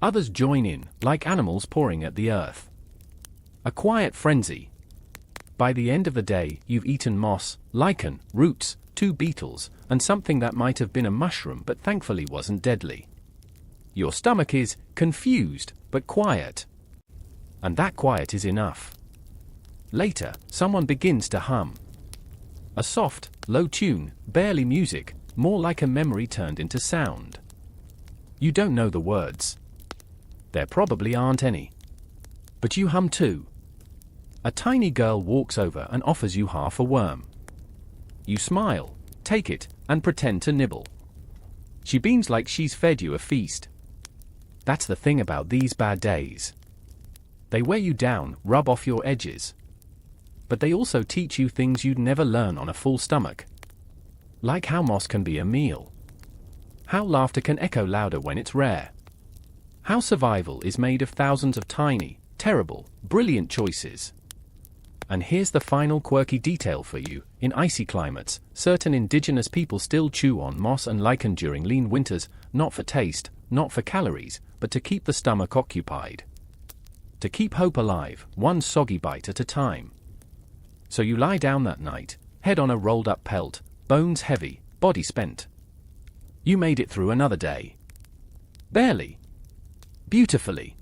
Others join in, like animals pawing at the earth. A quiet frenzy. By the end of the day, you've eaten moss, lichen, roots, 2 beetles, and something that might have been a mushroom but thankfully wasn't deadly. Your stomach is confused, but quiet. And that quiet is enough. Later, someone begins to hum. A soft, low tune, barely music, more like a memory turned into sound. You don't know the words. There probably aren't any. But you hum too. A tiny girl walks over and offers you half a worm. You smile, take it, and pretend to nibble. She beams like she's fed you a feast. That's the thing about these bad days. They wear you down, rub off your edges. But they also teach you things you'd never learn on a full stomach. Like how moss can be a meal. How laughter can echo louder when it's rare. How survival is made of thousands of tiny, terrible, brilliant choices. And here's the final quirky detail for you. In icy climates, certain indigenous people still chew on moss and lichen during lean winters, not for taste, not for calories, but to keep the stomach occupied. To keep hope alive, one soggy bite at a time. So you lie down that night, head on a rolled-up pelt, bones heavy, body spent. You made it through another day. Barely. Beautifully.